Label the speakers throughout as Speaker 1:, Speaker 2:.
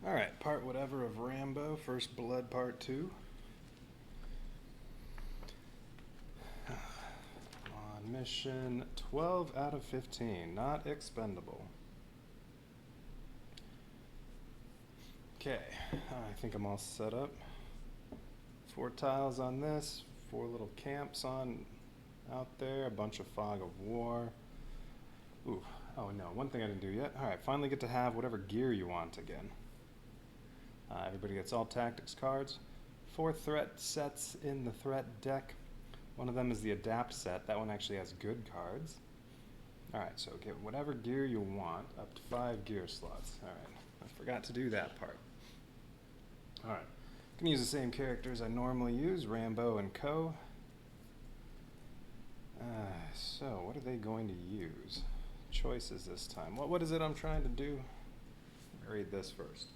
Speaker 1: Alright, part whatever of Rambo, First Blood Part 2. On mission 12 out of 15, not expendable. Okay, I think I'm all set up. 4 tiles on this, 4 little camps on out there, a bunch of fog of war. Ooh, oh no, one thing I didn't do yet. Alright, finally get to have whatever gear you want again. Everybody gets all tactics cards. 4 threat sets in the threat deck. One of them is the adapt set. That one actually has good cards. Alright, so get whatever gear you want, up to 5 gear slots. Alright, I forgot to do that part. Alright, I can use the same characters I normally use, Rambo and Co. So, what are they going to use? Choices this time. What is it I'm trying to do? I'll read this first.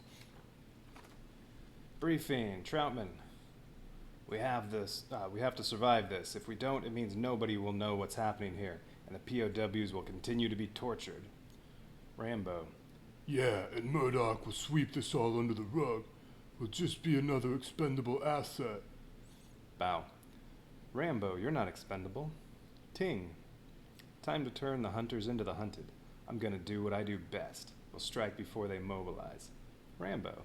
Speaker 1: Briefing, Troutman. We have this. We have to survive this. If we don't, it means nobody will know what's happening here, and the POWs will continue to be tortured. Rambo.
Speaker 2: Yeah, and Murdoch will sweep this all under the rug. We'll just be another expendable asset.
Speaker 1: Bow. Rambo, you're not expendable. Ting. Time to turn the hunters into the hunted. I'm gonna do what I do best. We'll strike before they mobilize. Rambo.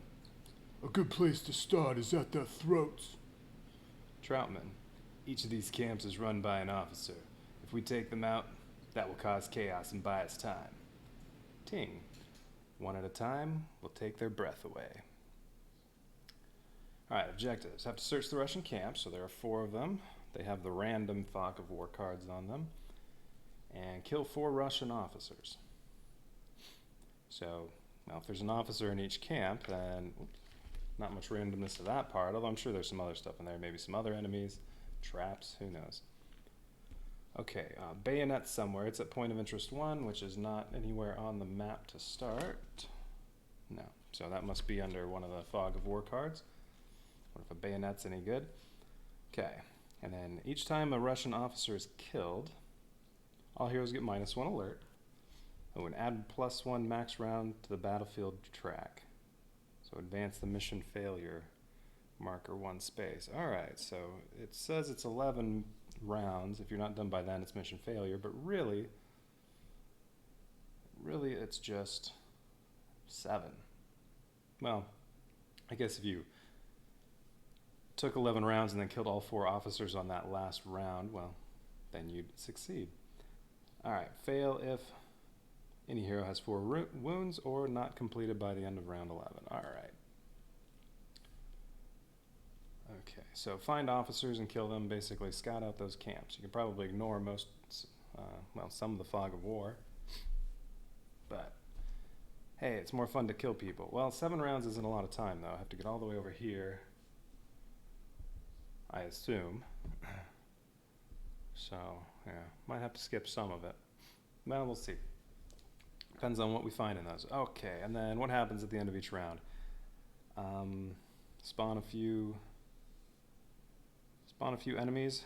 Speaker 2: A good place to start is at their throats.
Speaker 1: Troutman. Each of these camps is run by an officer. If we take them out, that will cause chaos and buy us time. Ting. One at a time, we'll take their breath away. Alright, objectives. Have to search the Russian camps, so there are 4 of them. They have the random Fog of War cards on them. And kill 4 Russian officers. So, well, if there's an officer in each camp, then not much randomness to that part, although I'm sure there's some other stuff in there, maybe some other enemies, traps, who knows. Okay, bayonet somewhere. It's at point of interest 1, which is not anywhere on the map to start. No, so that must be under one of the Fog of War cards. What if a bayonet's any good? Okay, and then each time a Russian officer is killed, all heroes get -1 alert. Oh, and add +1 max round to the battlefield track. So advance the mission failure marker 1 space. Alright, so it says it's 11 rounds. If you're not done by then, it's mission failure, but really it's just 7. Well, I guess if you took 11 rounds and then killed all 4 officers on that last round, well, then you'd succeed. Alright, fail if any hero has 4 wounds or not completed by the end of round 11. Alright. Okay, so find officers and kill them, basically scout out those camps. You can probably ignore most, well, some of the Fog of War. But, hey, it's more fun to kill people. Well, 7 rounds isn't a lot of time, though. I have to get all the way over here, I assume. So, yeah, might have to skip some of it. Well, we'll see. Depends on what we find in those. Okay, and then what happens at the end of each round? Spawn a few enemies.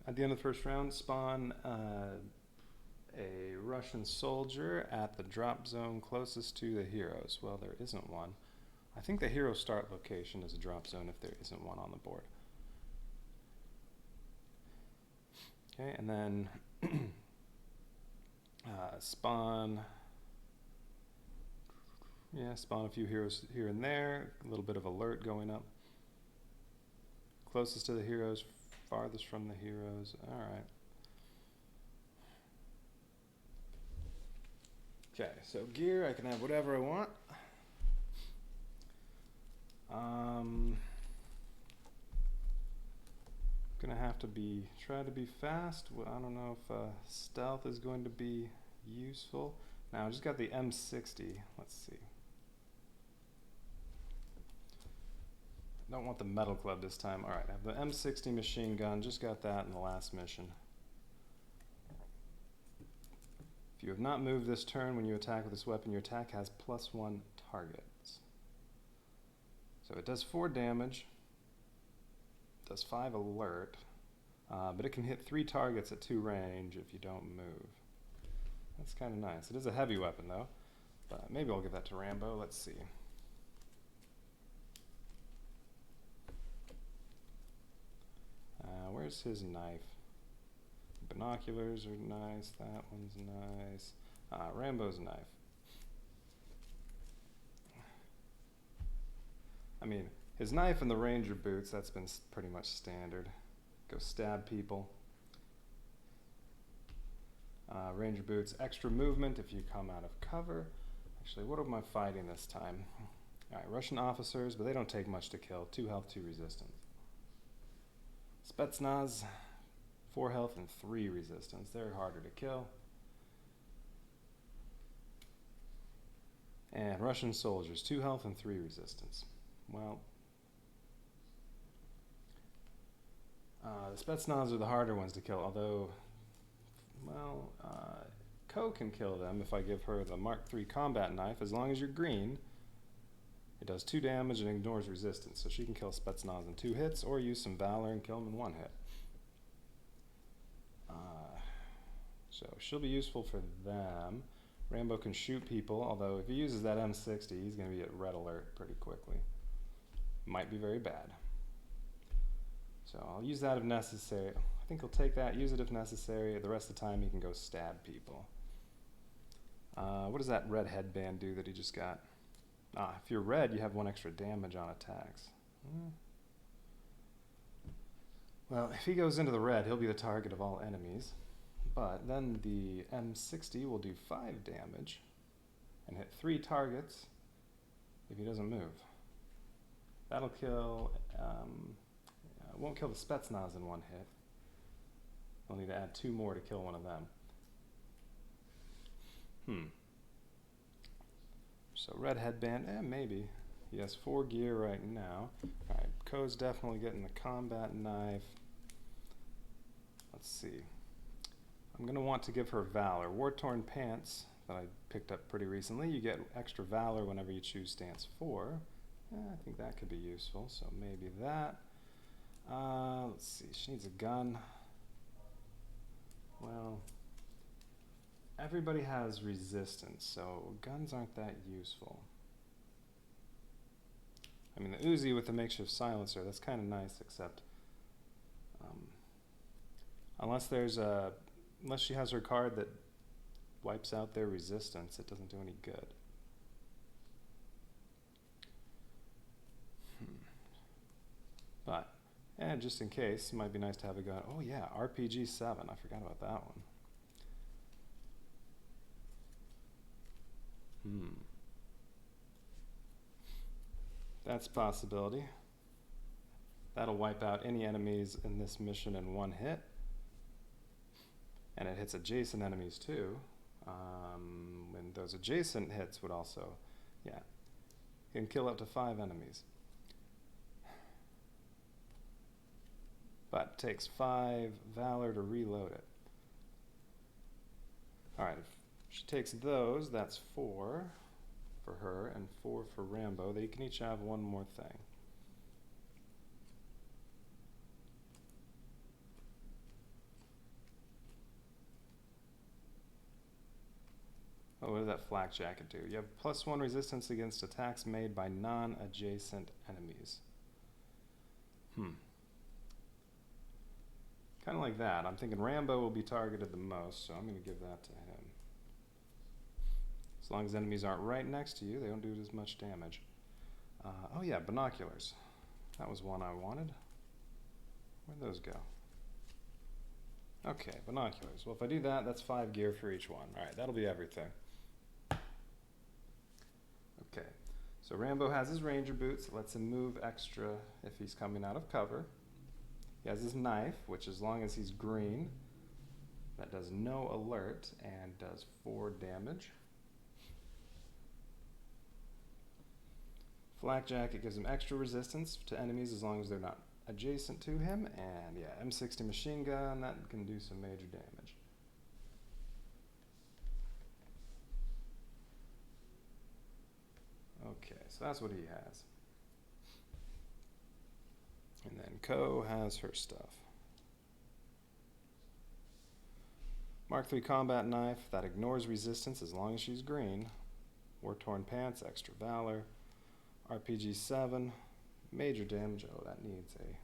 Speaker 1: At the end of the first round, spawn a Russian soldier at the drop zone closest to the heroes. Well, there isn't one. I think the hero start location is a drop zone if there isn't one on the board. Okay, and then spawn a few heroes here and there, a little bit of alert going up. Closest to the heroes, farthest from the heroes. Alright. Okay, so gear, I can have whatever I want. Gonna have to try to be fast. Well, I don't know if stealth is going to be useful. Now I just got the M60. Let's see. Don't want the metal club this time. Alright, I have the M60 machine gun. Just got that in the last mission. If you have not moved this turn when you attack with this weapon, your attack has +1 targets. So it does 4 damage. Does 5 alert, but it can hit 3 targets at 2 range if you don't move. That's kind of nice. It is a heavy weapon though, but maybe I'll give that to Rambo. Let's see. Where's his knife? Binoculars are nice. That one's nice. Rambo's knife. I mean, his knife and the ranger boots, that's been pretty much standard. Go stab people. Ranger boots, extra movement if you come out of cover. Actually, what am I fighting this time? Alright, Russian officers, but they don't take much to kill. 2 health, 2 resistance. Spetsnaz, 4 health and 3 resistance. They're harder to kill. And Russian soldiers, 2 health and 3 resistance. Well, the Spetsnaz are the harder ones to kill, although, well, Ko can kill them if I give her the Mark III combat knife. As long as you're green, it does 2 damage and ignores resistance, so she can kill Spetsnaz in 2 hits, or use some Valor and kill him in 1 hit. So she'll be useful for them. Rambo can shoot people, although if he uses that M60, he's going to be at red alert pretty quickly. Might be very bad. So I'll use that if necessary. I think he'll take that, use it if necessary. The rest of the time he can go stab people. What does that red headband do that he just got? If you're red, you have 1 extra damage on attacks. Well, if he goes into the red, he'll be the target of all enemies. But then the M60 will do 5 damage and hit 3 targets if he doesn't move. That'll kill, won't kill the Spetsnaz in 1 hit. I'll need to add 2 more to kill one of them. So red headband, maybe. He has 4 gear right now. Alright, Ko's definitely getting the combat knife. Let's see. I'm going to want to give her Valor. War-torn pants that I picked up pretty recently. You get extra Valor whenever you choose stance 4. I think that could be useful, so maybe that. Let's see, she needs a gun. Well, everybody has resistance, so guns aren't that useful. I mean, the Uzi with the makeshift silencer, that's kind of nice, except unless she has her card that wipes out their resistance, it doesn't do any good. But, just in case, it might be nice to have a gun. Oh yeah, RPG 7, I forgot about that one. That's a possibility. That'll wipe out any enemies in this mission in 1 hit. And it hits adjacent enemies too. And those adjacent hits would also, it can kill up to 5 enemies. But it takes 5 Valor to reload it. Alright, if she takes those, that's 4 for her and 4 for Rambo. They can each have 1 more thing. Oh, what does that flak jacket do? You have +1 resistance against attacks made by non-adjacent enemies. Kind of like that. I'm thinking Rambo will be targeted the most, so I'm going to give that to him. As long as enemies aren't right next to you, they don't do as much damage. Oh yeah, binoculars. That was one I wanted. Where'd those go? Okay, binoculars. Well, if I do that, that's 5 gear for each one. Alright, that'll be everything. Okay, so Rambo has his ranger boots. It lets him move extra if he's coming out of cover. He has his knife, which as long as he's green, that does no alert and does 4 damage. Flak jacket gives him extra resistance to enemies as long as they're not adjacent to him. And yeah, M60 machine gun, that can do some major damage. Okay, so that's what he has. And then Ko has her stuff. Mark III combat knife, that ignores resistance as long as she's green. War-torn pants, extra Valor. RPG 7, major damage. Oh, that needs a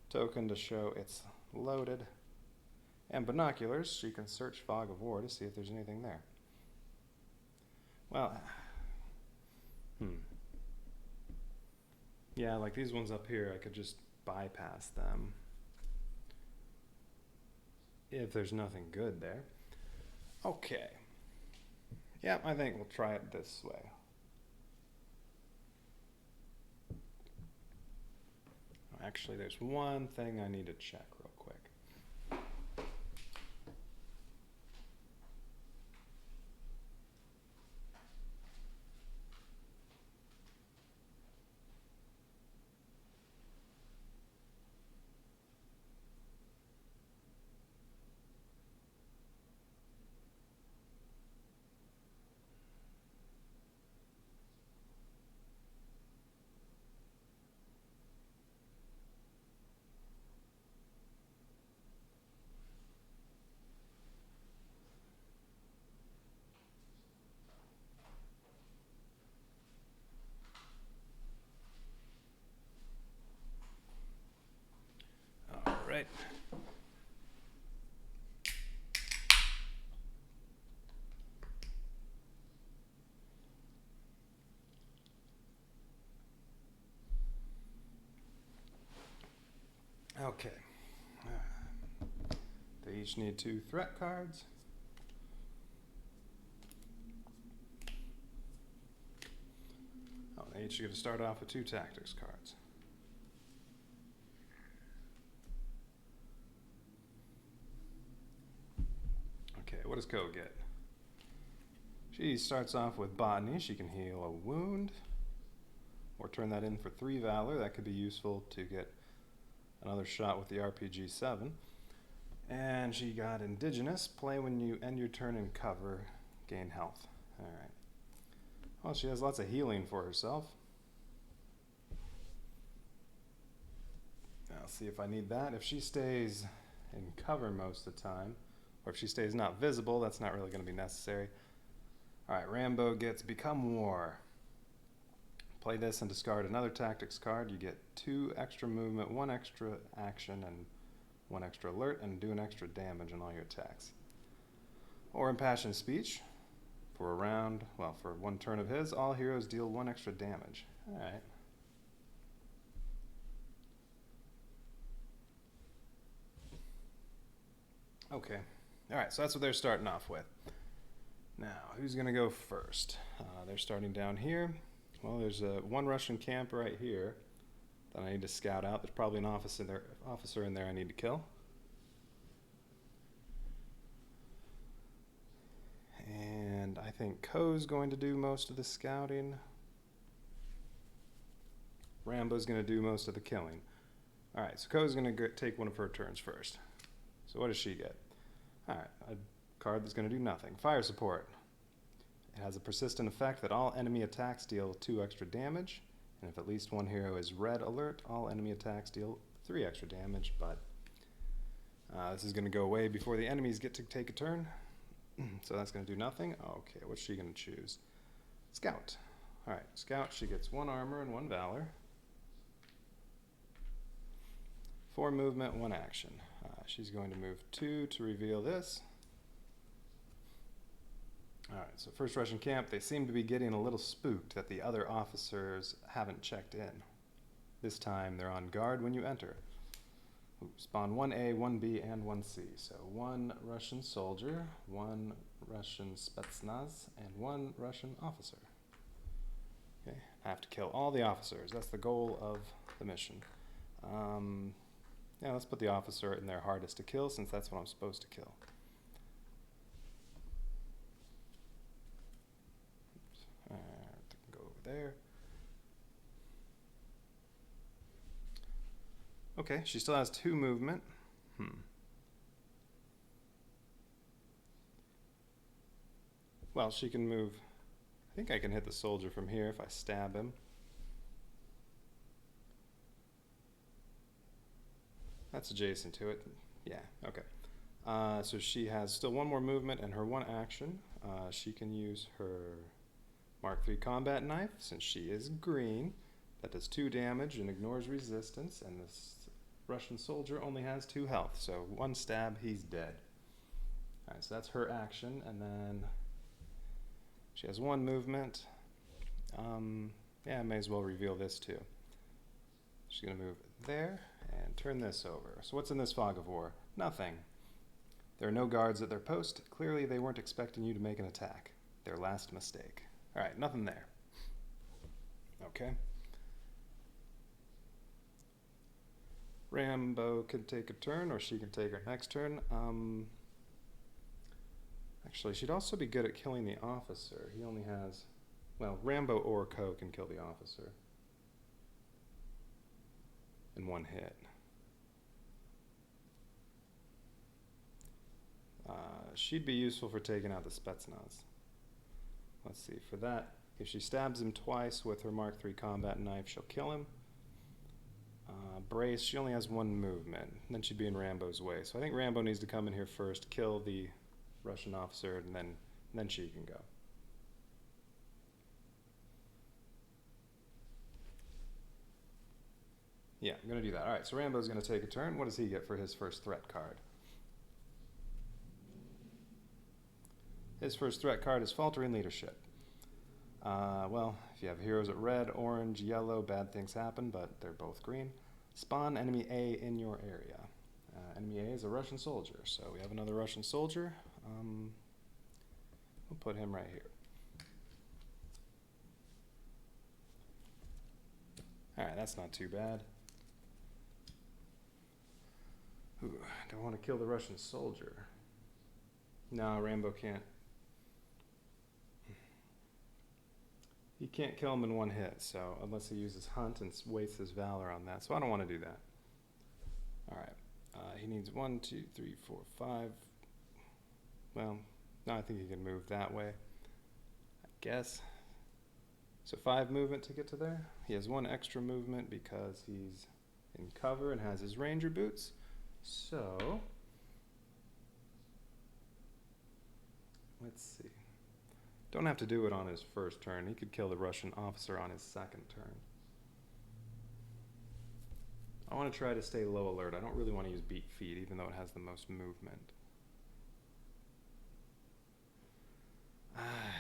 Speaker 1: token to show it's loaded. And binoculars, she can search fog of war to see if there's anything there. Well, yeah, like these ones up here, I could just bypass them if there's nothing good there. Okay. Yeah, I think we'll try it this way. Actually, there's one thing I need to check real quick. All right. Okay. They each need 2 threat cards. Oh, they each get to start off with 2 tactics cards. Okay, what does Ko get? She starts off with Botany. She can heal a wound or turn that in for 3 Valor. That could be useful to get another shot with the RPG 7. And she got Indigenous. Play when you end your turn in cover, gain health. Alright. Well, she has lots of healing for herself. I'll see if I need that. If she stays in cover most of the time, or if she stays not visible, that's not really going to be necessary. Alright, Rambo gets Become War. Play this and discard another tactics card. You get 2 extra movement, 1 extra action, and 1 extra alert, and do an extra damage on all your attacks. Or Impassioned Speech. For a round, well, for 1 turn of his, all heroes deal 1 extra damage. Alright. Okay. Alright, so that's what they're starting off with. Now, who's going to go first? They're starting down here. Well, there's 1 Russian camp right here that I need to scout out. There's probably an officer in there I need to kill. And I think Ko's going to do most of the scouting. Rambo's going to do most of the killing. Alright, so Ko's going to take one of her turns first. So what does she get? Alright, a card that's going to do nothing. Fire Support. It has a persistent effect that all enemy attacks deal 2 extra damage, and if at least 1 hero is red alert, all enemy attacks deal 3 extra damage, but this is going to go away before the enemies get to take a turn, so that's going to do nothing. Okay, what's she going to choose? Scout. Alright, Scout, she gets 1 armor and 1 valor. 4 movement, 1 action. She's going to move 2 to reveal this. Alright, so first Russian camp, they seem to be getting a little spooked that the other officers haven't checked in. This time they're on guard when you enter. Spawn 1A, 1B, and 1C. So 1 Russian soldier, 1 Russian Spetsnaz, and 1 Russian officer. Okay, I have to kill all the officers. That's the goal of the mission. Yeah, let's put the officer in their hardest to kill since that's what I'm supposed to kill. Go over there. Okay, she still has 2 movement. Well, she can move. I think I can hit the soldier from here if I stab him. That's adjacent to it. Yeah, okay. So she has still 1 more movement and her 1 action. She can use her Mark III combat knife since she is green. That does 2 damage and ignores resistance, and this Russian soldier only has 2 health, so 1 stab, he's dead. Alright, so that's her action, and then she has 1 movement. Yeah, I may as well reveal this too. She's going to move there and turn this over. So what's in this fog of war? Nothing. There are no guards at their post. Clearly they weren't expecting you to make an attack. Their last mistake. Alright, nothing there. Okay. Rambo could take a turn, or she can take her next turn. Actually, she'd also be good at killing the officer. He only has... Well, Rambo or Co can kill the officer in 1 hit. She'd be useful for taking out the Spetsnaz. Let's see, for that, if she stabs him twice with her Mark III combat knife, she'll kill him. Brace, she only has 1 movement. Then she'd be in Rambo's way. So I think Rambo needs to come in here first, kill the Russian officer, and then she can go. Yeah, I'm going to do that. Alright, so Rambo's going to take a turn. What does he get for his first threat card? His first threat card is Faltering Leadership. Well, if you have heroes at red, orange, yellow, bad things happen, but they're both green. Spawn enemy A in your area. Enemy A is a Russian soldier, so we have another Russian soldier. We'll put him right here. Alright, that's not too bad. Ooh, don't want to kill the Russian soldier. No, Rambo can't. He can't kill him in 1 hit, so unless he uses Hunt and wastes his Valor on that. So I don't want to do that. Alright. He needs 1, 2, 3, 4, 5. Well, no, I think he can move that way. I guess. So 5 movement to get to there. He has 1 extra movement because he's in cover and has his ranger boots. So, let's see. Don't have to do it on his first turn. He could kill the Russian officer on his second turn. I want to try to stay low alert. I don't really want to use beat feet, even though it has the most movement.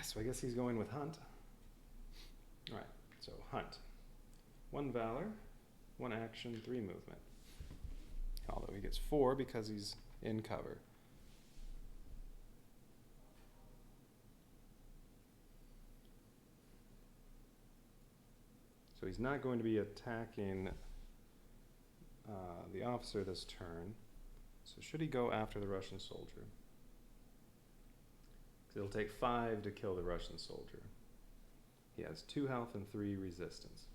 Speaker 1: So I guess he's going with Hunt. Alright, so Hunt. 1 Valor, 1 action, 3 movement. Although he gets 4 because he's in cover. So he's not going to be attacking the officer this turn. So should he go after the Russian soldier? Because it'll take 5 to kill the Russian soldier. He has 2 health and 3 resistance.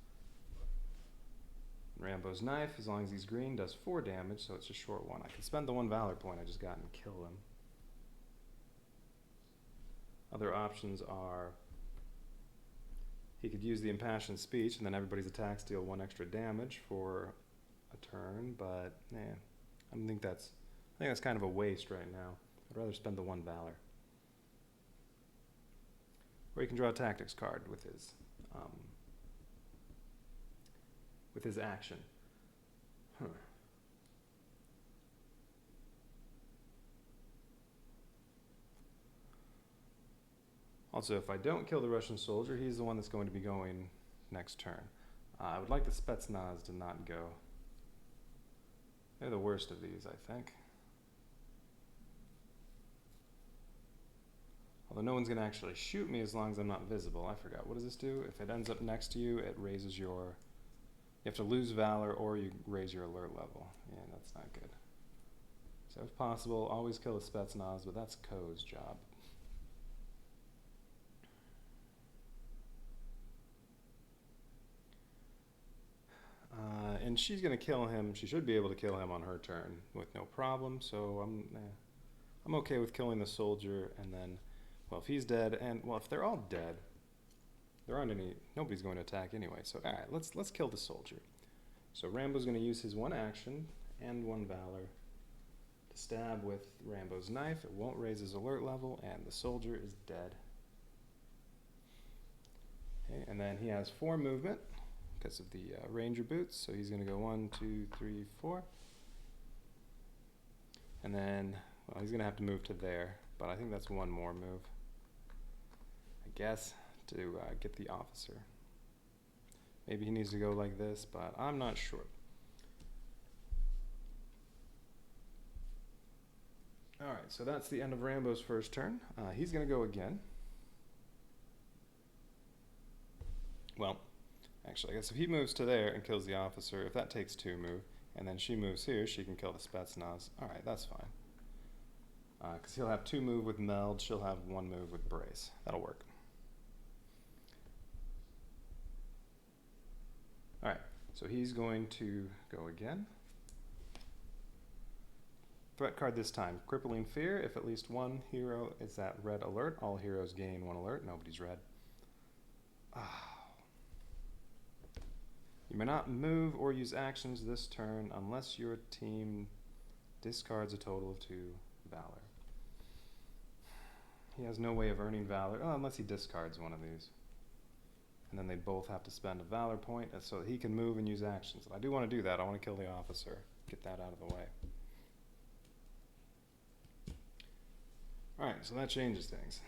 Speaker 1: Rambo's knife, as long as he's green, does 4 damage, so it's a short one. I can spend the 1 Valor point I just got and kill him. Other options are he could use the impassioned speech and then everybody's attacks deal 1 extra damage for a turn, but I think that's kind of a waste right now. I'd rather spend the 1 Valor. Or he can draw a tactics card with his action. Also, if I don't kill the Russian soldier, he's the one that's going to be going next turn. I would like the Spetsnaz to not go. They're the worst of these, I think. Although no one's going to actually shoot me as long as I'm not visible. I forgot. What does this do? If it ends up next to you, it raises your... You have to lose Valor or you raise your alert level. Yeah, that's not good. So if possible, always kill the Spetsnaz, but that's Co's job. And she's going to kill him. She should be able to kill him on her turn with no problem. So I'm okay with killing the soldier. And then, well, if he's dead, and well, if they're all dead, there aren't any. Nobody's going to attack anyway. So all right, let's kill the soldier. So Rambo's going to use his 1 action and 1 Valor to stab with Rambo's knife. It won't raise his alert level, and the soldier is dead. Okay, and then he has 4 movement because of the ranger boots. So he's going to go 1, 2, 3, 4. And then, well, he's going to have to move to there, but I think that's one more move, I guess, to get the officer. Maybe he needs to go like this, but I'm not sure. Alright, so that's the end of Rambo's first turn. He's going to go again. Well, actually, I guess if he moves to there and kills the officer, if that takes 2 move, and then she moves here, she can kill the Spetsnaz. Alright, that's fine. Because he'll have 2 move with Meld, she'll have 1 move with Brace. That'll work. Alright, so he's going to go again. Threat card this time, Crippling Fear. If at least one hero is at red alert, all heroes gain 1 alert. Nobody's red. You may not move or use actions this turn unless your team discards a total of 2 Valor. He has no way of earning Valor, unless he discards one of these. And then they both have to spend a Valor point so that he can move and use actions. I do want to do that. I want to kill the officer. Get that out of the way. Alright, so that changes things.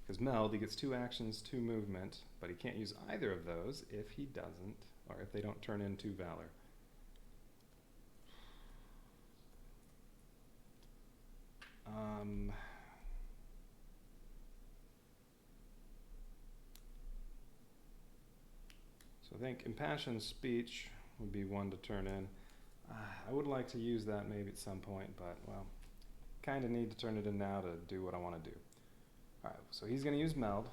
Speaker 1: Because Meld, he gets 2 actions, 2 movement, but he can't use either of those if he doesn't, or if they don't turn into Valor. So I think Impassioned Speech would be one to turn in. I would like to use that maybe at some point, but, well, kind of need to turn it in now to do what I want to do. Alright, so he's going to use Meld.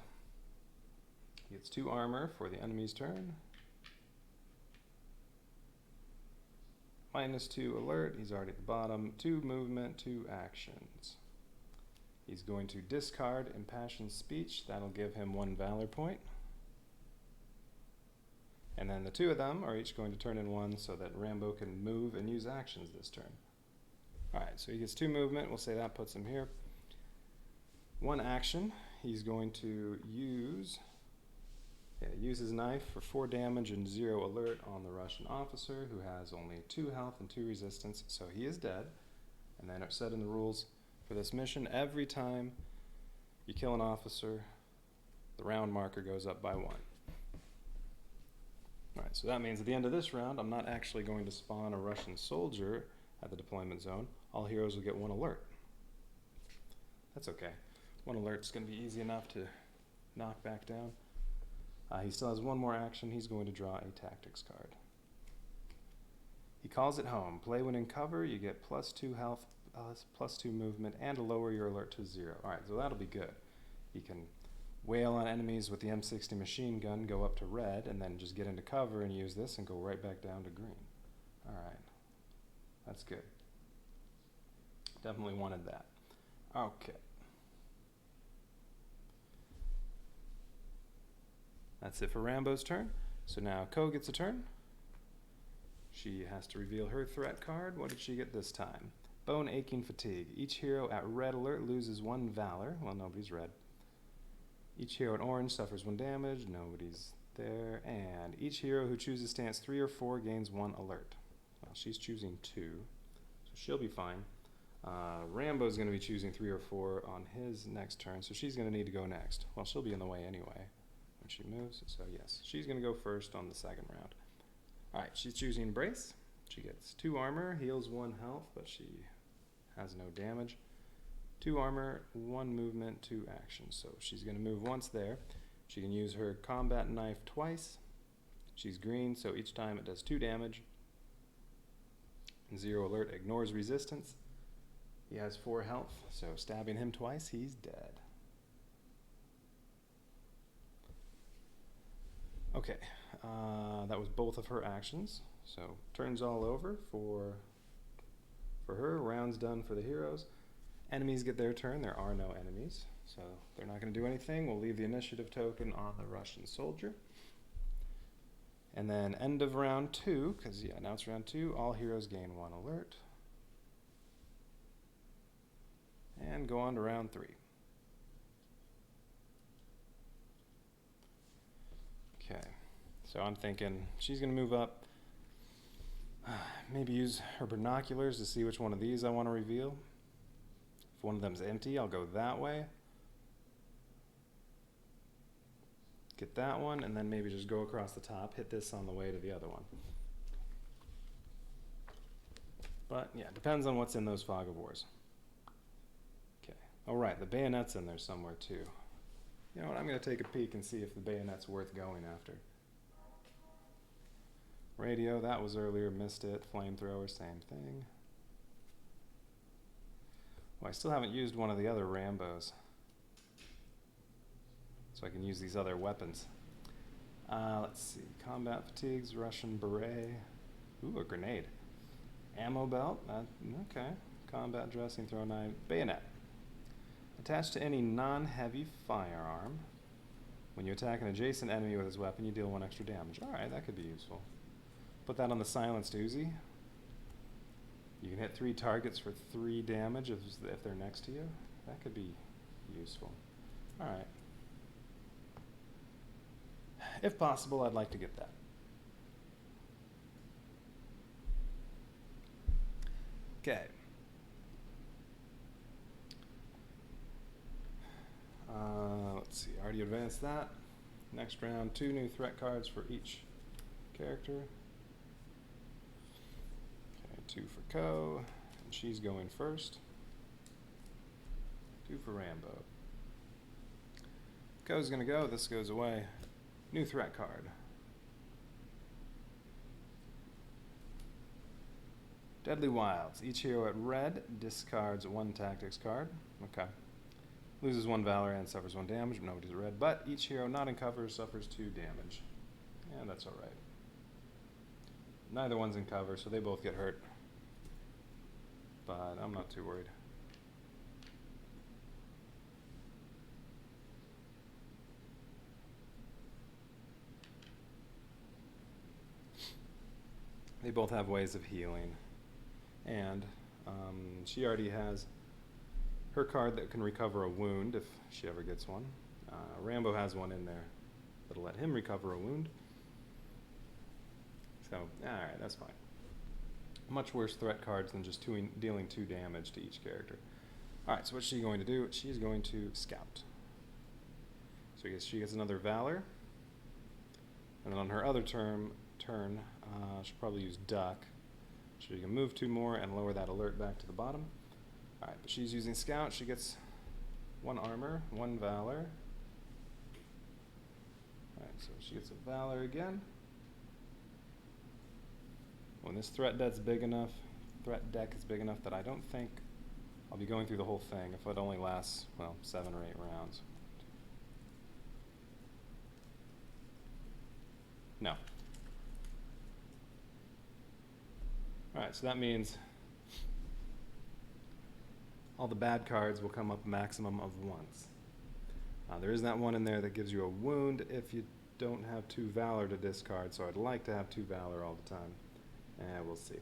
Speaker 1: He gets 2 armor for the enemy's turn. -2 alert, he's already at the bottom. 2 movement, 2 actions. He's going to discard Impassioned Speech. That'll give him 1 Valor point. And then the 2 of them are each going to turn in 1 so that Rambo can move and use actions this turn. Alright, so he gets 2 movement. We'll say that puts him here. 1 action. He's going to use his knife for 4 damage and 0 alert on the Russian officer who has only 2 health and 2 resistance, so he is dead. And then it said in the rules for this mission, every time you kill an officer, the round marker goes up by 1. Alright, so that means at the end of this round, I'm not actually going to spawn a Russian soldier at the deployment zone. All heroes will get 1 alert. That's okay. 1 alert's going to be easy enough to knock back down. He still has 1 more action. He's going to draw a tactics card. He calls it home. Play when in cover. You get +2 health, +2 movement, and to lower your alert to 0. Alright, so that'll be good. He can wail on enemies with the M60 machine gun, go up to red, and then just get into cover and use this and go right back down to green. Alright. That's good. Definitely wanted that. Okay. That's it for Rambo's turn. So now Ko gets a turn. She has to reveal her threat card. What did she get this time? Bone Aching Fatigue. Each hero at red alert loses 1 Valor. Well, nobody's red. Each hero in orange suffers 1 damage. Nobody's there. And each hero who chooses stance 3 or 4 gains 1 alert. Well, she's choosing 2, so she'll be fine. Rambo's going to be choosing 3 or 4 on his next turn, so she's going to need to go next. Well, she'll be in the way anyway when she moves, so yes, she's going to go first on the second round. Alright, she's choosing Brace. She gets 2 armor, heals 1 health, but she has no damage. 2 armor, 1 movement, 2 actions. So she's going to move once there. She can use her combat knife twice. She's green, so each time it does 2 damage. And 0 alert ignores resistance. He has 4 health, so stabbing him twice, he's dead. Okay, that was both of her actions. So turn's all over for her. Round's done for the heroes. Enemies get their turn. There are no enemies, so they're not going to do anything. We'll leave the initiative token on the Russian soldier. And then end of round 2, because yeah, now it's round 2, all heroes gain 1 alert. And go on to round 3. Okay, so I'm thinking she's going to move up. maybe use her binoculars to see which one of these I want to reveal. If one of them's empty, I'll go that way. Get that one, and then maybe just go across the top, hit this on the way to the other one. But yeah, it depends on what's in those fog of wars. Okay. Oh right, the bayonet's in there somewhere too. You know what, I'm going to take a peek and see if the bayonet's worth going after. Radio, that was earlier, missed it. Flamethrower, same thing. Oh, I still haven't used one of the other Rambos. So I can use these other weapons. Let's see, combat fatigues, Russian beret. Ooh, a grenade. Ammo belt, okay. Combat dressing, throw knife, bayonet. Attached to any non-heavy firearm. When you attack an adjacent enemy with this weapon, you deal 1 extra damage. Alright, that could be useful. Put that on the silenced Uzi. You can hit 3 targets for 3 damage if they're next to you. That could be useful. Alright. If possible, I'd like to get that. Okay. Let's see, I already advanced that. Next round, 2 new threat cards for each character. Okay, 2 for Ko, and she's going first. 2 for Rambo. Ko's gonna go, this goes away. New threat card. Deadly Wilds. Each hero at red discards 1 tactics card. Okay. Loses 1 valor and suffers 1 damage, but nobody's at red. But each hero not in cover suffers 2 damage. Yeah, that's alright. Neither one's in cover, so they both get hurt. But I'm not too worried. They both have ways of healing. And she already has her card that can recover a wound if she ever gets one. Rambo has one in there that'll let him recover a wound. So, alright, that's fine. Much worse threat cards than just dealing 2 damage to each character. Alright, so what's she going to do? She's going to scout. So I guess she gets another Valor. And then on her other turn, she'll probably use Duck. She can move 2 more and lower that alert back to the bottom. Alright, but she's using Scout. She gets 1 armor, 1 Valor. Alright, so she gets a Valor again. When this threat deck is big enough that I don't think I'll be going through the whole thing if it only lasts, well, 7 or 8 rounds. No. Alright, so that means all the bad cards will come up a maximum of once. There is that one in there that gives you a wound if you don't have 2 Valor to discard, so I'd like to have 2 Valor all the time. We'll see.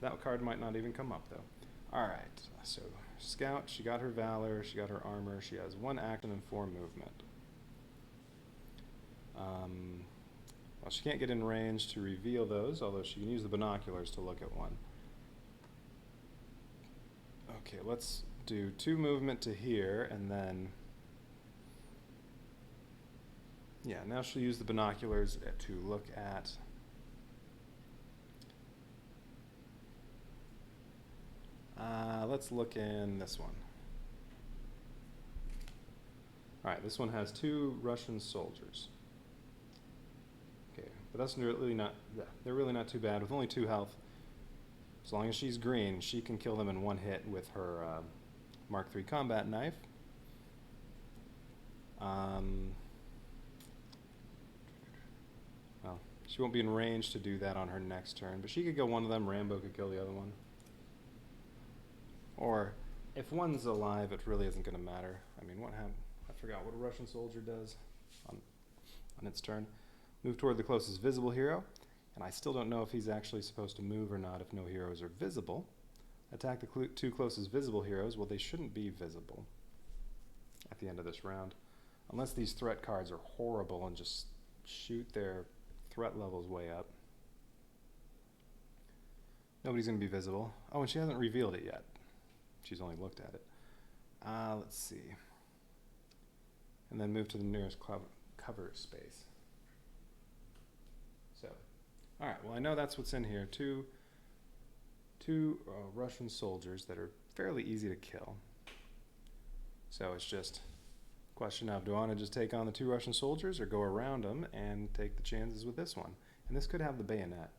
Speaker 1: That card might not even come up, though. Alright, so Scout, she got her Valor, she got her armor, she has 1 action and 4 movement. Well, she can't get in range to reveal those, although she can use the binoculars to look at one. Okay, let's do 2 movement to here, and then... Yeah, now she'll use the binoculars to look at... let's look in this one. Alright, this one has 2 Russian soldiers. Okay, but that's really not, they're really not too bad. With only 2 health, as long as she's green, she can kill them in 1 hit with her Mark III combat knife. Well, she won't be in range to do that on her next turn, but she could kill one of them. Rambo could kill the other one. Or, if one's alive, it really isn't going to matter. I mean, I forgot what a Russian soldier does on its turn. Move toward the closest visible hero, and I still don't know if he's actually supposed to move or not if no heroes are visible. Attack the 2 closest visible heroes. Well, they shouldn't be visible at the end of this round, unless these threat cards are horrible and just shoot their threat levels way up. Nobody's going to be visible. Oh, and she hasn't revealed it yet. She's only looked at it. Let's see. And then move to the nearest cover space. So, all right. Well, I know that's what's in here. Two Russian soldiers that are fairly easy to kill. So it's just a question of, do I want to just take on the 2 Russian soldiers or go around them and take the chances with this one? And this could have the bayonet.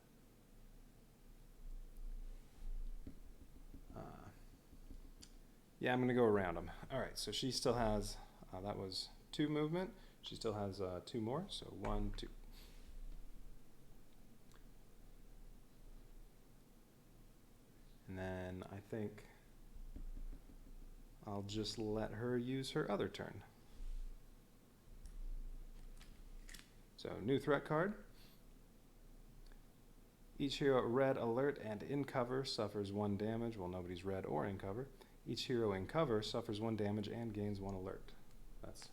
Speaker 1: Yeah, I'm going to go around them. All right, so she still has, that was 2 movement. She still has 2 more, so 1, 2. And then I think I'll just let her use her other turn. So, new threat card. Each hero at red, alert, and in cover suffers 1 damage. Well, nobody's red or in cover. Each hero in cover suffers 1 damage and gains 1 alert. That's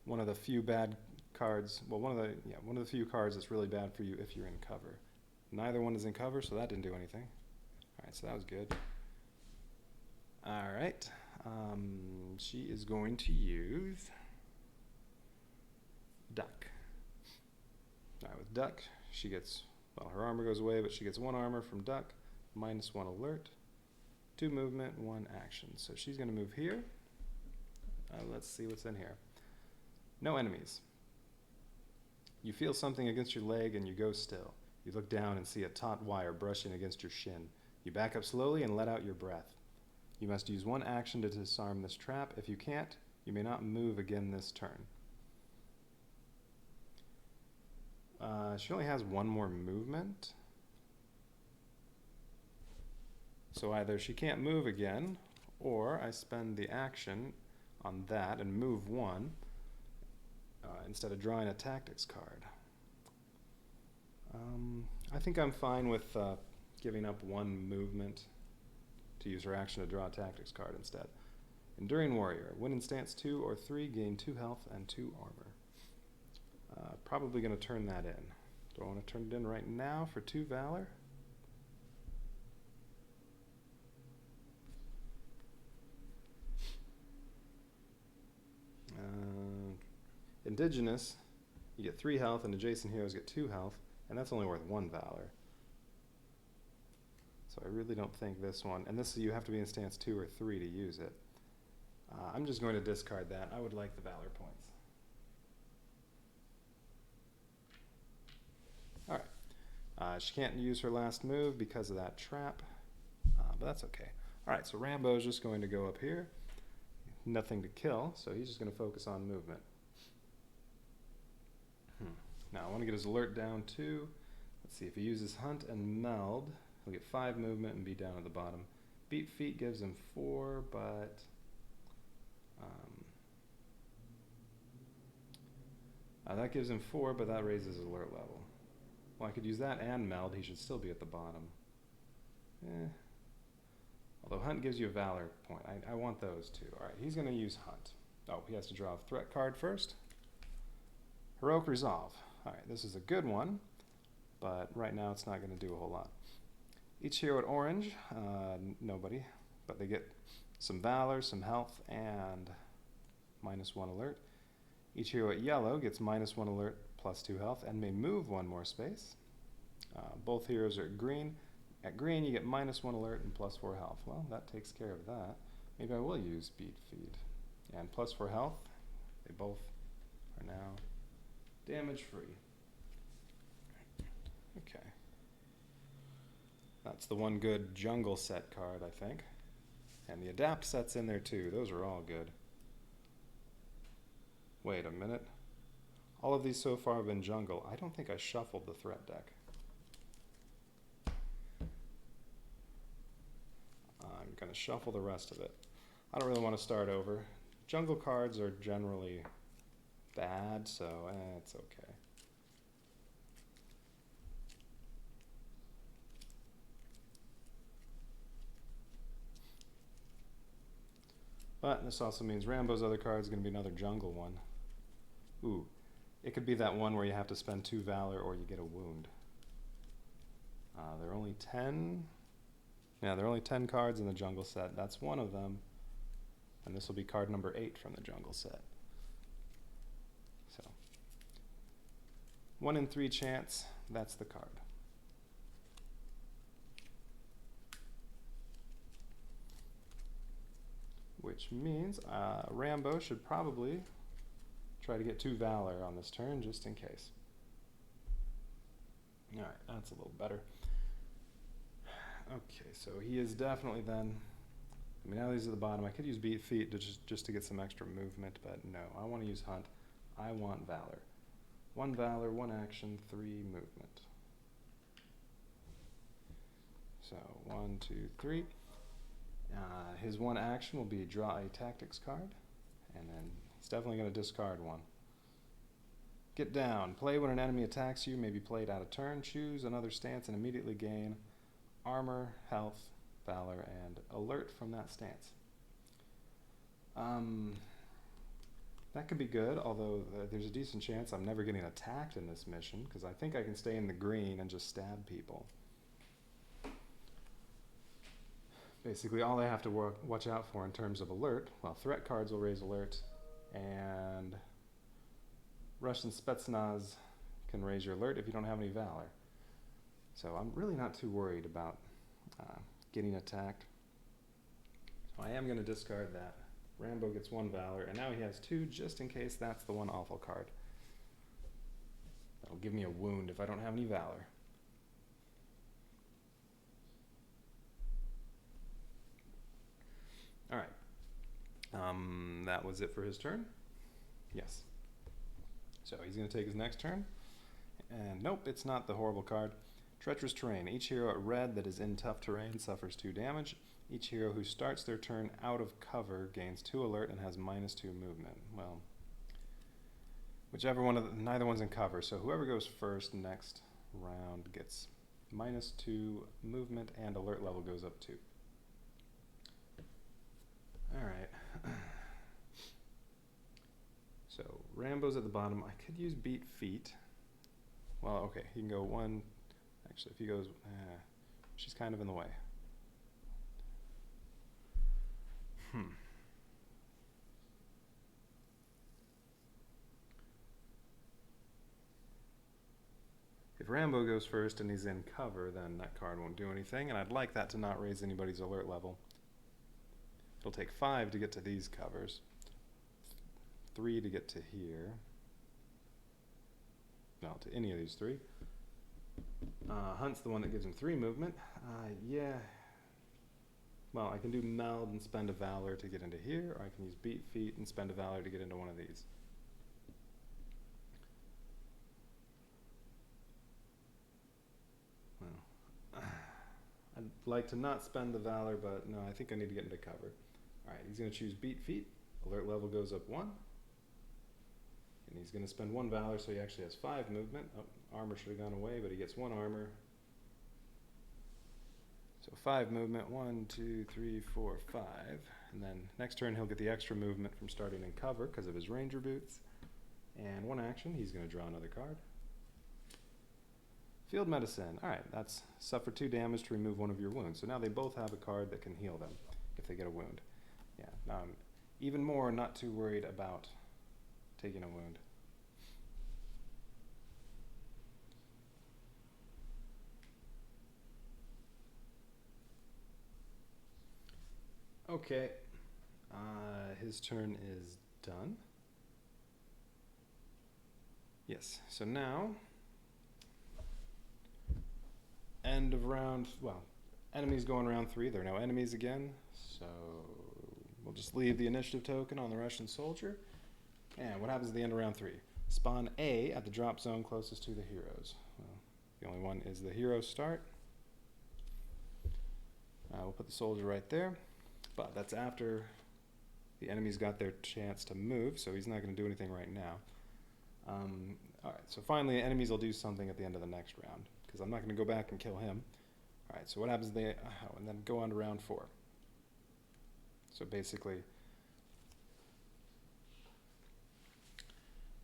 Speaker 1: one of the few bad cards. Well, one of the few cards that's really bad for you if you're in cover. Neither one is in cover, so that didn't do anything. All right, so that was good. All right, she is going to use Duck. All right, with Duck, she gets, well, her armor goes away, but she gets 1 armor from Duck, minus 1 alert. 2 movement, 1 action. So she's going to move here. Let's see what's in here. No enemies. You feel something against your leg and you go still. You look down and see a taut wire brushing against your shin. You back up slowly and let out your breath. You must use 1 action to disarm this trap. If you can't, you may not move again this turn. She only has 1 more movement. So either she can't move again, or I spend the action on that and move 1 instead of drawing a tactics card. I think I'm fine with giving up 1 movement to use her action to draw a tactics card instead. Enduring Warrior. When in stance 2 or 3, gain 2 health and 2 armor. Probably going to turn that in. Do I want to turn it in right now for 2 Valor? Indigenous, you get 3 health, and adjacent heroes get 2 health, and that's only worth 1 Valor. So I really don't think this one, and this you have to be in stance 2 or 3 to use it. I'm just going to discard that. I would like the Valor points. All right. She can't use her last move because of that trap, but that's okay. All right, so Rambo is just going to go up here. Nothing to kill, so he's just going to focus on movement. Now I want to get his alert down too. Let's see, if he uses Hunt and Meld, he'll get 5 movement and be down at the bottom. Beat Feet gives him 4, but that gives him 4, but that raises his alert level. Well, I could use that and Meld. He should still be at the bottom. Although Hunt gives you a Valor point. I want those too. All right, he's going to use Hunt. Oh, he has to draw a threat card first. Heroic Resolve. All right, this is a good one, but right now it's not going to do a whole lot. Each hero at orange, nobody, but they get some Valor, some health, and minus 1 alert. Each hero at yellow gets minus 1 alert, plus 2 health, and may move 1 more space. Both heroes are at green. At green, you get minus 1 alert and plus 4 health. Well, that takes care of that. Maybe I will use Beat Feet. And plus 4 health, they both are now damage free. Okay. That's the one good jungle set card, I think. And the adapt set's in there too. Those are all good. Wait a minute. All of these so far have been jungle. I don't think I shuffled the threat deck. I'm going to shuffle the rest of it. I don't really want to start over. Jungle cards are generally bad, so it's okay. But this also means Rambo's other card is going to be another jungle one. Ooh, it could be that one where you have to spend 2 Valor or you get a wound. They're only 10. Yeah, there are only 10 cards in the jungle set. That's one of them. And this will be card number 8 from the jungle set. So, 1 in 3 chance, that's the card. Which means Rambo should probably try to get 2 Valor on this turn, just in case. Alright, that's a little better. Okay, so he is definitely then... I mean, now he's at the bottom. I could use Beat Feet to just to get some extra movement, but no. I want to use Hunt. I want Valor. 1 Valor, 1 action, 3 movement. So, 1, 2, 3. His 1 action will be draw a Tactics card, and then he's definitely going to discard 1. Get down. Play when an enemy attacks you, may be played out of turn. Choose another stance and immediately gain Armor, Health, Valor, and Alert from that stance. That could be good, although there's a decent chance I'm never getting attacked in this mission, because I think I can stay in the green and just stab people. Basically, all I have to watch out for in terms of alert, well, threat cards will raise alert, and Russian Spetsnaz can raise your alert if you don't have any Valor. So I'm really not too worried about getting attacked. So I am going to discard that. Rambo gets 1 Valor, and now he has 2 just in case that's the one awful card. That'll give me a wound if I don't have any Valor. Alright. That was it for his turn? Yes. So he's going to take his next turn. And nope, it's not the horrible card. Treacherous Terrain. Each hero at red that is in tough terrain suffers 2 damage. Each hero who starts their turn out of cover gains 2 alert and has -2 movement. Well, whichever one of neither one's in cover, so whoever goes first next round gets -2 movement, and alert level goes up 2. Alright. So, Rambo's at the bottom. I could use Beat Feet. Well, okay, he can go 1. Actually, if he goes... she's kind of in the way. If Rambo goes first and he's in cover, then that card won't do anything, and I'd like that to not raise anybody's alert level. It'll take 5 to get to these covers, 3 to get to here. No, to any of these 3. Hunt's the one that gives him 3 movement. Yeah. Well, I can do Meld and spend a Valor to get into here, or I can use Beat Feet and spend a Valor to get into one of these. Well, I'd like to not spend the Valor, but no, I think I need to get into cover. Alright, he's going to choose Beat Feet. Alert level goes up 1. And he's going to spend 1 Valor, so he actually has 5 movement. Oh, armor should have gone away, but he gets 1 armor. So 5 movement, 1, 2, 3, 4, 5. And then next turn he'll get the extra movement from starting in cover because of his ranger boots. And 1 action, he's going to draw another card. Field Medicine. Alright, that's suffer 2 damage to remove 1 of your wounds. So now they both have a card that can heal them if they get a wound. Yeah, now I'm even more not too worried about taking a wound. Okay, his turn is done. Yes, so now, end of round, well, enemies go in round 3. There are no enemies again, so we'll just leave the initiative token on the Russian soldier. And what happens at the end of round 3? Spawn A at the drop zone closest to the heroes. Well, the only one is the hero start. We'll put the soldier right there. But that's after the enemy's got their chance to move, so he's not going to do anything right now. Alright, so finally enemies will do something at the end of the next round, because I'm not going to go back and kill him. Alright, so what happens and then go on to round 4. So basically,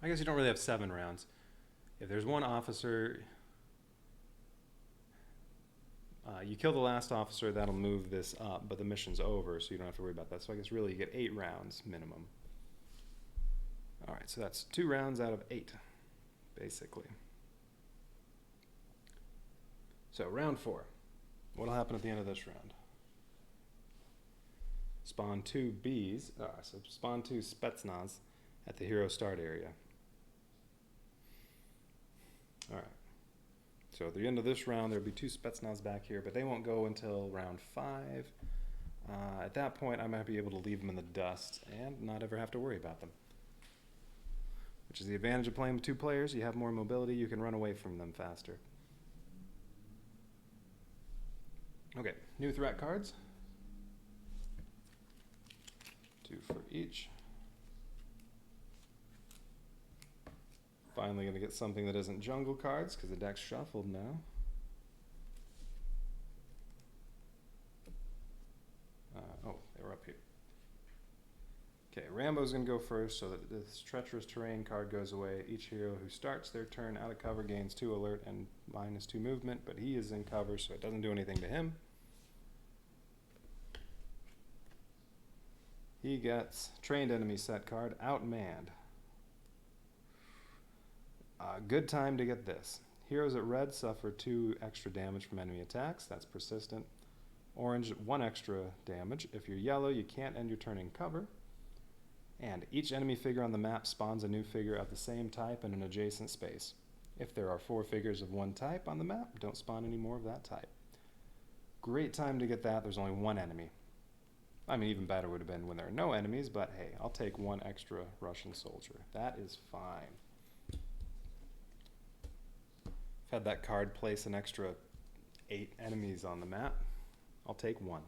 Speaker 1: I guess you don't really have 7 rounds. If there's 1 officer, You kill the last officer, that'll move this up, but the mission's over, so you don't have to worry about that. So I guess really you get 8 rounds minimum. Alright, so that's 2 rounds out of 8, basically. So round 4. What'll happen at the end of this round? Spawn 2 bees, so spawn 2 Spetsnaz at the hero start area. Alright. So at the end of this round, there'll be 2 Spetsnaz back here, but they won't go until round 5. At that point, I might be able to leave them in the dust and not ever have to worry about them. Which is the advantage of playing with 2 players. You have more mobility, you can run away from them faster. Okay, new threat cards. 2 for each. Finally going to get something that isn't jungle cards because the deck's shuffled now. Oh, they were up here. Okay, Rambo's going to go first so that this treacherous terrain card goes away. Each hero who starts their turn out of cover gains 2 alert and -2 movement, but he is in cover so it doesn't do anything to him. He gets trained enemy set card, outmanned. Good time to get this. Heroes at red suffer 2 extra damage from enemy attacks. That's persistent. Orange, 1 extra damage. If you're yellow, you can't end your turn in cover. And each enemy figure on the map spawns a new figure of the same type in an adjacent space. If there are 4 figures of one type on the map, don't spawn any more of that type. Great time to get that. There's only 1 enemy. I mean, even better would have been when there are no enemies, but hey, I'll take 1 extra Russian soldier. That is fine. I've had that card place an extra 8 enemies on the map. I'll take 1.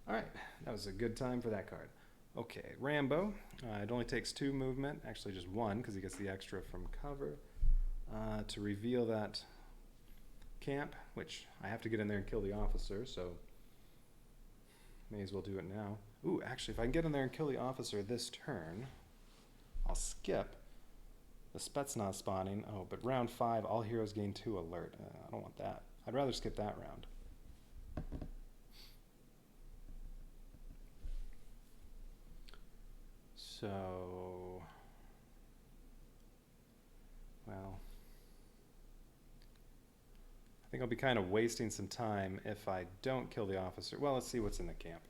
Speaker 1: Alright, that was a good time for that card. Okay, Rambo. It only takes 2 movement, actually just 1 because he gets the extra from cover. To reveal that camp, which I have to get in there and kill the officer, so may as well do it now. Ooh, actually, if I can get in there and kill the officer this turn, I'll skip the Spetsnaz spawning. Oh, but round 5, all heroes gain 2 alert. I don't want that. I'd rather skip that round. So, well, I think I'll be kind of wasting some time if I don't kill the officer. Well, let's see what's in the camp.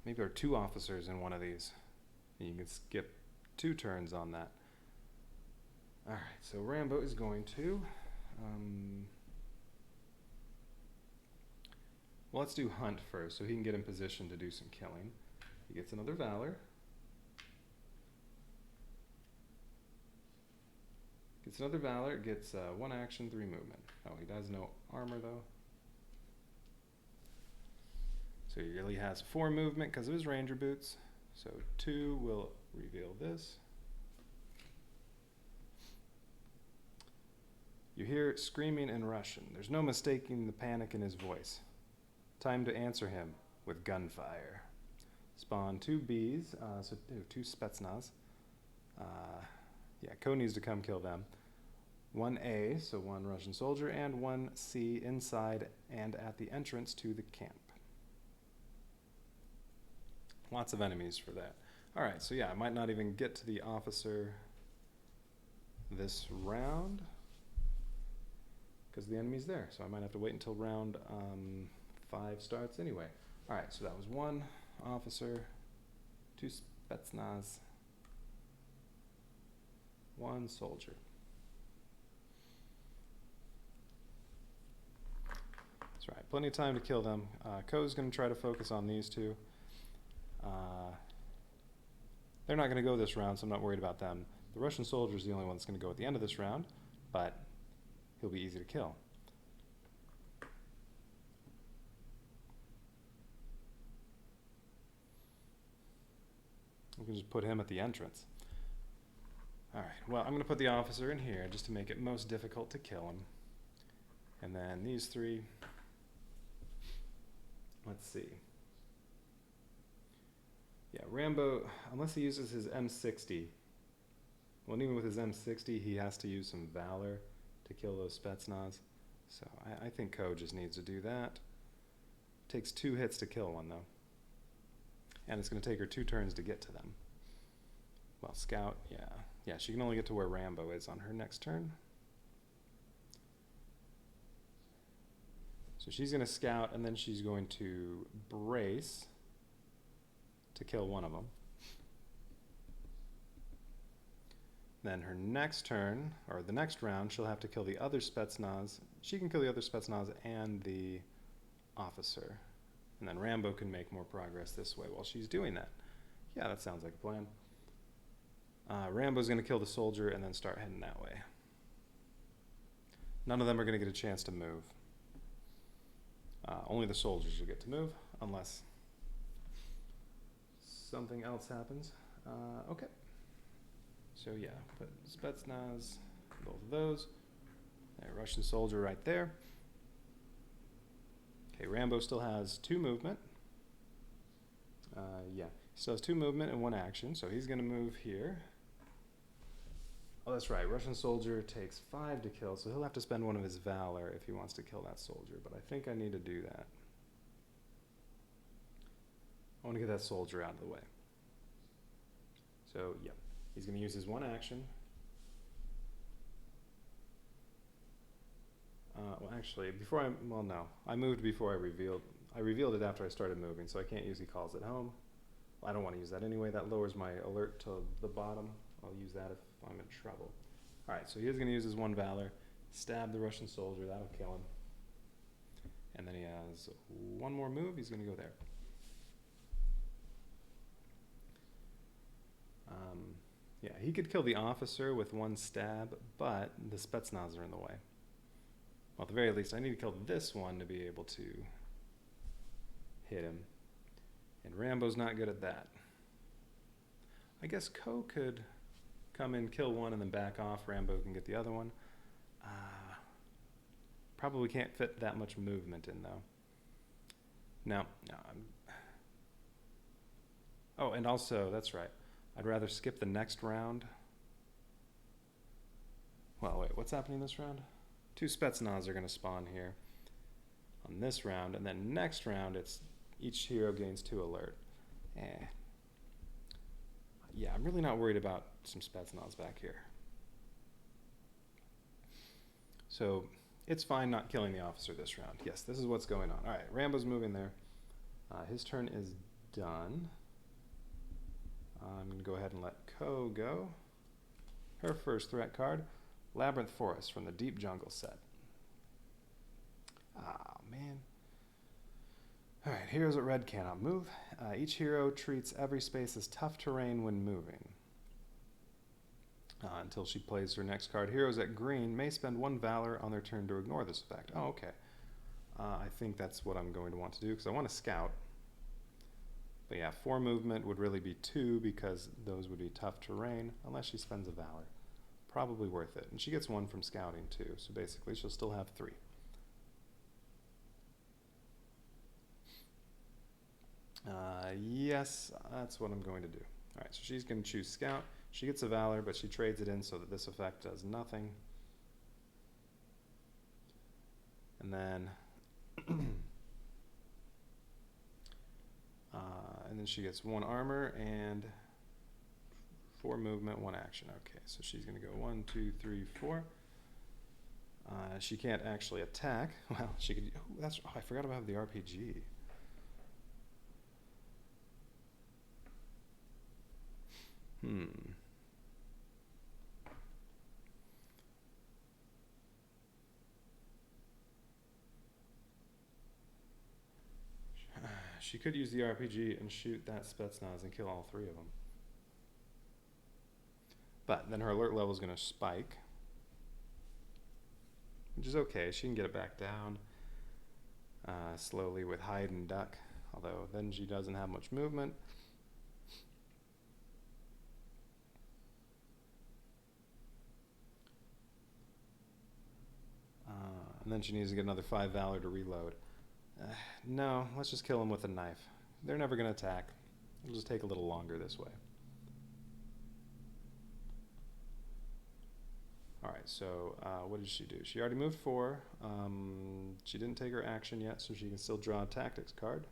Speaker 1: Maybe there are 2 officers in one of these. You can skip 2 turns on that. Alright, so Rambo is going to... well, let's do Hunt first, so he can get in position to do some killing. He gets another Valor. Gets another Valor, gets 1 action, 3 movement. Oh, he has no armor, though. So he really has 4 movement because of his ranger boots. So 2 will reveal this. You hear screaming in Russian. There's no mistaking the panic in his voice. Time to answer him with gunfire. Spawn 2 bees, so 2 Spetsnaz. Yeah, Ko needs to come kill them. 1 A, so 1 Russian soldier, and 1 C inside and at the entrance to the camp. Lots of enemies for that. Alright, so yeah, I might not even get to the officer this round because the enemy's there, so I might have to wait until round 5 starts anyway. Alright, so that was 1 officer, 2 Spetsnaz, 1 soldier. That's right, plenty of time to kill them. Ko's going to try to focus on these 2. They're not going to go this round, so I'm not worried about them. The Russian soldier is the only one that's going to go at the end of this round, but he'll be easy to kill. We can just put him at the entrance. Alright, well, I'm going to put the officer in here just to make it most difficult to kill him. And then these 3. Let's see. Yeah, Rambo, unless he uses his M60, well, even with his M60, he has to use some Valor to kill those Spetsnaz. So I think Ko just needs to do that. Takes 2 hits to kill one, though. And it's going to take her 2 turns to get to them. Well, Scout, yeah. Yeah, she can only get to where Rambo is on her next turn. So she's going to Scout, and then she's going to Brace to kill one of them. Then her next turn, or the next round, she'll have to kill the other Spetsnaz. She can kill the other Spetsnaz and the officer. And then Rambo can make more progress this way while she's doing that. Yeah, that sounds like a plan. Rambo's going to kill the soldier and then start heading that way. None of them are going to get a chance to move. Only the soldiers will get to move, unless something else happens. Okay. So yeah, put Spetsnaz, both of those. There, Russian soldier right there. Okay, Rambo still has 2 movement. Yeah, he still has 2 movement and 1 action, so he's going to move here. Oh, that's right, Russian soldier takes 5 to kill, so he'll have to spend 1 of his valor if he wants to kill that soldier, but I think I need to do that. I want to get that soldier out of the way. So, yeah, he's going to use his 1 action. Well, actually, I moved before I revealed. I revealed it after I started moving, so I can't use he calls at home. Well, I don't want to use that anyway. That lowers my alert to the bottom. I'll use that if I'm in trouble. All right, so he is going to use his 1 valor, stab the Russian soldier. That'll kill him. And then he has 1 more move. He's going to go there. Yeah, he could kill the officer with 1 stab, but the Spetsnaz are in the way. Well, at the very least, I need to kill this one to be able to hit him. And Rambo's not good at that. I guess Ko could come in, kill one, and then back off. Rambo can get the other one. Probably can't fit that much movement in, though. No. Oh, and also, that's right. I'd rather skip the next round. Well, wait, what's happening this round? 2 Spetsnaz are going to spawn here on this round, and then next round, it's each hero gains 2 alert. Yeah, I'm really not worried about some Spetsnaz back here. So it's fine not killing the officer this round. Yes, this is what's going on. All right, Rambo's moving there. His turn is done. I'm going to go ahead and let Ko go. Her first threat card, Labyrinth Forest from the Deep Jungle set. Ah, man. Alright, heroes at red cannot move. Each hero treats every space as tough terrain when moving. Until she plays her next card. Heroes at green may spend 1 valor on their turn to ignore this effect. Oh, okay. I think that's what I'm going to want to do, because I want to scout. But yeah, 4 movement would really be 2, because those would be tough terrain, unless she spends a valor. Probably worth it. And she gets 1 from scouting, too, so basically she'll still have 3. Yes, that's what I'm going to do. Alright, so she's going to choose Scout. She gets a Valor, but she trades it in so that this effect does nothing. And then... and then she gets 1 armor and 4 movement, 1 action. Okay, so she's going to go 1, 2, 3, 4. She can't actually attack. Well, she could... Oh, I forgot about the RPG. She could use the RPG and shoot that Spetsnaz and kill all 3 of them. But then her alert level is going to spike, which is okay. She can get it back down slowly with hide and duck, although then she doesn't have much movement. And then she needs to get another 5 valor to reload. No, let's just kill them with a knife. They're never going to attack. It'll just take a little longer this way. Alright, so what did she do? She already moved 4. She didn't take her action yet, so she can still draw a tactics card.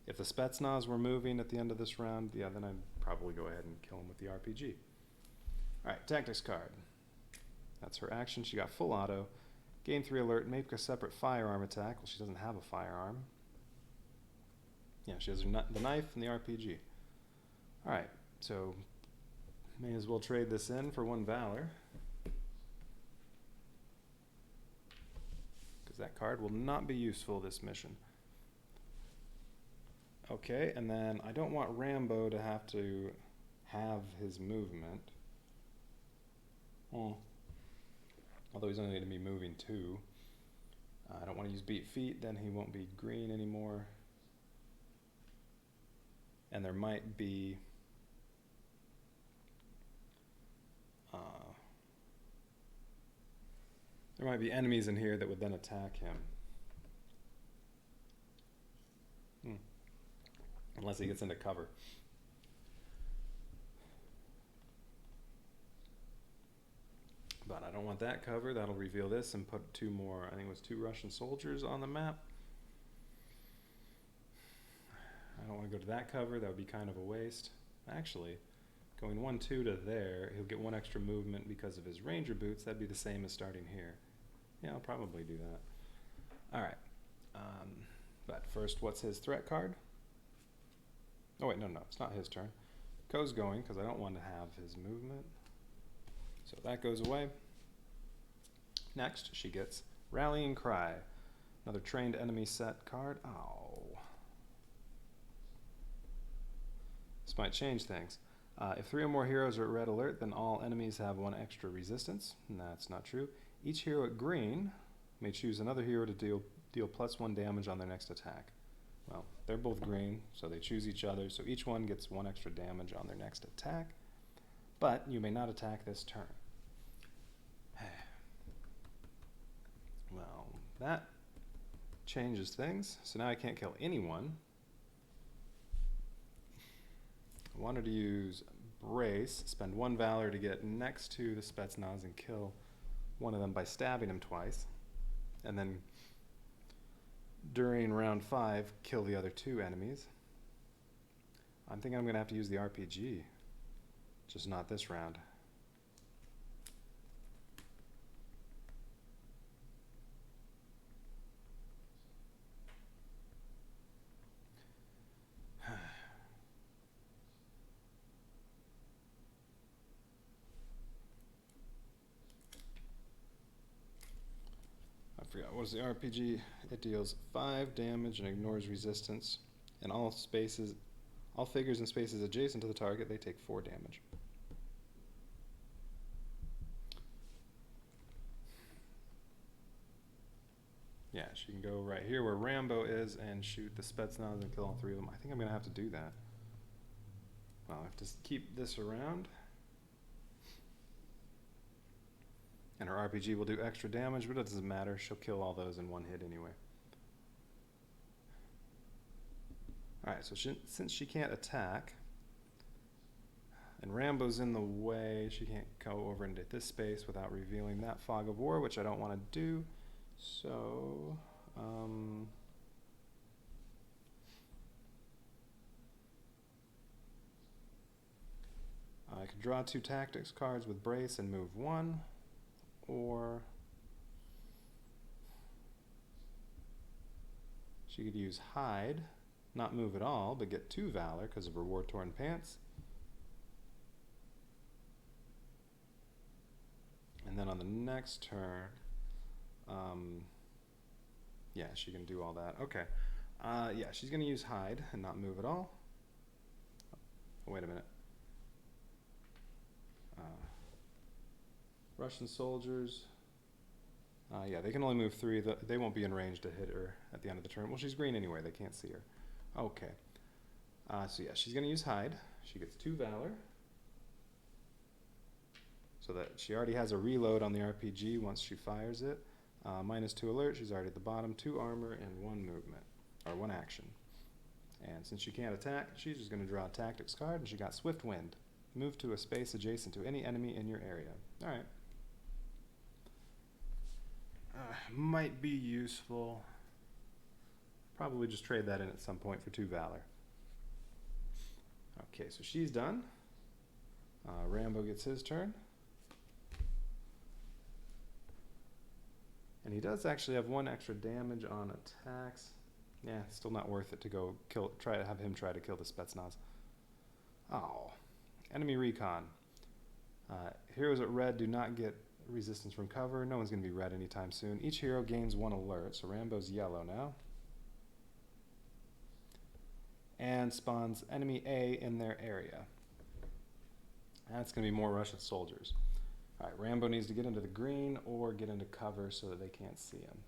Speaker 1: If the Spetsnaz were moving at the end of this round, yeah, then I'd probably go ahead and kill him with the RPG. Alright, tactics card. That's her action. She got full auto. Gain 3 alert, make a separate firearm attack. Well, she doesn't have a firearm. Yeah, she has the knife and the RPG. Alright, so may as well trade this in for 1 Valor. Because that card will not be useful this mission. Okay, and then I don't want Rambo to have his movement. Although he's only going to be moving 2. I don't want to use beat feet, then he won't be green anymore. And there might be enemies in here that would then attack him. Unless he gets into cover. But I don't want that cover. That'll reveal this and put 2 more, I think it was 2 Russian soldiers on the map. I don't want to go to that cover. That would be kind of a waste. Actually, going 1-2 to there, he'll get 1 extra movement because of his ranger boots. That'd be the same as starting here. Yeah, I'll probably do that. Alright. But first, what's his threat card? Oh wait, no, it's not his turn. Ko's going, because I don't want to have his movement. So that goes away. Next, she gets Rallying Cry. Another trained enemy set card. Oh. This might change things. If 3 or more heroes are at red alert, then all enemies have 1 extra resistance. And that's not true. Each hero at green may choose another hero to deal +1 damage on their next attack. Well, they're both green, so they choose each other, so each one gets 1 extra damage on their next attack. But you may not attack this turn. Well, that changes things. So now I can't kill anyone. I wanted to use Brace, spend 1 Valor to get next to the Spetsnaz and kill one of them by stabbing him twice. And then during round 5, kill the other 2 enemies. I'm thinking I'm going to have to use the RPG. Just not this round. I forgot, what is the RPG? It deals 5 damage and ignores resistance. And all figures and spaces adjacent to the target, they take 4 damage. Yeah, she can go right here where Rambo is and shoot the Spetsnaz and kill all 3 of them. I think I'm going to have to do that. Well, I have to keep this around. And her RPG will do extra damage, but it doesn't matter. She'll kill all those in 1 hit anyway. Alright, so since she can't attack, and Rambo's in the way, she can't go over into this space without revealing that Fog of War, which I don't want to do. So, I could draw 2 tactics cards with Brace and move 1, or she could use Hide, not move at all, but get 2 Valor because of her War-Torn Pants. And then on the next turn, yeah, she can do all that. Okay. Yeah, she's going to use Hide and not move at all. Oh, wait a minute. Russian soldiers. Yeah, they can only move 3. They won't be in range to hit her at the end of the turn. Well, she's green anyway. They can't see her. Okay. So yeah, she's going to use Hide. She gets 2 Valor. So that she already has a reload on the RPG once she fires it. -2 alert. She's already at the bottom. 2 armor and 1 movement. Or 1 action. And since she can't attack, she's just going to draw a tactics card, and she got Swift Wind. Move to a space adjacent to any enemy in your area. Alright. Might be useful. Probably just trade that in at some point for 2 Valor. Okay, so she's done. Rambo gets his turn. And he does actually have 1 extra damage on attacks. Yeah, still not worth it to go try to have him try to kill the Spetsnaz. Oh. Enemy recon. Heroes at red do not get resistance from cover. No one's going to be red anytime soon. Each hero gains 1 alert, so Rambo's yellow now. And spawns enemy A in their area. That's going to be more Russian soldiers. Alright, Rambo needs to get into the green or get into cover so that they can't see him.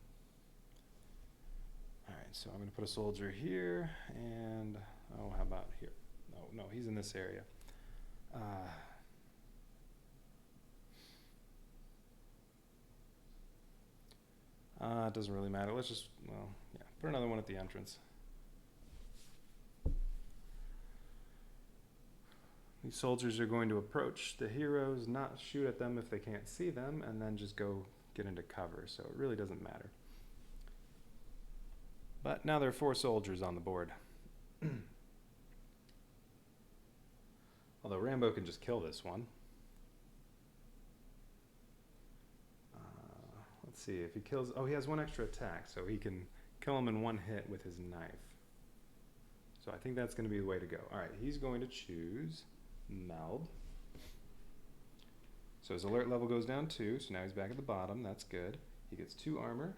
Speaker 1: Alright, so I'm going to put a soldier here, and, oh, how about here? No, he's in this area. It doesn't really matter. Let's just, well, yeah, put another one at the entrance. These soldiers are going to approach the heroes, not shoot at them if they can't see them, and then just go get into cover, so it really doesn't matter. But now there are 4 soldiers on the board. Although Rambo can just kill this one. Let's see, if he kills... Oh, he has 1 extra attack, so he can kill him in 1 hit with his knife. So I think that's going to be the way to go. Alright, he's going to choose Meld. So his alert level goes down 2, so now he's back at the bottom. That's good. He gets 2 armor.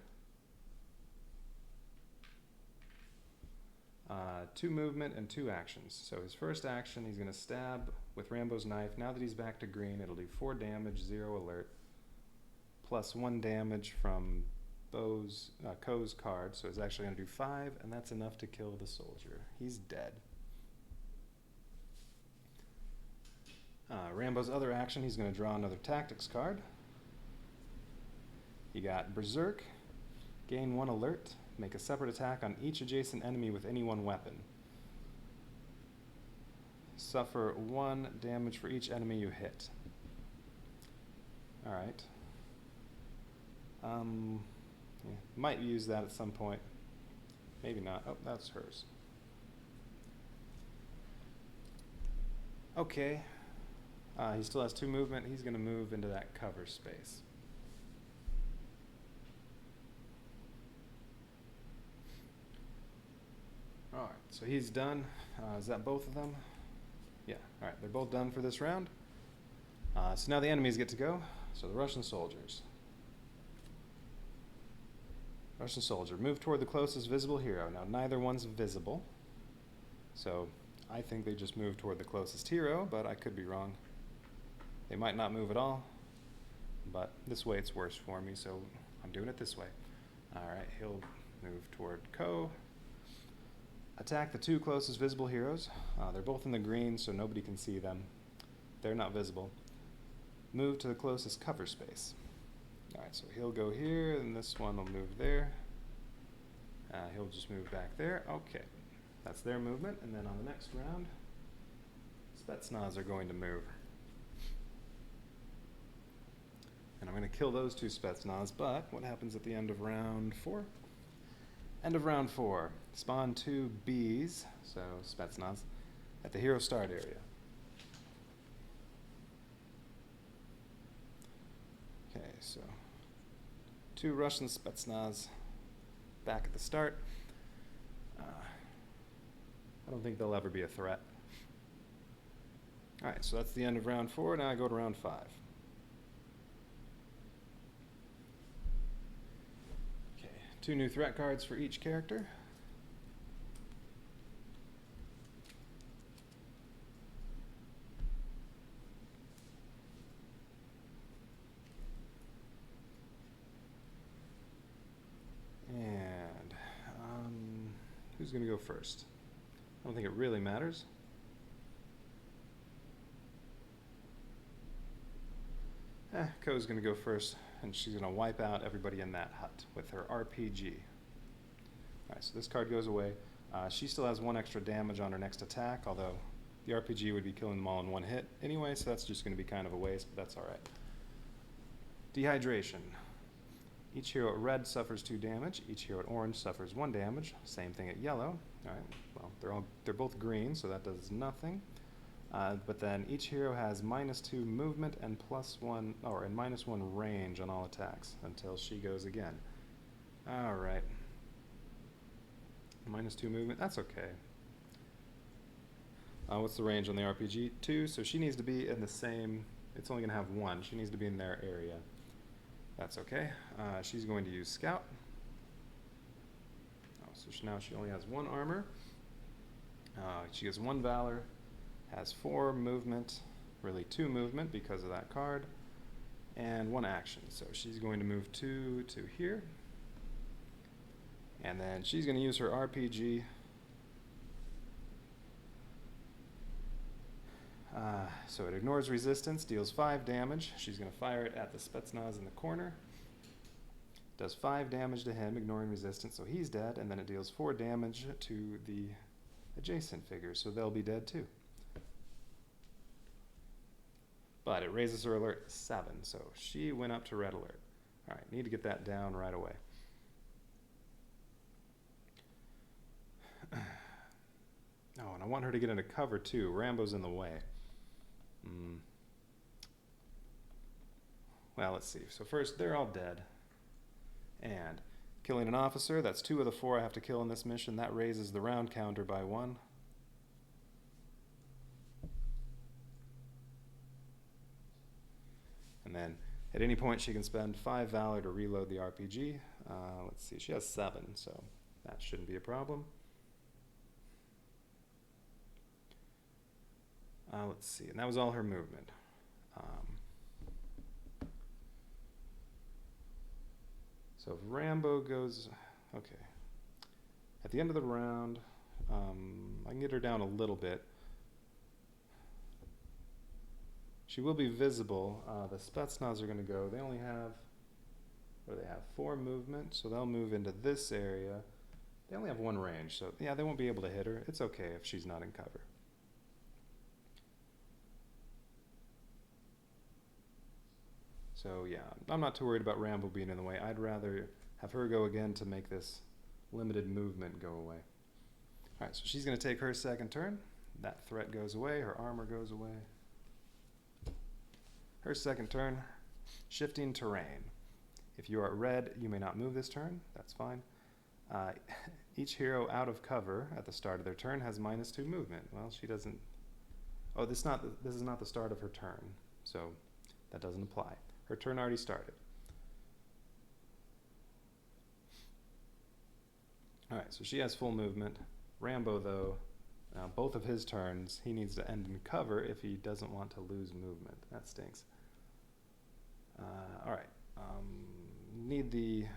Speaker 1: 2 movement and 2 actions. So his first action, he's going to stab with Rambo's knife. Now that he's back to green, it'll do 4 damage, 0 alert, plus 1 damage from Ko's card. So he's actually going to do 5, and that's enough to kill the soldier. He's dead. Rambo's other action, he's going to draw another tactics card. He got Berserk, gain 1 alert, make a separate attack on each adjacent enemy with any 1 weapon. Suffer 1 damage for each enemy you hit. Alright. Yeah, might use that at some point. Maybe not. Oh, that's hers. Okay. He still has 2 movement. He's going to move into that cover space. Alright, so he's done. Is that both of them? Yeah, alright, they're both done for this round. So now the enemies get to go. So the Russian soldiers. Russian soldier, move toward the closest visible hero. Now neither one's visible. So I think they just move toward the closest hero, but I could be wrong. They might not move at all, but this way it's worse for me, so I'm doing it this way. Alright, he'll move toward Ko. Attack the 2 closest visible heroes. They're both in the green, so nobody can see them. They're not visible. Move to the closest cover space. Alright, so he'll go here, and this one will move there. He'll just move back there. Okay, that's their movement, and then on the next round, Spetsnaz are going to move. And I'm going to kill those 2 Spetsnaz, but what happens at the end of round 4? End of round 4. Spawn 2 bees, so Spetsnaz, at the hero start area. Okay, so 2 Russian Spetsnaz back at the start. I don't think they'll ever be a threat. Alright, so that's the end of round 4. Now I go to round 5. Okay, 2 new threat cards for each character. And who's going to go first? I don't think it really matters. Ko's going to go first, and she's going to wipe out everybody in that hut with her RPG. Alright, so this card goes away. She still has 1 extra damage on her next attack, although the RPG would be killing them all in 1 hit anyway, so that's just going to be kind of a waste, but that's alright. Dehydration. Each hero at red suffers 2 damage. Each hero at orange suffers 1 damage. Same thing at yellow. Alright, well, they're both green, so that does nothing. But then each hero has -2 movement and +1, and -1 range on all attacks until she goes again. Alright. -2 movement, that's okay. What's the range on the RPG? 2, so she needs to be in the same, it's only going to have 1. She needs to be in their area. That's okay. She's going to use Scout. So now she only has 1 armor. She has 1 Valor, has 4 movement, really 2 movement because of that card, and 1 action. So she's going to move 2 to here. And then she's going to use her RPG. So it ignores resistance, deals 5 damage. She's going to fire it at the Spetsnaz in the corner. Does 5 damage to him, ignoring resistance, so he's dead. And then it deals 4 damage to the adjacent figures, so they'll be dead too. But it raises her alert 7, so she went up to red alert. Alright, need to get that down right away. Oh, and I want her to get into cover too. Rambo's in the way. Well, let's see. So first, they're all dead. And killing an officer, that's 2 of the 4 I have to kill in this mission. That raises the round counter by 1. And then at any point she can spend 5 Valor to reload the RPG. Let's see, she has 7, so that shouldn't be a problem. Let's see, and that was all her movement. So if Rambo goes, okay. At the end of the round, I can get her down a little bit. She will be visible. The Spetsnaz are going to go. They only have, what do they have? 4 movement, so they'll move into this area. They only have 1 range, so yeah, they won't be able to hit her. It's okay if she's not in cover. So yeah, I'm not too worried about Rambo being in the way. I'd rather have her go again to make this limited movement go away. Alright, so she's going to take her second turn. That threat goes away, her armor goes away. Her second turn, shifting terrain. If you are at red, you may not move this turn. That's fine. Each hero out of cover at the start of their turn has -2 movement. Well, she doesn't... Oh, this is not the start of her turn, so that doesn't apply. Her turn already started. Alright, so she has full movement. Rambo, though, both of his turns, he needs to end in cover if he doesn't want to lose movement. That stinks. Alright, need the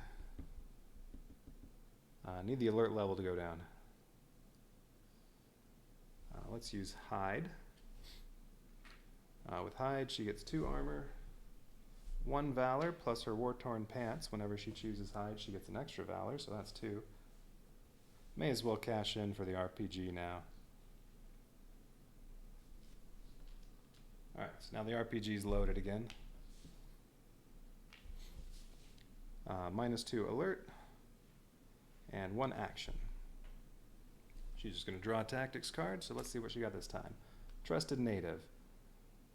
Speaker 1: alert level to go down. Let's use Hide. With Hide, she gets 2 armor, 1 Valor, plus her war-torn pants. Whenever she chooses Hide, she gets an extra Valor, so that's 2. May as well cash in for the RPG now. Alright, so now the RPG is loaded again. -2 alert, and 1 action. She's just going to draw a tactics card, so let's see what she got this time. Trusted Native.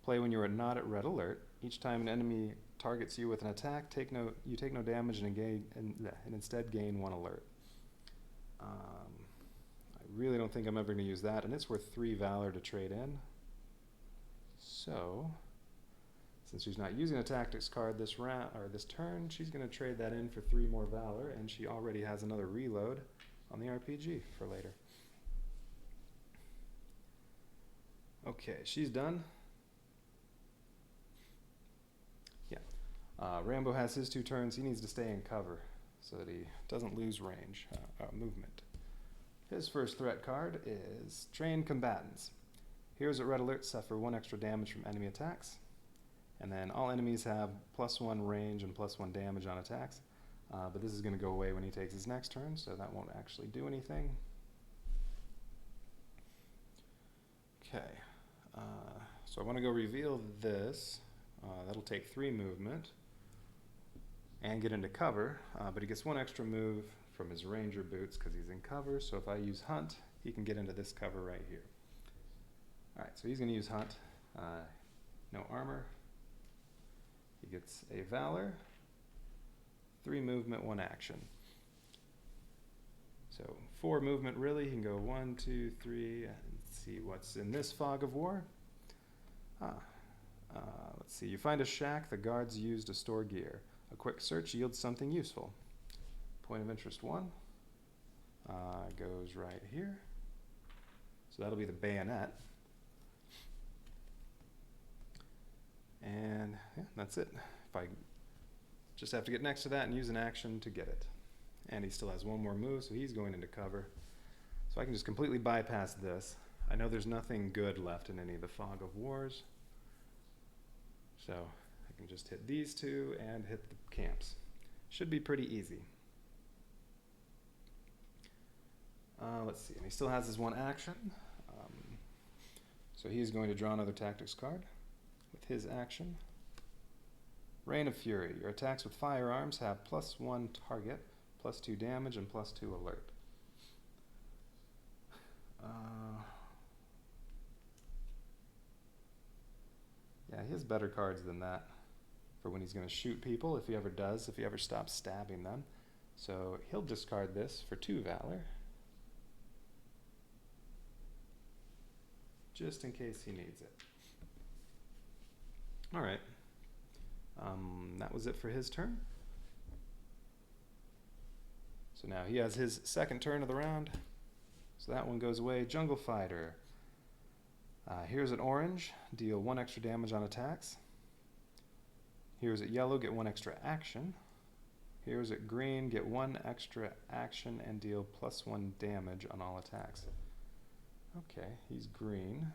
Speaker 1: Play when you are not at red alert. Each time an enemy targets you with an attack, you take no damage and instead gain 1 alert. I really don't think I'm ever going to use that, and it's worth 3 Valor to trade in. So, since she's not using a tactics card this round or this turn, she's going to trade that in for 3 more Valor, and she already has another reload on the RPG for later. Okay, she's done. Yeah. Rambo has his 2 turns. He needs to stay in cover so that he doesn't lose range, movement. His first threat card is Trained Combatants. Heroes at red alert suffer 1 extra damage from enemy attacks. And then all enemies have +1 range and +1 damage on attacks. But this is going to go away when he takes his next turn, so that won't actually do anything. So I want to go reveal this. That'll take 3 movement and get into cover, but he gets 1 extra move from his ranger boots because he's in cover. So if I use hunt, he can get into this cover right here. All right, so he's going to use hunt. No armor. He gets a valor, 3 movement, 1 action. So 4 movement really. He can go 1, 2, 3. Let's see what's in this fog of war. Let's see. You find a shack the guards use to store gear. A quick search yields something useful. Point of interest 1 goes right here. So that'll be the bayonet. And yeah, that's it. If I just have to get next to that and use an action to get it. And he still has 1 more move, so he's going into cover. So I can just completely bypass this. I know there's nothing good left in any of the fog of wars. So I can just hit these 2 and hit the camps. Should be pretty easy. Let's see, and he still has his 1 action. So he's going to draw another tactics card with his action. Rain of Fury. Your attacks with firearms have +1 target, +2 damage, and +2 alert. Yeah, he has better cards than that for when he's going to shoot people, if he ever does, if he ever stops stabbing them. So he'll discard this for 2 valor, just in case he needs it. All right. That was it for his turn. So now he has his 2nd turn of the round. So that one goes away. Jungle Fighter. Here's an orange. Deal 1 extra damage on attacks. Here's it yellow. Get 1 extra action. Here's it green. Get 1 extra action and deal +1 damage on all attacks. Okay, he's green.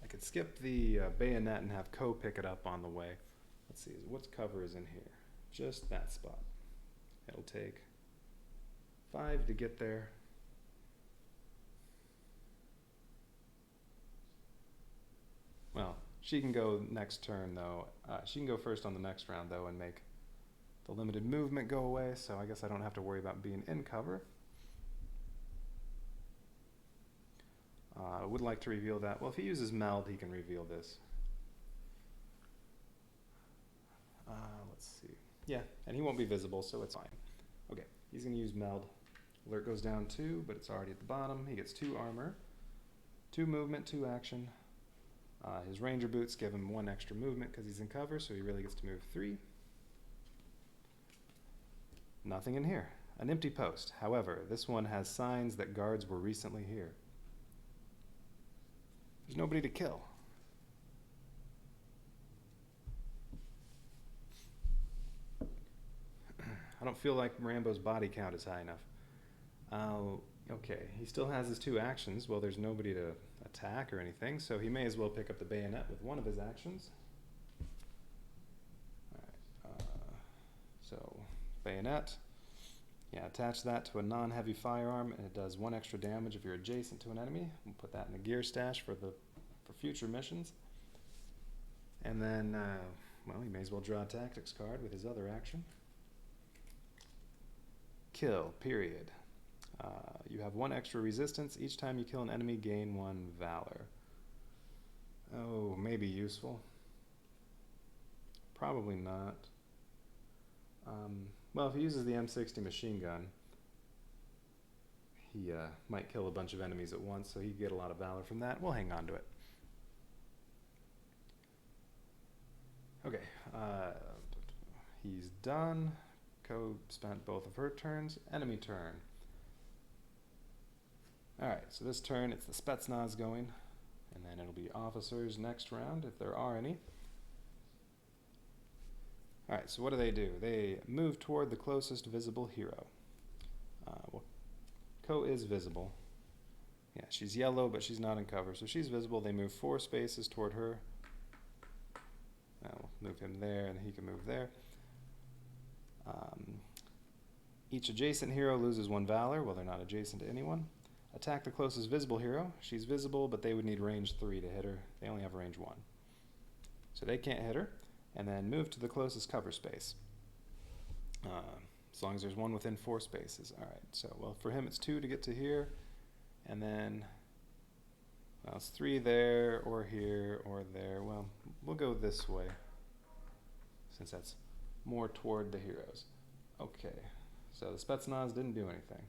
Speaker 1: I could skip the bayonet and have Ko pick it up on the way. Let's see, what cover is in here? Just that spot. It'll take 5 to get there. Well, she can go next turn though. She can go first on the next round though and make the limited movement go away, so I guess I don't have to worry about being in cover. I would like to reveal that. Well, if he uses meld, he can reveal this. Let's see. Yeah, and he won't be visible, so it's fine. Okay, he's going to use meld. Alert goes down 2, but it's already at the bottom. He gets 2 armor, 2 movement, 2 action. His ranger boots give him 1 extra movement because he's in cover, so he really gets to move 3. Nothing in here. An empty post. However, this one has signs that guards were recently here. There's nobody to kill. I don't feel like Rambo's body count is high enough. Okay, he still has his 2 actions. Well, there's nobody to attack or anything, so he may as well pick up the bayonet with 1 of his actions. Alright, so bayonet. Yeah, attach that to a non-heavy firearm, and it does 1 extra damage if you're adjacent to an enemy. We'll put that in the gear stash for future missions. And then, well, he may as well draw a tactics card with his other action. Kill, period. You have 1 extra resistance. Each time you kill an enemy, gain 1 valor. Oh, maybe useful. Probably not. Well, if he uses the M60 machine gun, he might kill a bunch of enemies at once, so he'd get a lot of valor from that. We'll hang on to it. Okay, he's done. Ko spent both of her turns. Enemy turn. Alright, so this turn it's the Spetsnaz going, and then it'll be officers next round, if there are any. Alright, so what do? They move toward the closest visible hero. Well, Ko is visible. Yeah, she's yellow, but she's not in cover, so she's visible. They move 4 spaces toward her. We'll move him there, and he can move there. Each adjacent hero loses 1 valor while they're not adjacent to anyone. Attack the closest visible hero. She's visible, but they would need range 3 to hit her. They only have range 1. So they can't hit her. And then move to the closest cover space. As long as there's one within 4 spaces. Alright, so, well, for him it's 2 to get to here. And then, well, it's 3 there, or here, or there. Well, we'll go this way, since that's more toward the heroes. Okay, so the Spetsnaz didn't do anything.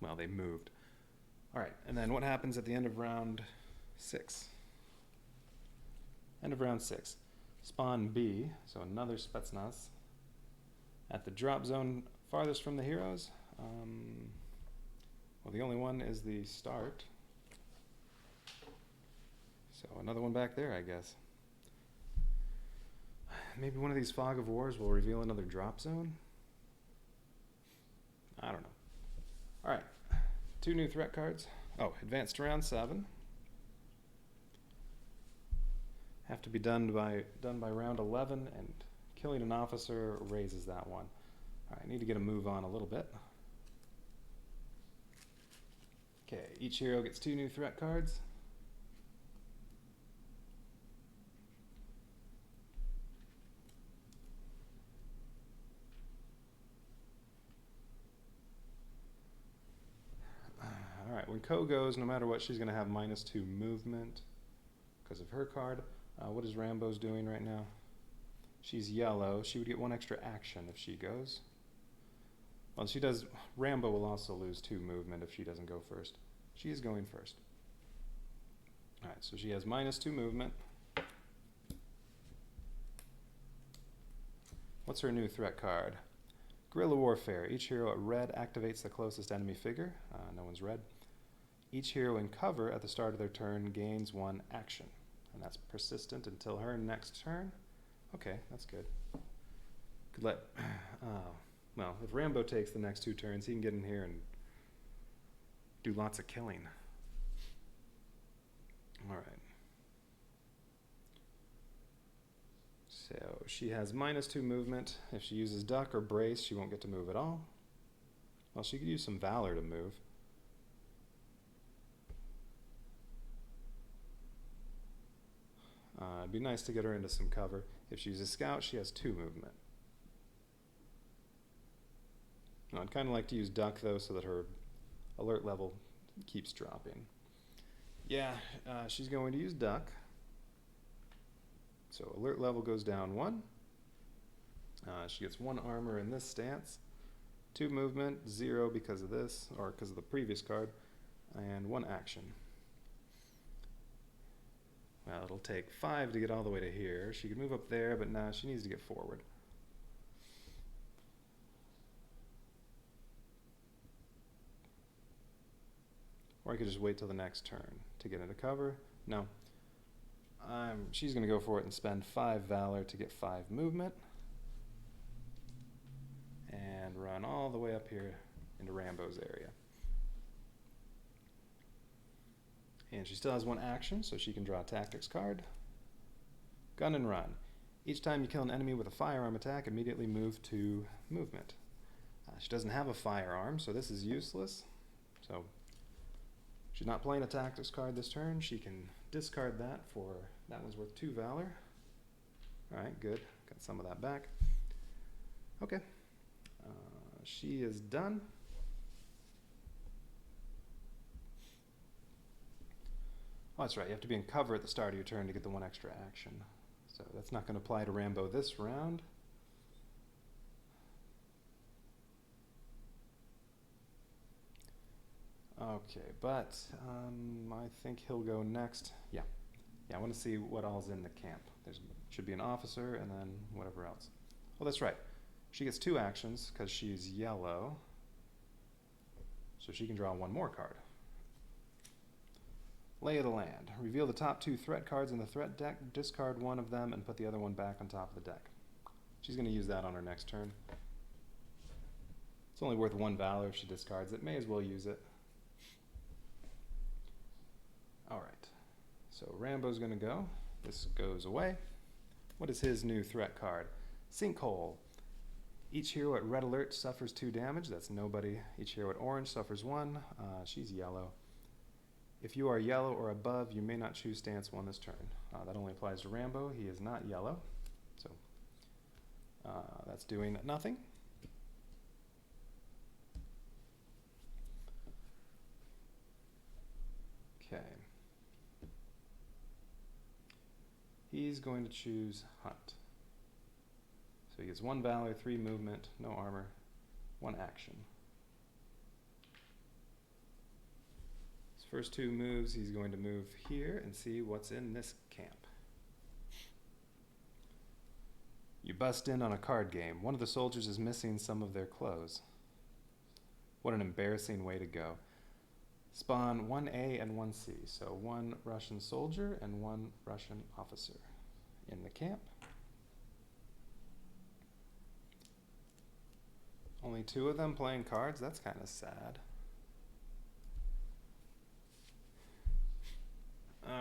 Speaker 1: Well, they moved. Alright, and then what happens at the end of round 6? End of round 6. Spawn B, so another Spetsnaz. At the drop zone farthest from the heroes. Well, the only one is the start. So another one back there, I guess. Maybe one of these Fog of Wars will reveal another drop zone? I don't know. Alright, 2 new threat cards. Oh, advanced to round 7. Have to be done by round 11, and killing an officer raises that one. Alright, I need to get a move on a little bit. Okay, each hero gets 2 new threat cards. Alright, when Ko goes, no matter what, she's going to have -2 movement because of her card. What is Rambo's doing right now? She's yellow. She would get 1 extra action if she goes. Well, she does. Rambo will also lose 2 movement if she doesn't go first. She is going first. Alright, so she has -2 movement. What's her new threat card? Guerrilla Warfare. Each hero at red activates the closest enemy figure. No one's red. Each hero in cover at the start of their turn gains 1 action. And that's persistent until her next turn. Okay, that's good. Could let... well, if Rambo takes the next 2 turns, he can get in here and do lots of killing. Alright. So she has -2 movement. If she uses duck or brace, she won't get to move at all. Well, she could use some valor to move. It'd be nice to get her into some cover. If she uses scout, she has 2 movement. I'd kind of like to use duck though, so that her alert level keeps dropping. Yeah, she's going to use duck. So alert level goes down 1. She gets 1 armor in this stance, 2 movement, 0 because of this, or because of the previous card, and 1 action. Well, it'll take 5 to get all the way to here. She could move up there, but nah, she needs to get forward. Or I could just wait till the next turn to get into cover. No. She's going to go for it and spend 5 valor to get 5 movement. And run all the way up here into Rambo's area. And she still has 1 action, so she can draw a tactics card. Gun and run. Each time you kill an enemy with a firearm attack, immediately move to movement. She doesn't have a firearm, so this is useless. So she's not playing a tactics card this turn. She can discard that for, that one's worth 2 valor. Alright, good. Got some of that back. Okay. She is done. Oh, that's right. You have to be in cover at the start of your turn to get the 1 extra action. So that's not going to apply to Rambo this round. Okay, but I think he'll go next. Yeah, I want to see what all's in the camp. There should be an officer and then whatever else. Oh, that's right. She gets 2 actions because she's yellow. So she can draw 1 more card. Lay of the land. Reveal the top 2 threat cards in the threat deck, discard 1 of them, and put the other one back on top of the deck. She's going to use that on her next turn. It's only worth 1 valor if she discards it. May as well use it. Alright. So Rambo's going to go. This goes away. What is his new threat card? Sinkhole. Each hero at red alert suffers 2 damage. That's nobody. Each hero at orange suffers 1. She's yellow. If you are yellow or above, you may not choose stance 1 this turn. That only applies to Rambo. He is not yellow. So that's doing nothing. Okay. He's going to choose Hunt. So he gets 1 Valor, 3 movement, no armor, 1 action. His first 2 moves, he's going to move here and see what's in this camp. You bust in on a card game. One of the soldiers is missing some of their clothes. What an embarrassing way to go. Spawn 1A and 1C, so 1 Russian soldier and 1 Russian officer in the camp. Only 2 of them playing cards? That's kind of sad.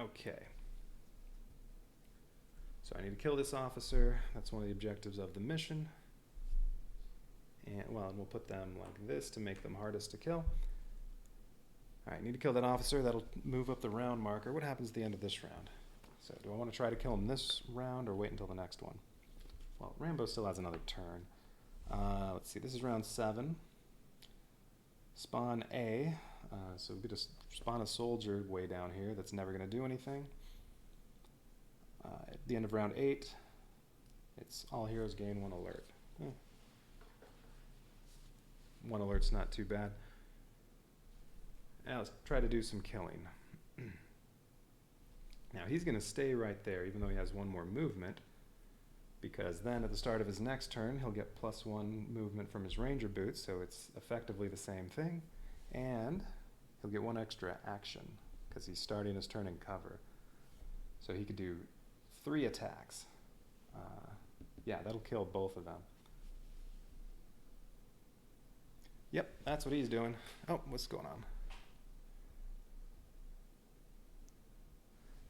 Speaker 1: Okay. So I need to kill this officer. That's one of the objectives of the mission. And, well, we'll put them like this to make them hardest to kill. Alright, need to kill that officer. That'll move up the round marker. What happens at the end of this round? So do I want to try to kill him this round or wait until the next one? Well, Rambo still has another turn. Let's see, this is round 7. Spawn A. So we could just spawn a soldier way down here that's never going to do anything. At the end of round 8, it's all heroes gain 1 alert. 1 alert's not too bad. Now let's try to do some killing. Now he's going to stay right there even though he has 1 more movement, because then at the start of his next turn he'll get +1 movement from his ranger boots, so it's effectively the same thing, and he'll get 1 extra action because he's starting his turn in cover. So he could do 3 attacks. Yeah, that'll kill both of them. Yep, that's what he's doing. Oh, what's going on?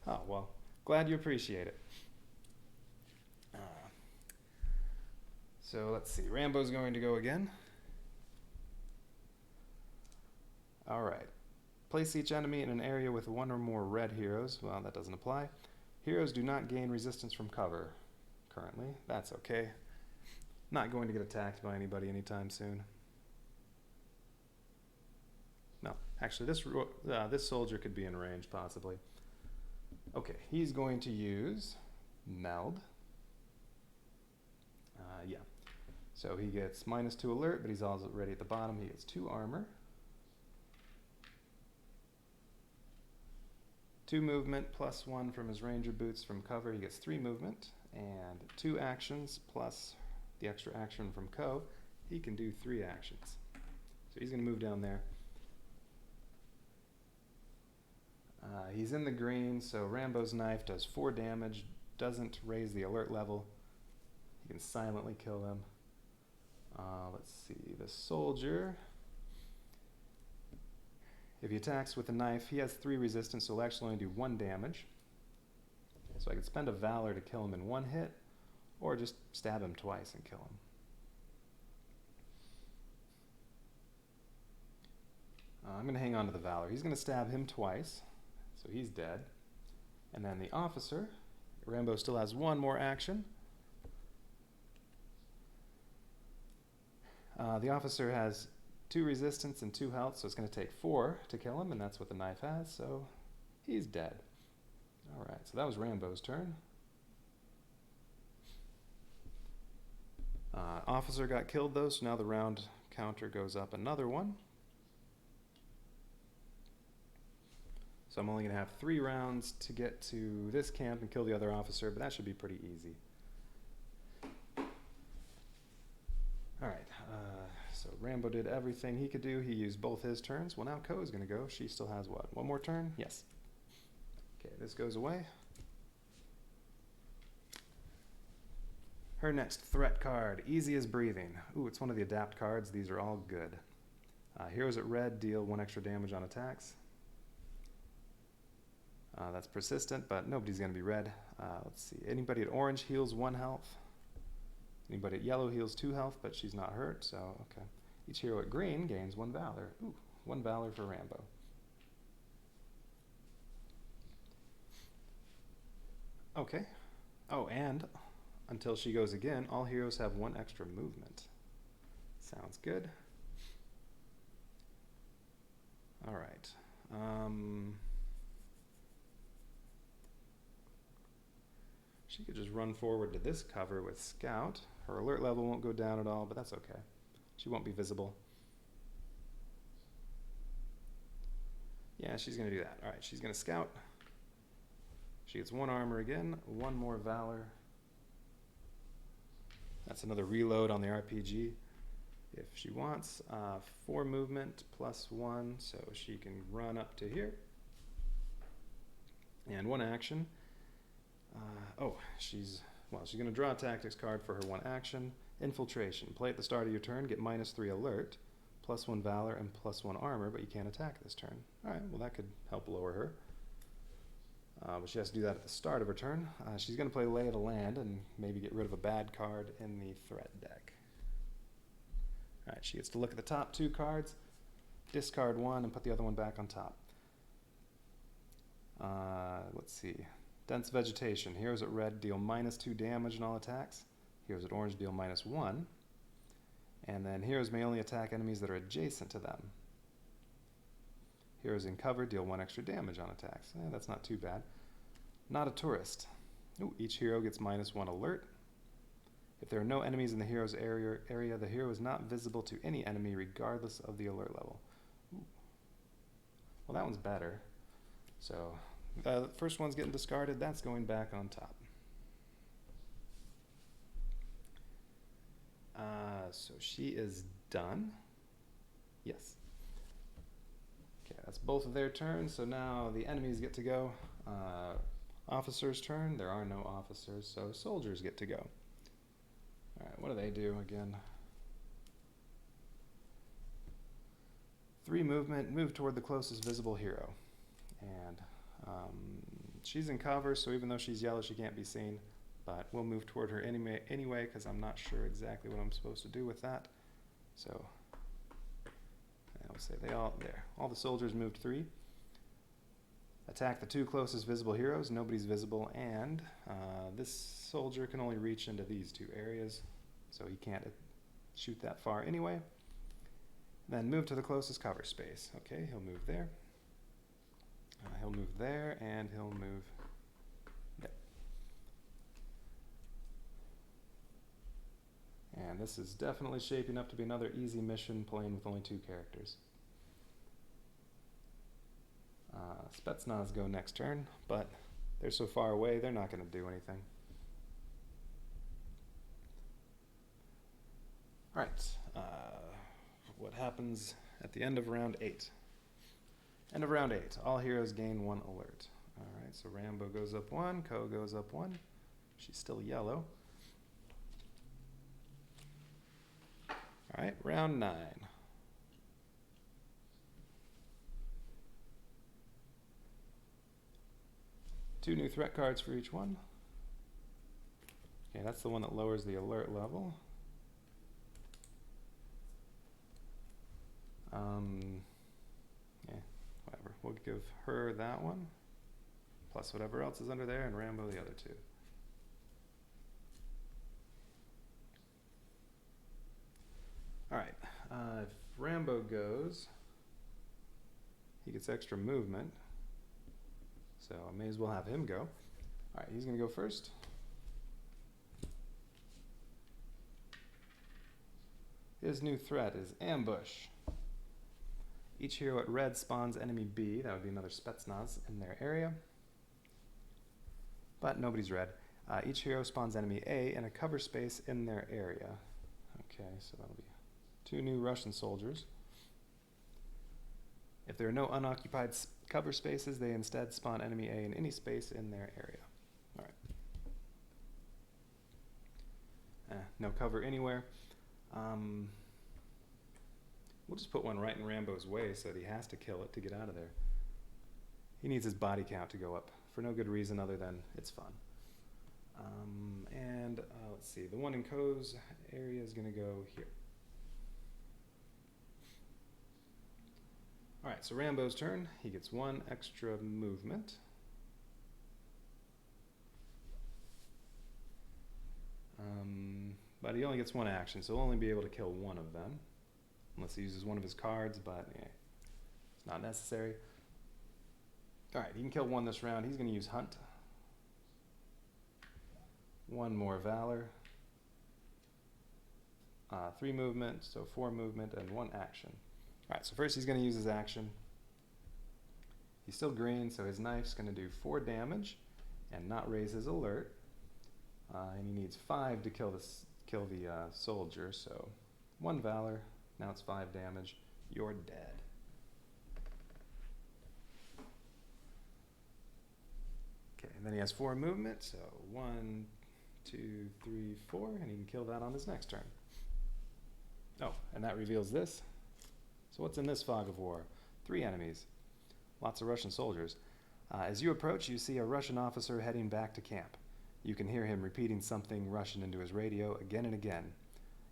Speaker 1: Oh, well, glad you appreciate it. So let's see, Rambo's going to go again. Alright. Place each enemy in an area with 1 or more red heroes. Well, that doesn't apply. Heroes do not gain resistance from cover currently. That's okay. Not going to get attacked by anybody anytime soon. No, actually this soldier could be in range possibly. Okay, he's going to use Meld. Yeah. So he gets -2 alert, but he's already at the bottom. He gets 2 armor. 2 movement plus 1 from his ranger boots from cover. He gets 3 movement and 2 actions plus the extra action from Co. He can do 3 actions. So he's going to move down there. He's in the green, so Rambo's knife does 4 damage, doesn't raise the alert level. You can silently kill them. Let's see, the soldier, if he attacks with a knife, he has 3 resistance, so he'll actually only do 1 damage. So I could spend a Valor to kill him in 1 hit, or just stab him twice and kill him. I'm going to hang on to the Valor. He's going to stab him twice, so he's dead. And then the officer, Rambo still has 1 more action. The officer has 2 resistance and 2 health, so it's going to take 4 to kill him, and that's what the knife has, so he's dead. Alright, so that was Rambo's turn. Officer got killed though, so now the round counter goes up another 1. So I'm only going to have 3 rounds to get to this camp and kill the other officer, but that should be pretty easy. Alright, so Rambo did everything he could do. He used both his turns. Well, now Co is going to go. She still has what? 1 more turn? Yes. Okay, this goes away. Her next threat card, Easy as Breathing. Ooh, it's one of the adapt cards. These are all good. Heroes at red deal 1 extra damage on attacks. That's That's persistent, but nobody's going to be red. Let's see. Anybody at orange heals 1 health. Anybody at yellow heals 2 health, but she's not hurt, so okay. Each hero at green gains 1 valor. Ooh, 1 valor for Rambo. Okay. Oh, and until she goes again, all heroes have 1 extra movement. Sounds good. All right. She could just run forward to this cover with Scout. Her alert level won't go down at all, but that's okay. She won't be visible. Yeah, she's going to do that. All right, she's going to Scout. She gets 1 armor again, 1 more valor. That's another reload on the RPG if she wants. 4 movement plus 1, so she can run up to here. And 1 action. She's going to draw a tactics card for her 1 action. Infiltration. Play at the start of your turn, get -3 alert, plus 1 valor, and plus 1 armor, but you can't attack this turn. All right, well, that could help lower her. But she has to do that at the start of her turn. She's going to play Lay of the Land and maybe get rid of a bad card in the threat deck. All right, she gets to look at the top 2 cards, discard 1, and put the other one back on top. Let's see. Dense Vegetation. Heroes at red deal -2 damage in all attacks. Heroes at orange deal -1. And then heroes may only attack enemies that are adjacent to them. Heroes in cover deal 1 extra damage on attacks. That's not too bad. Not a tourist. Ooh, each hero gets -1 alert. If there are no enemies in the hero's area, the hero is not visible to any enemy regardless of the alert level. Ooh. Well, that one's better. So the first one's getting discarded. That's going back on top. So she is done. Yes. Okay, that's both of their turns. So now the enemies get to go. Officer's turn. There are no officers, so soldiers get to go. All right, what do they do again? 3 movement. Move toward the closest visible hero. And she's in cover, so even though she's yellow, she can't be seen. But we'll move toward her anyway, because I'm not sure exactly what I'm supposed to do with that. So I'll say all the soldiers moved 3. Attack the 2 closest visible heroes. Nobody's visible, and this soldier can only reach into these 2 areas, so he can't shoot that far anyway. Then move to the closest cover space. Okay, he'll move there. He'll move there, and he'll move there. And this is definitely shaping up to be another easy mission playing with only 2 characters. Spetsnaz go next turn, but they're so far away, they're not going to do anything. All right, what happens at the end of round 8? End of round 8, all heroes gain 1 alert. All right, so Rambo goes up 1, Ko goes up 1. She's still yellow. All right, round 9. Two new threat cards for each one. Okay, that's the one that lowers the alert level. Yeah, whatever. We'll give her that one, plus whatever else is under there, and Rambo the other 2. All right, if Rambo goes, he gets extra movement, so I may as well have him go. All right, he's going to go first. His new threat is Ambush. Each hero at red spawns enemy B, that would be another Spetsnaz, in their area. But nobody's red. Each hero spawns enemy A in a cover space in their area. Okay, so that'll be 2 new Russian soldiers. If there are no unoccupied cover spaces, they instead spawn enemy A in any space in their area. All right. No cover anywhere. We'll just put one right in Rambo's way so that he has to kill it to get out of there. He needs his body count to go up for no good reason other than it's fun. And let's see, the one in Ko's area is going to go here. Alright, so Rambo's turn. He gets one extra movement. But he only gets one action, so he'll only be able to kill one of them. Unless he uses one of his cards, but yeah, it's not necessary. Alright, he can kill one this round. He's going to use Hunt. One more Valor. 3 movement, so 4 movement, and 1 action. Alright, so first he's going to use his action. He's still green, so his knife's going to do 4 damage and not raise his alert. And he needs 5 to kill the soldier, so 1 Valor. Now it's 5 damage. You're dead. Okay, and then he has 4 movement, so 1, 2, 3, 4, and he can kill that on his next turn. Oh, and that reveals this. So what's in this fog of war? 3 enemies. Lots of Russian soldiers. As you approach, you see a Russian officer heading back to camp. You can hear him repeating something Russian into his radio again and again.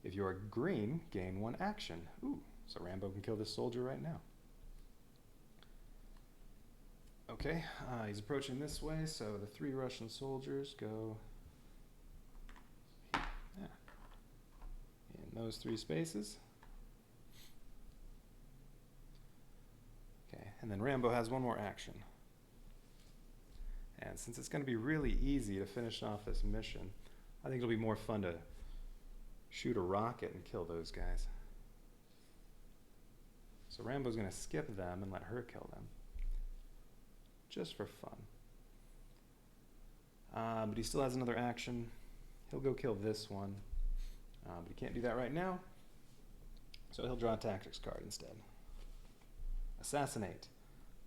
Speaker 1: If you're green, gain 1 action. Ooh, so Rambo can kill this soldier right now. Okay, he's approaching this way, so the 3 Russian soldiers go in those 3 spaces. Okay, and then Rambo has 1 more action. And since it's going to be really easy to finish off this mission, I think it'll be more fun to shoot a rocket and kill those guys. So Rambo's going to skip them and let her kill them. Just for fun. But he still has another action. He'll go kill this one. But he can't do that right now. So he'll draw a tactics card instead. Assassinate.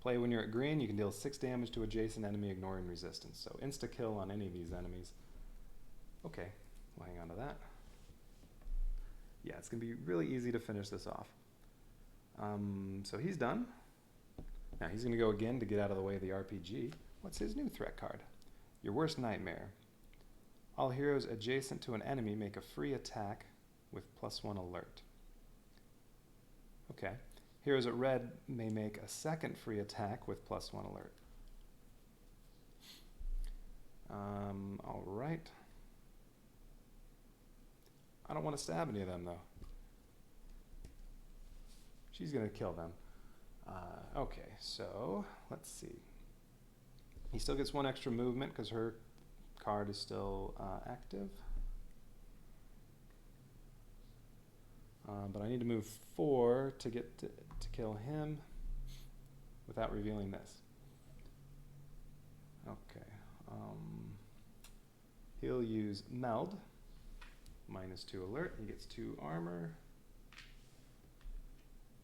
Speaker 1: Play when you're at green, you can deal 6 damage to adjacent enemy ignoring resistance. So insta-kill on any of these enemies. Okay, we'll hang on to that. Yeah, it's going to be really easy to finish this off. So he's done. Now he's going to go again to get out of the way of the RPG. What's his new threat card? Your worst nightmare. All heroes adjacent to an enemy make a free attack with +1 alert. Okay. Heroes at red may make a second free attack with +1 alert. All right. I don't want to stab any of them, though. She's going to kill them. Okay, so let's see. He still gets 1 extra movement because her card is still active. But I need to move 4 to get to kill him without revealing this. Okay. He'll use Meld. -2 alert. He gets 2 armor.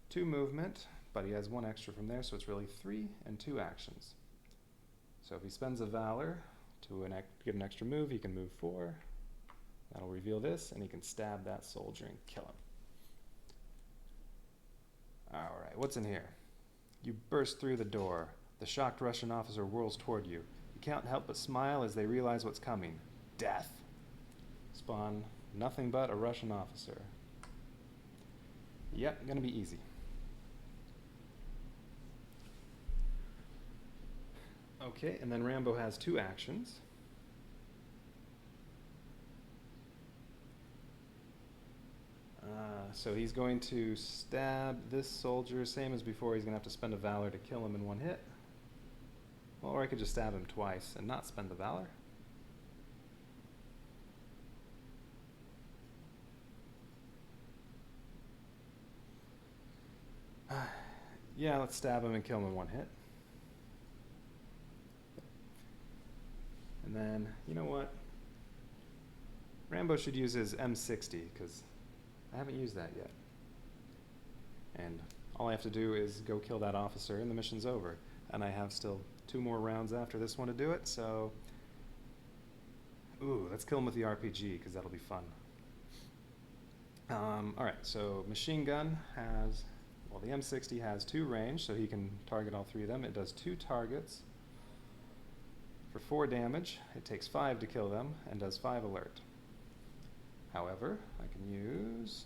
Speaker 1: 2 movement, but he has 1 extra from there, so it's really 3 and 2 actions. So if he spends a Valor to get an extra move, he can move 4. That'll reveal this, and he can stab that soldier and kill him. Alright, what's in here? You burst through the door. The shocked Russian officer whirls toward you. You can't help but smile as they realize what's coming. Death. Spawn nothing but a Russian officer. Yep, gonna be easy. Okay, and then Rambo has 2 actions. So he's going to stab this soldier, same as before. He's going to have to spend a Valor to kill him in 1 hit. Well, or I could just stab him twice and not spend the Valor. Yeah, let's stab him and kill him in 1 hit. And then, you know what? Rambo should use his M60, because I haven't used that yet. And all I have to do is go kill that officer, and the mission's over. And I have still 2 more rounds after this one to do it, so... Ooh, let's kill him with the RPG, because that'll be fun. Alright, so machine gun has... Well, the M60 has 2 range, so he can target all 3 of them. It does 2 targets. For 4 damage, it takes 5 to kill them and does 5 alert. However, I can use...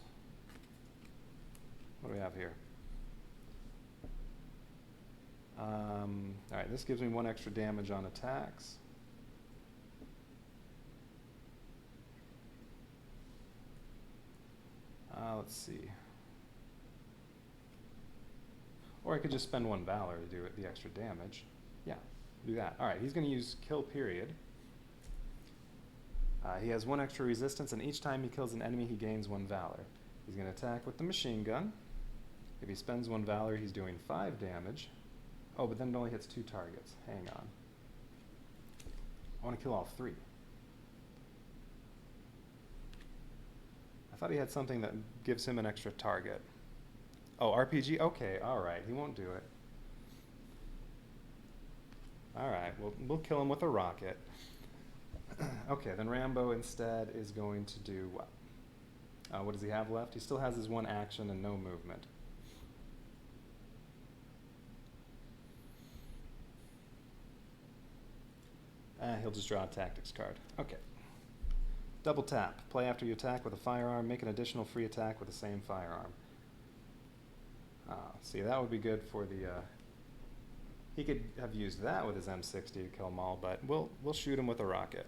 Speaker 1: what do we have here? Alright, this gives me 1 extra damage on attacks. Let's see. Or I could just spend 1 Valor to do it, the extra damage. Yeah, do that. Alright, he's going to use Kill Period. He has 1 extra resistance, and each time he kills an enemy, he gains 1 Valor. He's going to attack with the machine gun. If he spends 1 Valor, he's doing 5 damage. Oh, but then it only hits 2 targets. Hang on. I want to kill all 3. I thought he had something that gives him an extra target. Oh, RPG? Okay, alright. He won't do it. Alright, we'll kill him with a rocket. Okay, then Rambo instead is going to do what? What does he have left? He still has his 1 action and no movement. He'll just draw a tactics card. Okay. Double tap. Play after you attack with a firearm. Make an additional free attack with the same firearm. See, that would be good for the... he could have used that with his M60 to kill them all, but we'll shoot him with a rocket.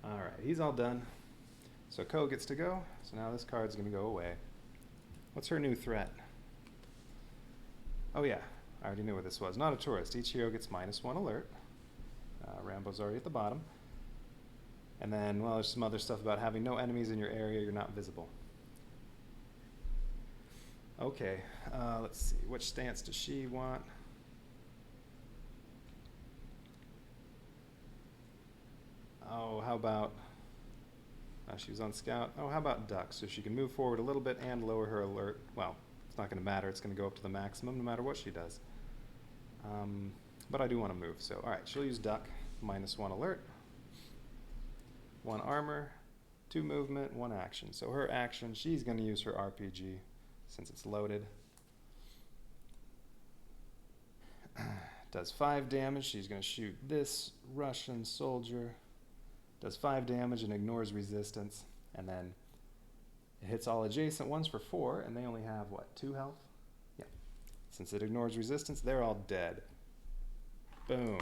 Speaker 1: Alright, he's all done. So Ko gets to go. So now this card's going to go away. What's her new threat? Oh yeah, I already knew what this was. Not a tourist. Each hero gets -1 alert. Rambo's already at the bottom. And then, well, there's some other stuff about having no enemies in your area, you're not visible. Okay, let's see. Which stance does she want? Oh, how about... she was on scout. Oh, how about duck? So she can move forward a little bit and lower her alert. Well, it's not going to matter. It's going to go up to the maximum no matter what she does. But I do want to move. So, all right, she'll use duck. -1 alert. 1 armor. 2 movement. 1 action. So her action, she's going to use her RPG since it's loaded. Does 5 damage. She's going to shoot this Russian soldier. Does 5 damage and ignores resistance. And then it hits all adjacent ones for 4, and they only have, what, 2 health? Yeah. Since it ignores resistance, they're all dead. Boom.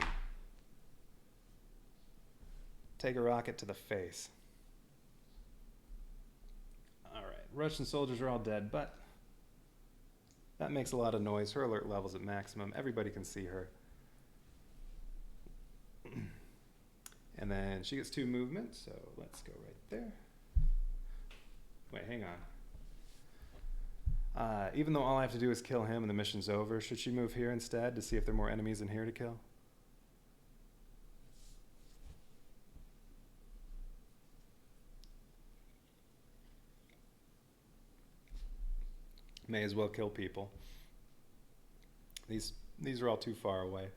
Speaker 1: Take a rocket to the face. Alright, Russian soldiers are all dead, but that makes a lot of noise. Her alert level's at maximum. Everybody can see her. And then she gets 2 movement, so let's go right there. Wait, hang on. Even though all I have to do is kill him and the mission's over, should she move here instead to see if there are more enemies in here to kill? May as well kill people. These are all too far away.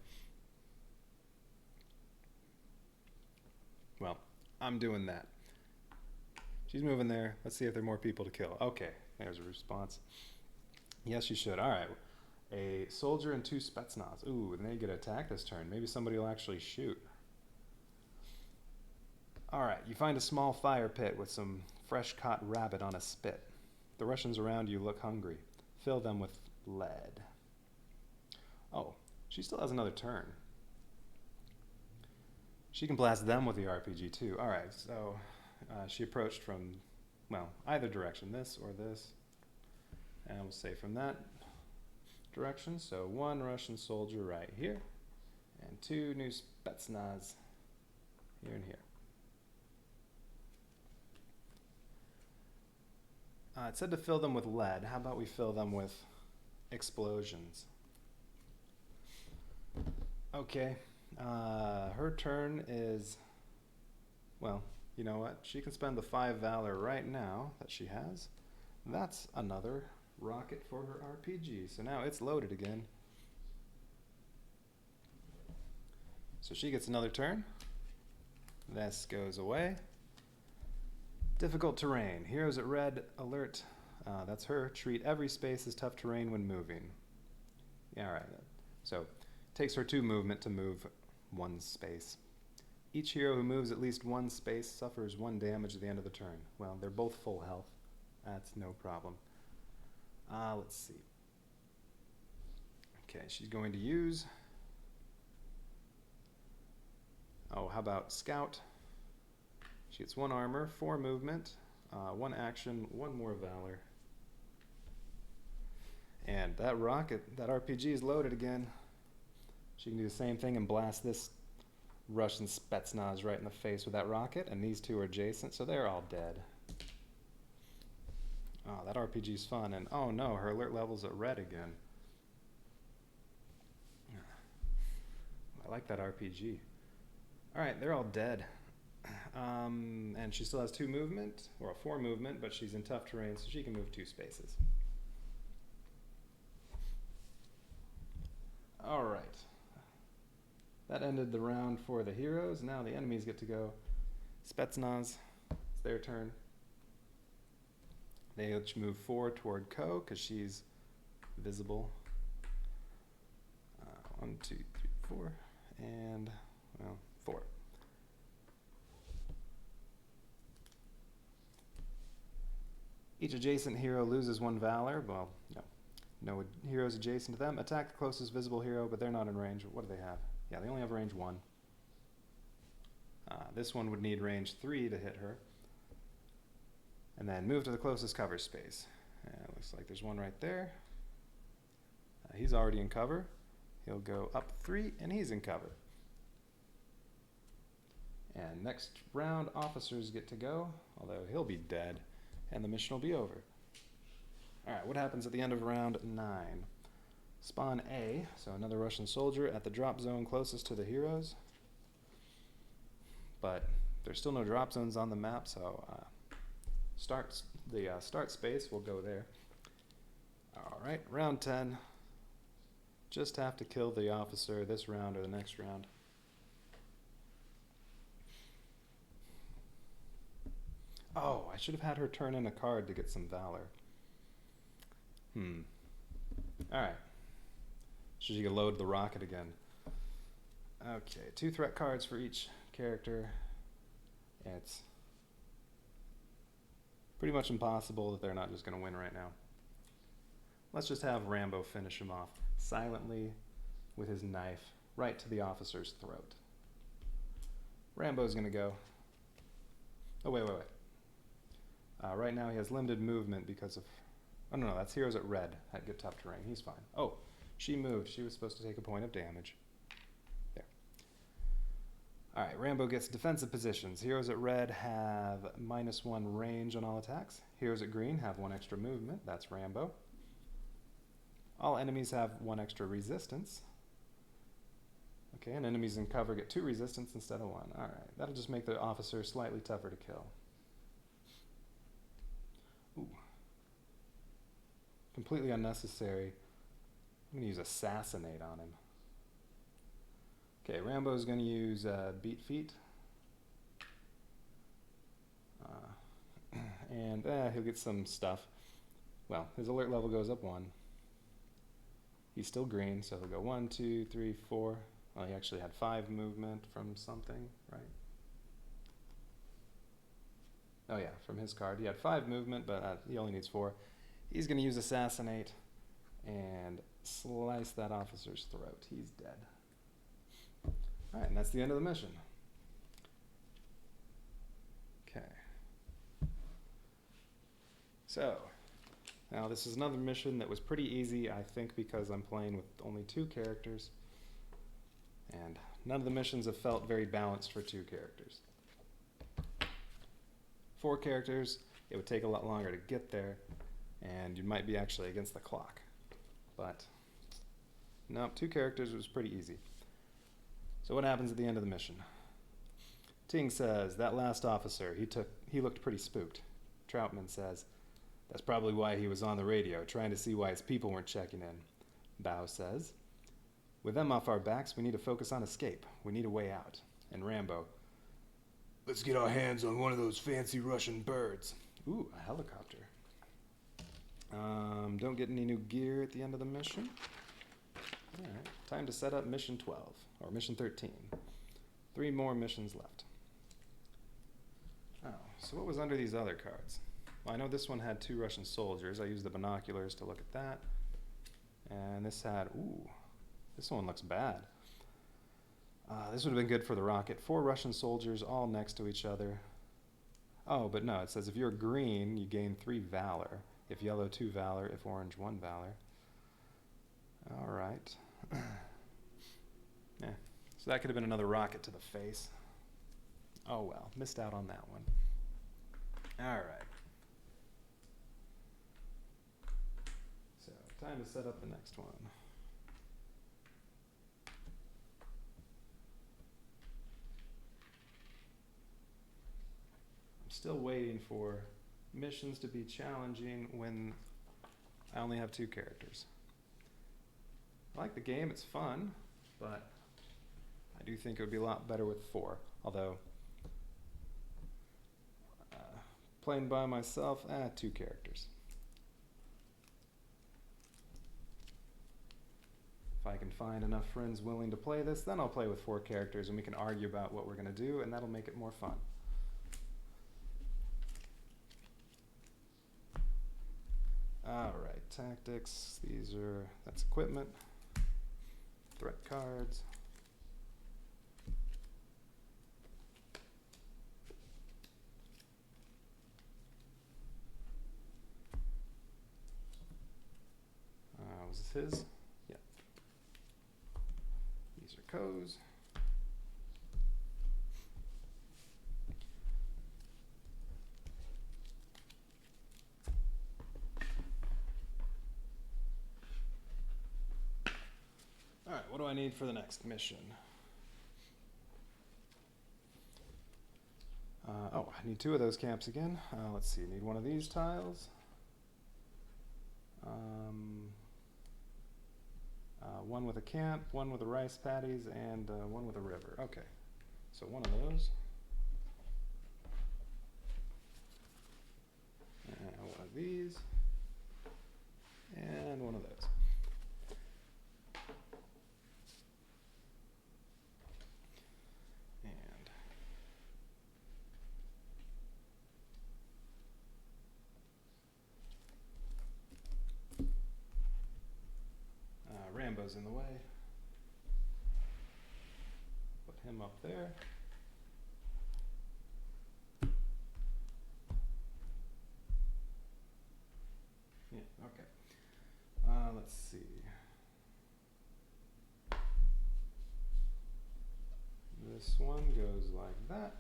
Speaker 1: Well, I'm doing that. She's moving there. Let's see if there are more people to kill. Okay, there's a response. Yes, you should. All right. A soldier and 2 Spetsnaz. Ooh, and they get attacked this turn. Maybe somebody will actually shoot. All right, you find a small fire pit with some fresh-caught rabbit on a spit. The Russians around you look hungry. Fill them with lead. Oh, she still has another turn. She can blast them with the RPG too. All right, so she approached from, well, either direction, this or this. And we'll say from that direction. So 1 Russian soldier right here, and 2 new Spetsnaz here and here. It said to fill them with lead. How about we fill them with explosions? Okay. Her turn is, well, you know what? She can spend the 5 Valor right now that she has. That's another rocket for her RPG. So now it's loaded again. So she gets another turn. This goes away. Difficult terrain. Heroes at red alert. That's her. Treat every space as tough terrain when moving. Yeah, all right. So, takes her 2 movement to move 1 space. Each hero who moves at least 1 space suffers 1 damage at the end of the turn. Well, they're both full health. That's no problem. Let's see. Okay, she's going to use... Oh, how about Scout? She gets 1 armor, 4 movement, 1 action, 1 more valor. And that rocket, that RPG is loaded again. She can do the same thing and blast this Russian Spetsnaz right in the face with that rocket, and these 2 are adjacent, so they're all dead. Oh, that RPG's fun, and oh no, her alert level's at red again. I like that RPG. Alright, they're all dead. And she still has 2 movement, or a 4 movement, but she's in tough terrain, so she can move 2 spaces. Alright. That ended the round for the heroes. Now the enemies get to go. Spetsnaz, it's their turn. They each move 4 toward Ko, because she's visible. 1, 2, 3, 4, and, well, 4. Each adjacent hero loses 1 valor. Well, no heroes adjacent to them. Attack the closest visible hero, but they're not in range. What do they have? Yeah, they only have range 1. This one would need range 3 to hit her. And then move to the closest cover space. Looks like there's one right there. He's already in cover. He'll go up 3, and he's in cover. And next round, officers get to go, although he'll be dead, and the mission will be over. Alright, what happens at the end of round 9? Spawn A, so another Russian soldier at the drop zone closest to the heroes. But there's still no drop zones on the map, so the start space will go there. Alright, round 10. Just have to kill the officer this round or the next round. Oh, I should have had her turn in a card to get some valor. Alright. She can load the rocket again. Okay, 2 threat cards for each character. It's pretty much impossible that they're not just going to win right now. Let's just have Rambo finish him off silently with his knife right to the officer's throat. Rambo's going to go. Oh, wait. Right now he has limited movement because of... Oh, no, that's heroes at red. Had good tough terrain. He's fine. Oh, she moved. She was supposed to take a point of damage. There. Alright, Rambo gets defensive positions. Heroes at red have -1 range on all attacks. Heroes at green have 1 extra movement. That's Rambo. All enemies have 1 extra resistance. Okay, and enemies in cover get 2 resistance instead of 1. Alright, that'll just make the officer slightly tougher to kill. Ooh. Completely unnecessary. I'm going to use Assassinate on him. Okay, Rambo's going to use Beat Feet. And he'll get some stuff. Well, his alert level goes up 1. He's still green, so he'll go 1, 2, 3, 4. Well, he actually had 5 movement from something, right? Oh yeah, from his card. He had 5 movement, but he only needs 4. He's going to use Assassinate and slice that officer's throat. He's dead. Alright, and that's the end of the mission. Okay. So, now this is another mission that was pretty easy, I think, because I'm playing with only 2 characters. And none of the missions have felt very balanced for 2 characters. 4 characters, it would take a lot longer to get there, and you might be actually against the clock. But, no, 2 characters was pretty easy. So what happens at the end of the mission? Ting says, that last officer, he looked pretty spooked. Troutman says, that's probably why he was on the radio, trying to see why his people weren't checking in. Bao says, with them off our backs, we need to focus on escape. We need a way out. And Rambo, let's get our hands on one of those fancy Russian birds. Ooh, a helicopter. Don't get any new gear at the end of the mission. Alright, time to set up mission 12, or mission 13. 3 more missions left. Oh, so what was under these other cards? Well, I know this one had 2 Russian soldiers. I used the binoculars to look at that. And this had, ooh, this one looks bad. This would have been good for the rocket. 4 Russian soldiers all next to each other. Oh, but no, it says if you're green, you gain 3 valor. If yellow, 2 valor. If orange, 1 valor. Alright. Yeah. So that could have been another rocket to the face. Oh well, missed out on that one. Alright. So, time to set up the next one. I'm still waiting for missions to be challenging when I only have 2 characters. I like the game, it's fun, but I do think it would be a lot better with 4. Although, playing by myself, 2 characters. If I can find enough friends willing to play this, then I'll play with 4 characters and we can argue about what we're going to do, and that'll make it more fun. Alright, tactics, that's equipment, threat cards. Was this his? Yeah. These are Co's. Alright, what do I need for the next mission? Oh, I need 2 of those camps again. Let's see, need one of these tiles. One with a camp, one with the rice paddies, and one with a river. Okay, so one of those. And one of these. And one of those. And Rambo's in the way. Put him up there. Yeah, okay. Let's see. This one goes like that.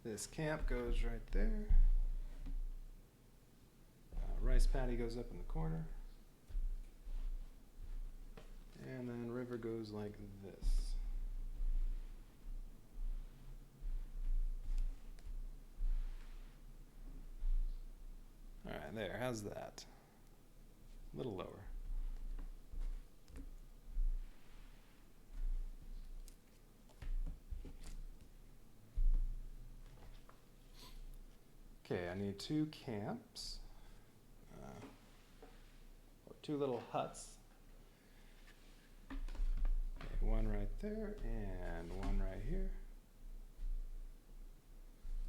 Speaker 1: This camp goes right there. Rice paddy goes up in the corner. And then river goes like this. Alright, there, how's that? A little lower. Okay, I need 2 camps. Or 2 little huts. Okay, one right there and one right here.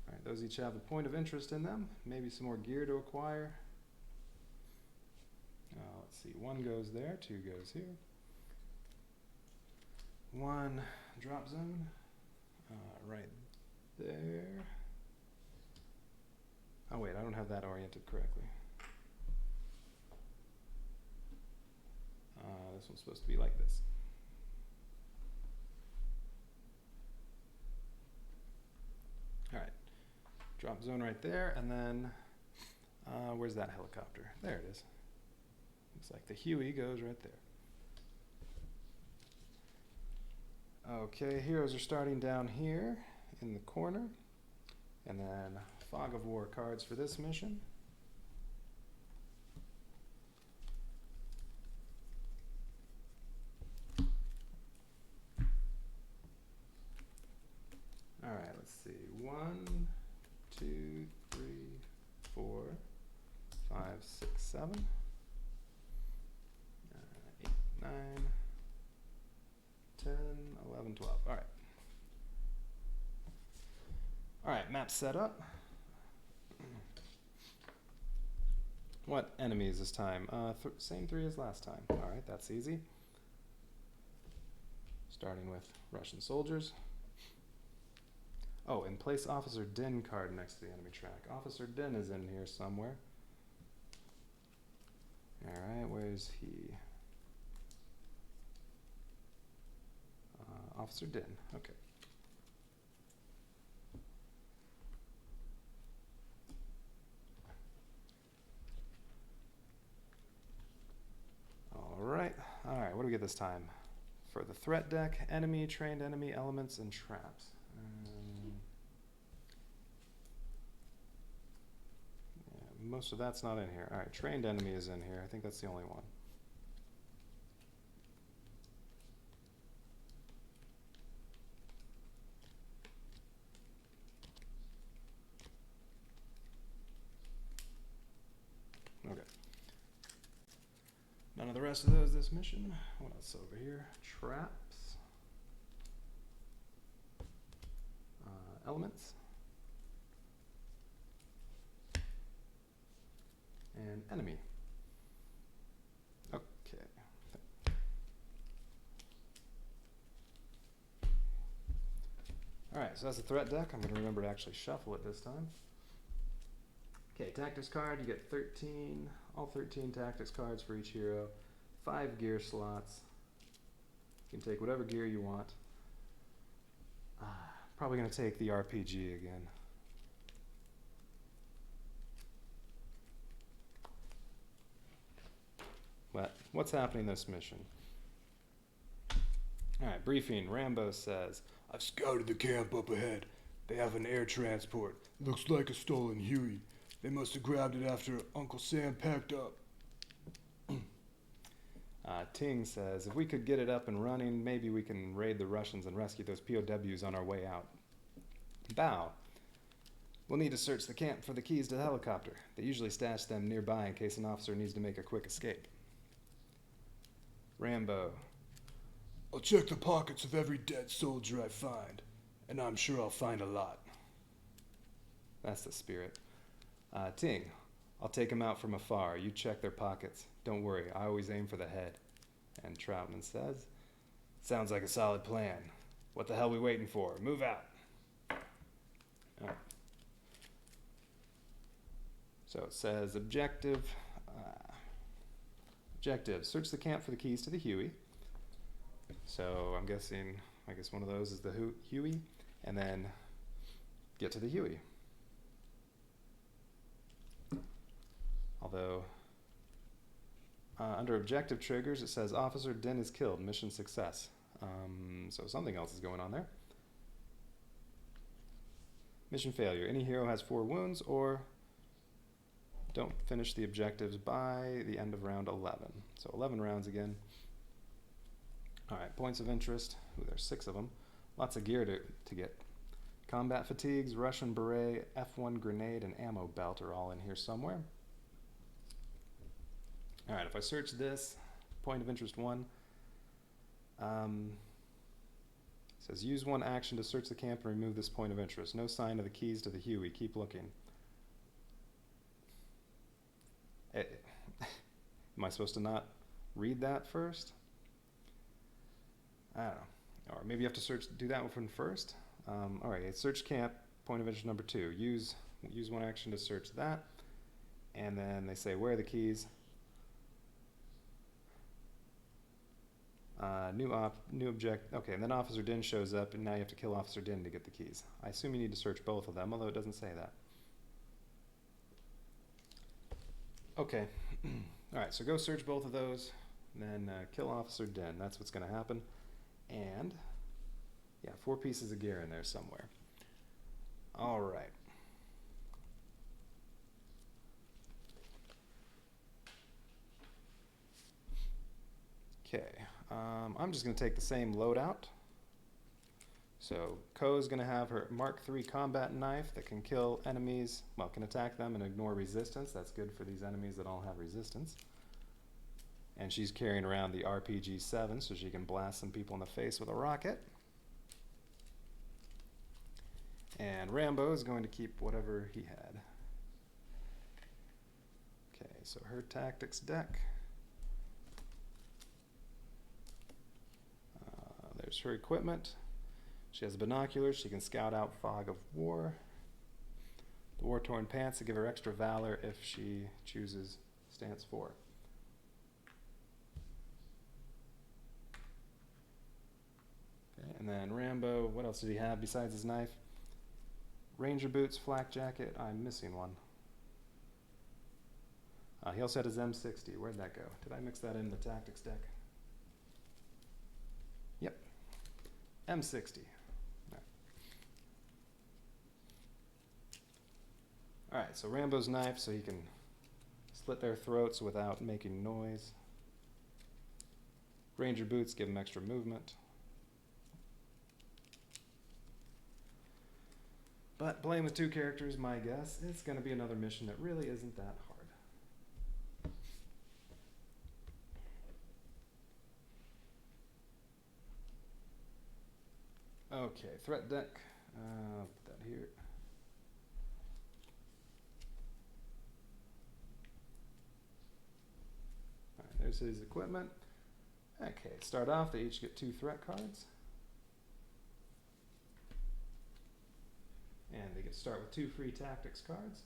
Speaker 1: Alright, those each have a point of interest in them. Maybe some more gear to acquire. Let's see, 1 goes there, 2 goes here. 1 drop zone right there. Oh wait, I don't have that oriented correctly. This one's supposed to be like this. Alright, drop zone right there, and then where's that helicopter? There it is. Looks like the Huey goes right there. Okay, heroes are starting down here in the corner, and then Fog of War cards for this mission. Alright, let's see. 1, 2, 3, 4, 7, 8, 9, 10, 11, 12. All right. All right, map set up. What enemies this time? Same 3 as last time. All right, that's easy. Starting with Russian soldiers. Oh, and place Officer Din card next to the enemy track. Officer Din is in here somewhere. All right, where's he? Officer Din, okay. All right, what do we get this time? For the threat deck, enemy, trained enemy, elements, and traps. Yeah, most of that's not in here. All right, trained enemy is in here. I think that's the only one. Okay. None of the rest of those this mission. What else over here? Traps. Elements. And enemy. Okay. Alright, so that's the threat deck. I'm going to remember to actually shuffle it this time. Okay, tactics card, you get 13, all 13 tactics cards for each hero, 5 gear slots. You can take whatever gear you want. Probably going to take the RPG again. But what's happening this mission? Alright, briefing. Rambo says,
Speaker 2: I've scouted the camp up ahead. They have an air transport. Looks like a stolen Huey. They must have grabbed it after Uncle Sam packed up.
Speaker 1: Ting says, if we could get it up and running, maybe we can raid the Russians and rescue those POWs on our way out. Bow. We'll need to search the camp for the keys to the helicopter. They usually stash them nearby in case an officer needs to make a quick escape. Rambo.
Speaker 2: I'll check the pockets of every dead soldier I find, and I'm sure I'll find a lot.
Speaker 1: That's the spirit. Ting. I'll take them out from afar. You check their pockets. Don't worry, I always aim for the head. And Troutman says, sounds like a solid plan. What the hell we waiting for? Move out. Alright. So it says objective. Objective, search the camp for the keys to the Huey. So I'm guessing, I guess one of those is the Huey. And then get to the Huey. Although, under objective triggers, it says Officer Din is killed, mission success. So something else is going on there. Mission failure. Any hero has 4 wounds or don't finish the objectives by the end of round 11. So 11 rounds again. Alright, points of interest. Ooh, there's 6 of them. Lots of gear to get. Combat fatigues, Russian beret, F1 grenade, and ammo belt are all in here somewhere. Alright, if I search this, point of interest 1, says use 1 action to search the camp and remove this point of interest. No sign of the keys to the Huey. Keep looking. Am I supposed to not read that first? I don't know. Or maybe you have to do that one first. Alright, search camp, point of interest number 2. Use 1 action to search that. And then they say, where are the keys? New object. Okay, and then Officer Din shows up, and now you have to kill Officer Din to get the keys. I assume you need to search both of them, although it doesn't say that. Okay. Alright, so go search both of those, and then kill Officer Din. That's what's going to happen. And, yeah, 4 pieces of gear in there somewhere. Alright. Okay. I'm just going to take the same loadout. So Ko is going to have her Mark III combat knife that can kill enemies, well, can attack them and ignore resistance. That's good for these enemies that all have resistance. And she's carrying around the RPG-7 so she can blast some people in the face with a rocket. And Rambo is going to keep whatever he had. Okay, so her tactics deck. There's her equipment. She has binoculars. She can scout out fog of war. The war-torn pants to give her extra valor if she chooses stance 4. Okay, and then Rambo, what else did he have besides his knife? Ranger boots, flak jacket. I'm missing one. He also had his M60. Where'd that go? Did I mix that in the tactics deck? Yep. M60. Alright, so Rambo's knife so he can slit their throats without making noise. Ranger boots give him extra movement. But playing with 2 characters, my guess, it's going to be another mission that really isn't that hard. Okay, threat deck. Put that here. Alright, there's his equipment. Okay, start off, they each get 2 threat cards. And they get to start with 2 free tactics cards.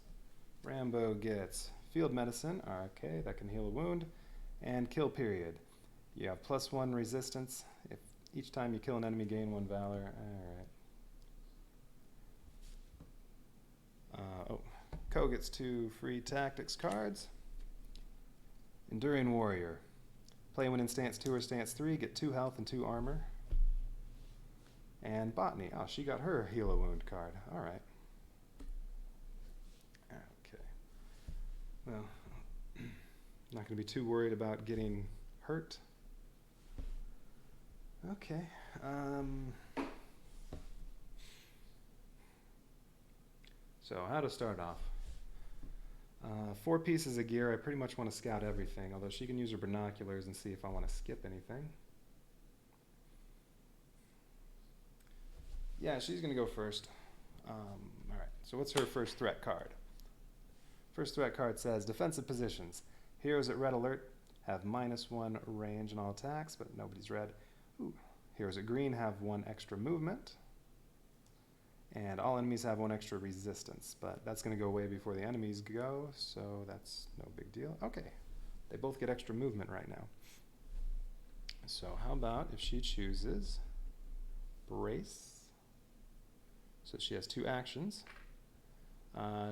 Speaker 1: Rambo gets field medicine, okay, that can heal a wound, and kill period. You have +1 resistance. If each time you kill an enemy, gain 1 valor. Alright. Ko gets 2 free tactics cards. Enduring Warrior. Play when in stance 2 or stance 3, get 2 health and 2 armor. And Botany. Oh, she got her heal a wound card. Alright. Okay. Well, not going to be too worried about getting hurt. Okay. So, how to start off. 4 pieces of gear. I pretty much want to scout everything, although she can use her binoculars and see if I want to skip anything. Yeah, she's going to go first. Alright, so what's her first threat card? First threat card says, defensive positions. Heroes at red alert have -1 range in all attacks, but nobody's red. Ooh. Heroes at green have 1 extra movement. And all enemies have 1 extra resistance, but that's going to go away before the enemies go, so that's no big deal. Okay, they both get extra movement right now. So how about if she chooses brace? So she has 2 actions.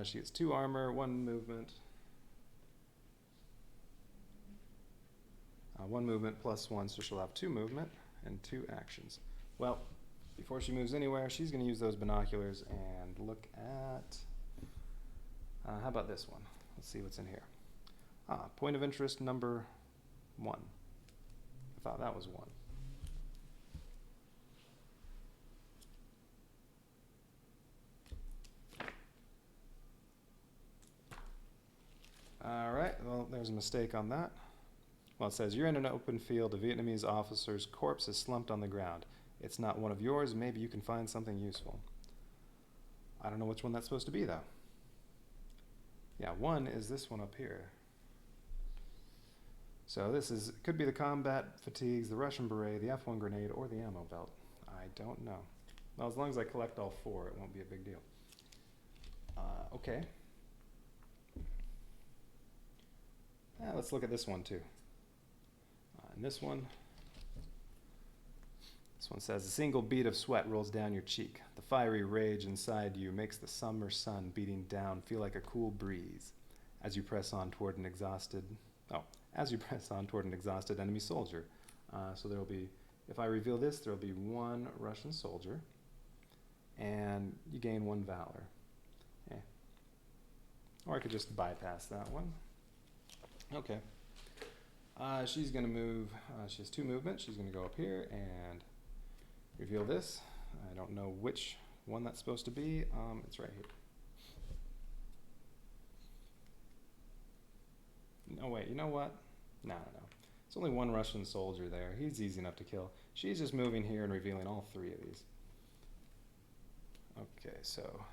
Speaker 1: She gets 2 armor, 1 movement. 1 movement +1, so she'll have 2 movement and 2 actions. Well, before she moves anywhere, she's going to use those binoculars and look at... how about this one? Let's see what's in here. Point of interest number 1. I thought that was 1. Alright, well, there's a mistake on that. Well, it says, you're in an open field. A Vietnamese officer's corpse is slumped on the ground. It's not one of yours. Maybe you can find something useful. I don't know which one that's supposed to be, though. Yeah, 1 is this one up here. So this could be the combat fatigues, the Russian beret, the F1 grenade, or the ammo belt. I don't know. Well, as long as I collect all 4, it won't be a big deal. Okay. Let's look at this one, too. And this one says, a single bead of sweat rolls down your cheek. The fiery rage inside you makes the summer sun beating down feel like a cool breeze as you press on toward an exhausted enemy soldier. So there'll be, if I reveal this, there'll be 1 Russian soldier, and you gain 1 valor. Or I could just bypass that one. Okay. She's going to move. She has 2 movement. She's going to go up here and reveal this. I don't know which one that's supposed to be. It's right here. No, wait, you know what? No. It's only one Russian soldier there. He's easy enough to kill. She's just moving here and revealing all three of these. Okay, so...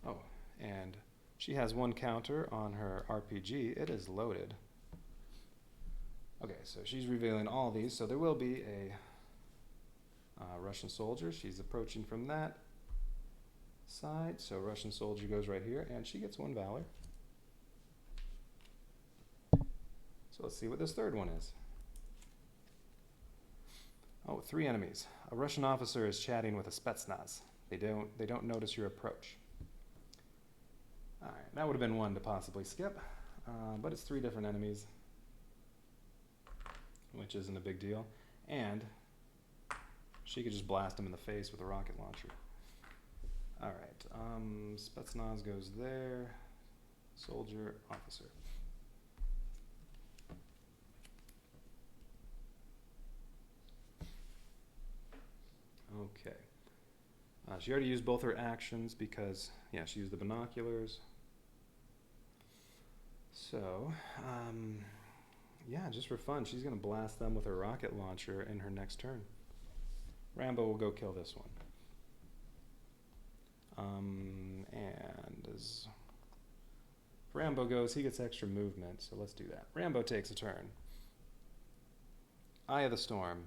Speaker 1: Oh, and she has one counter on her RPG. It is loaded. Okay, so she's revealing all these. So there will be a Russian soldier. She's approaching from that side. So Russian soldier goes right here, and she gets one valor. So let's see what this third one is. Oh, 3 enemies. A Russian officer is chatting with a Spetsnaz. They don't notice your approach. All right, that would have been one to possibly skip, but it's 3 different enemies, which isn't a big deal. And she could just blast them in the face with a rocket launcher. All right, Spetsnaz goes there. Soldier, officer. Okay. She already used both her actions because, yeah, she used the binoculars. So, yeah, just for fun, she's going to blast them with her rocket launcher in her next turn. Rambo will go kill this one. And as Rambo goes, he gets extra movement, so let's do that. Rambo takes a turn. Eye of the Storm.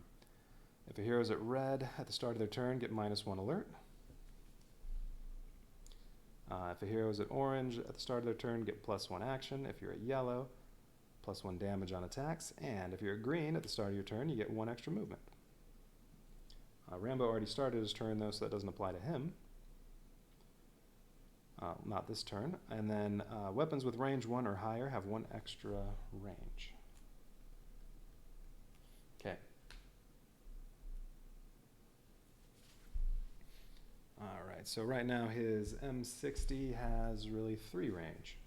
Speaker 1: If a hero's at red at the start of their turn, get -1 alert. If a hero is at orange at the start of their turn, get +1 action. If you're at yellow, +1 damage on attacks. And if you're at green at the start of your turn, you get 1 extra movement. Rambo already started his turn, though, so that doesn't apply to him. Not this turn. And then weapons with range 1 or higher have 1 extra range. Okay. Alright, so right now his M60 has really 3 range.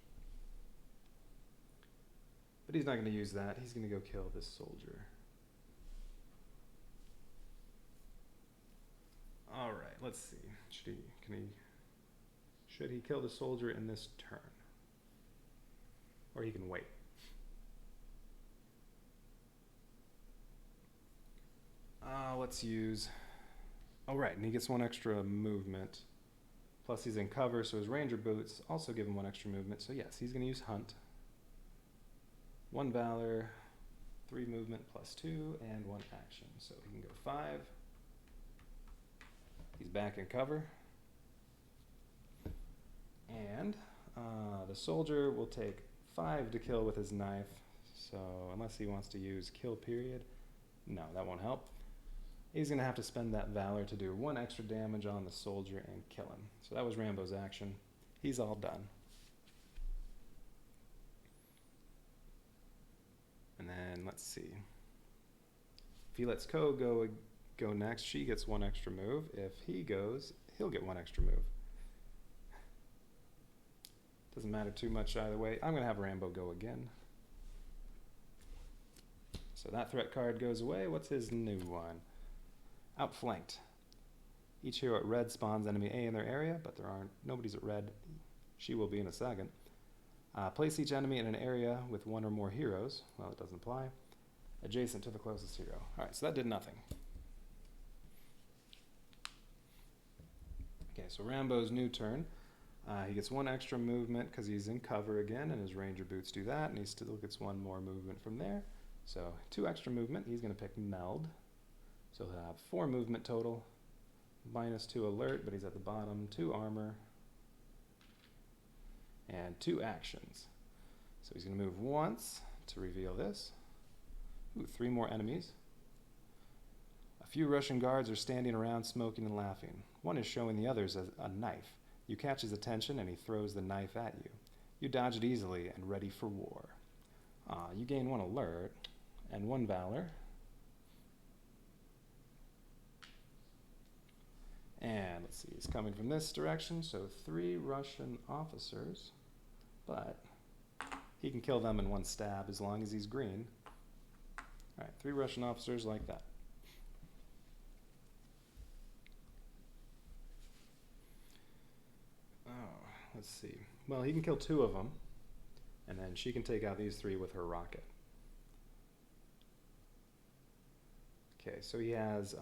Speaker 1: But he's not going to use that. He's going to go kill this soldier. Alright, let's see. Should he kill the soldier in this turn? Or he can wait. Let's use... Oh, right, and he gets 1 extra movement. Plus he's in cover, so his ranger boots also give him 1 extra movement. So yes, he's going to use Hunt. 1 valor, 3 movement +2, and 1 action. So he can go 5. He's back in cover. And the soldier will take 5 to kill with his knife. So unless he wants to use kill period, no, that won't help. He's going to have to spend that valor to do 1 extra damage on the soldier and kill him. So that was Rambo's action. He's all done. And then let's see. If he lets Ko go next, she gets 1 extra move. If he goes, he'll get 1 extra move. Doesn't matter too much either way. I'm going to have Rambo go again. So that threat card goes away. What's his new one? Outflanked. Each hero at red spawns enemy A in their area, but nobody's at red. She will be in a second. Place each enemy in an area with 1 or more heroes. Well, it doesn't apply. Adjacent to the closest hero. Alright, so that did nothing. Okay, so Rambo's new turn. He gets 1 extra movement because he's in cover again, and his ranger boots do that, and he still gets 1 more movement from there. So 2 extra movement. He's going to pick Meld. So he'll have 4 movement total, -2 alert, but he's at the bottom, 2 armor, and 2 actions. So he's going to move once to reveal this. Ooh, 3 more enemies. A few Russian guards are standing around smoking and laughing. One is showing the others a knife. You catch his attention and he throws the knife at you. You dodge it easily and ready for war. You gain 1 alert and 1 valor. And let's see, he's coming from this direction, so 3 Russian officers, but he can kill them in 1 stab as long as he's green. Alright, 3 Russian officers like that. Oh, let's see. Well, he can kill 2 of them, and then she can take out these 3 with her rocket. Okay, so he has,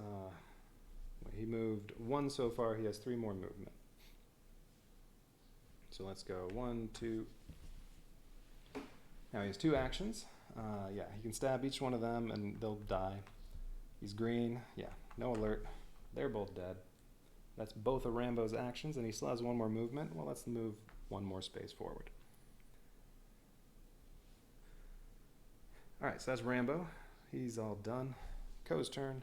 Speaker 1: he moved 1 so far, he has 3 more movement. So let's go 1, 2. Now he has 2 actions. Yeah, he can stab each one of them and they'll die. He's green. Yeah, no alert. They're both dead. That's both of Rambo's actions, and he still has 1 more movement. Well, let's move 1 more space forward. Alright, so that's Rambo. He's all done. Co's turn.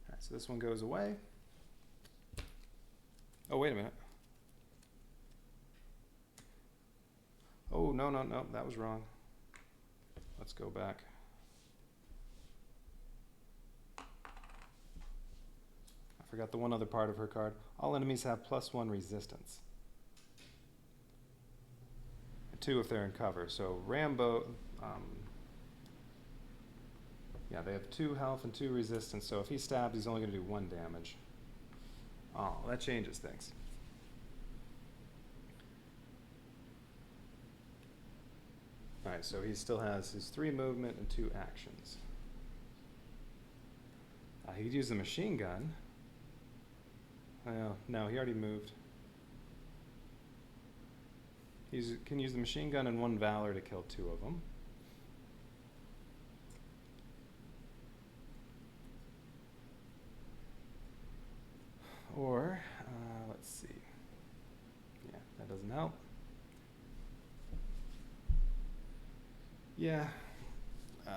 Speaker 1: Alright, so this one goes away. Oh, wait a minute. Oh, no, that was wrong. Let's go back. I forgot the one other part of her card. All enemies have +1 resistance. 2 if they're in cover. So Rambo, yeah, they have 2 health and 2 resistance. So if he stabs, he's only going to do 1 damage. Oh, that changes things. Alright, so he still has his 3 movement and 2 actions. He could use the machine gun. No, he already moved. He can use the machine gun and 1 Valor to kill 2 of them. Or, let's see. Yeah, that doesn't help. Yeah,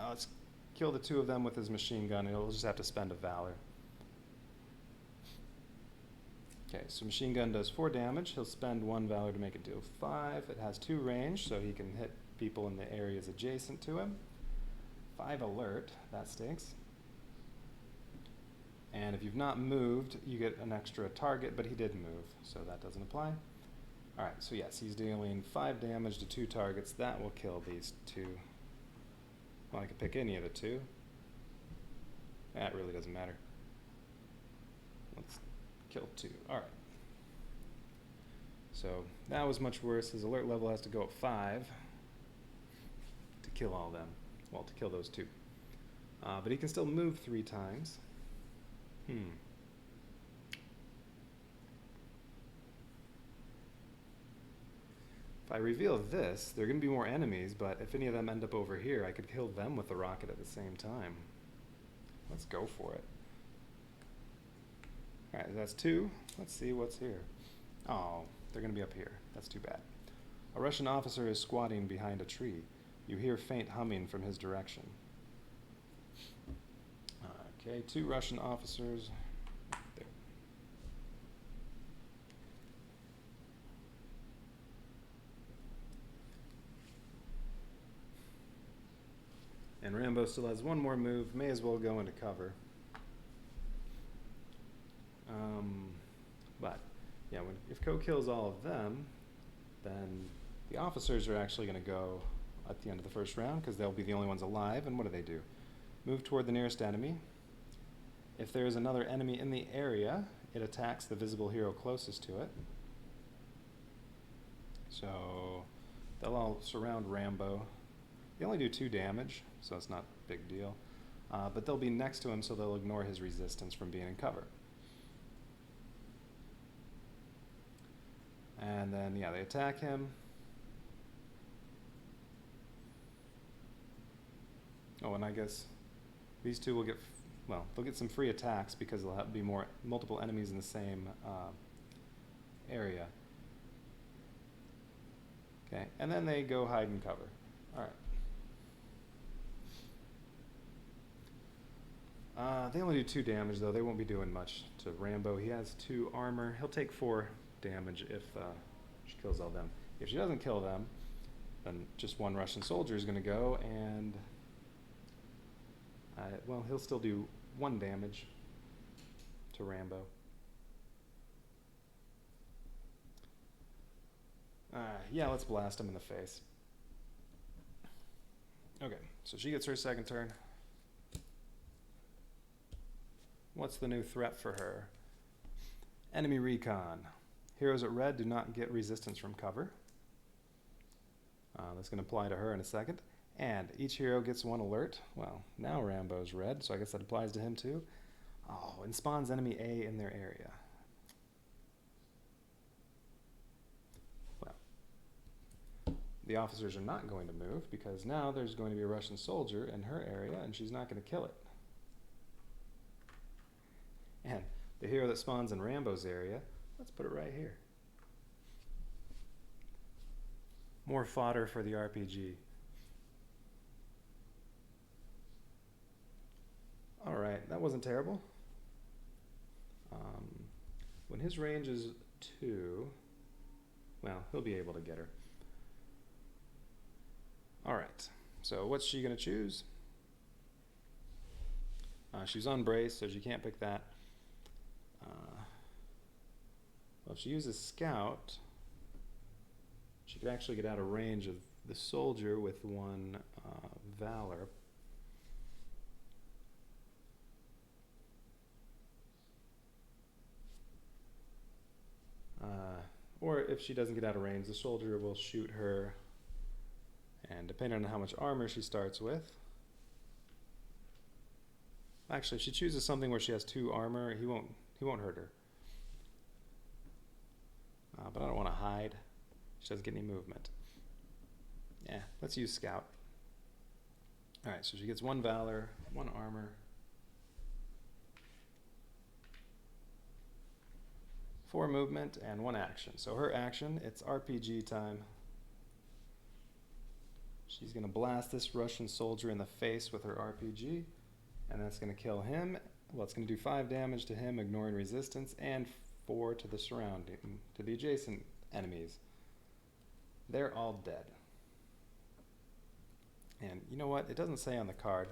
Speaker 1: let's kill the 2 of them with his machine gun. He'll just have to spend a Valor. Okay, so machine gun does 4 damage. He'll spend 1 Valor to make it deal 5. It has 2 range, so he can hit people in the areas adjacent to him. 5 alert, that stinks. And if you've not moved, you get an extra target, but he did move, so that doesn't apply. Alright, so yes, he's dealing 5 damage to 2 targets. That will kill these 2. Well, I could pick any of the 2. That really doesn't matter. Let's kill 2. Alright. So that was much worse. His alert level has to go up 5 to kill all of them. Well, to kill those 2. But he can still move 3 times. If I reveal this, there are going to be more enemies, but if any of them end up over here, I could kill them with the rocket at the same time. Let's go for it. Alright, that's 2. Let's see what's here. Oh, they're going to be up here. That's too bad. A Russian officer is squatting behind a tree. You hear faint humming from his direction. Okay, 2 Russian officers. There. And Rambo still has 1 more move. May as well go into cover. But, yeah, if Co kills all of them, then the officers are actually going to go at the end of the first round, because they'll be the only ones alive. And what do? Move toward the nearest enemy. If there is another enemy in the area, it attacks the visible hero closest to it. So they'll all surround Rambo. They only do 2 damage, so it's not a big deal. But they'll be next to him, so they'll ignore his resistance from being in cover. And then, yeah, they attack him. Oh, and I guess these 2 will get, well, they'll get some free attacks because there'll have to be multiple enemies in the same area. Okay, and then they go hide and cover. Alright. They only do 2 damage, though. They won't be doing much to Rambo. He has 2 armor. He'll take 4 damage if she kills all them. If she doesn't kill them, then just 1 Russian soldier is going to go, and well, he'll still do 1 damage to Rambo. Yeah, let's blast him in the face. Okay, so she gets her second turn. What's the new threat for her? Enemy recon. Heroes at red do not get resistance from cover. That's going to apply to her in a second. And each hero gets one alert. Well, now Rambo's red, so I guess that applies to him too. Oh, and spawns enemy A in their area. Well, the officers are not going to move because now there's going to be a Russian soldier in her area and she's not going to kill it. And the hero that spawns in Rambo's area, let's put it right here. More fodder for the RPG. Alright, that wasn't terrible. When his range is 2, well, he'll be able to get her. Alright, so what's she going to choose? She's unbraced, so she can't pick that. Well, if she uses Scout, she could actually get out of range of the soldier with 1 Valor. Or if she doesn't get out of range, the soldier will shoot her, and depending on how much armor she starts with, actually if she chooses something where she has 2 armor, he won't hurt her. But I don't want to hide. She doesn't get any movement. Yeah, let's use Scout. Alright, so she gets 1 Valor, 1 armor, 4 movement, and 1 action. So her action, it's RPG time. She's going to blast this Russian soldier in the face with her RPG, and that's going to kill him. Well, it's going to do 5 damage to him, ignoring resistance, and 4 to the surrounding, to the adjacent enemies. They're all dead. And you know what? It doesn't say on the card.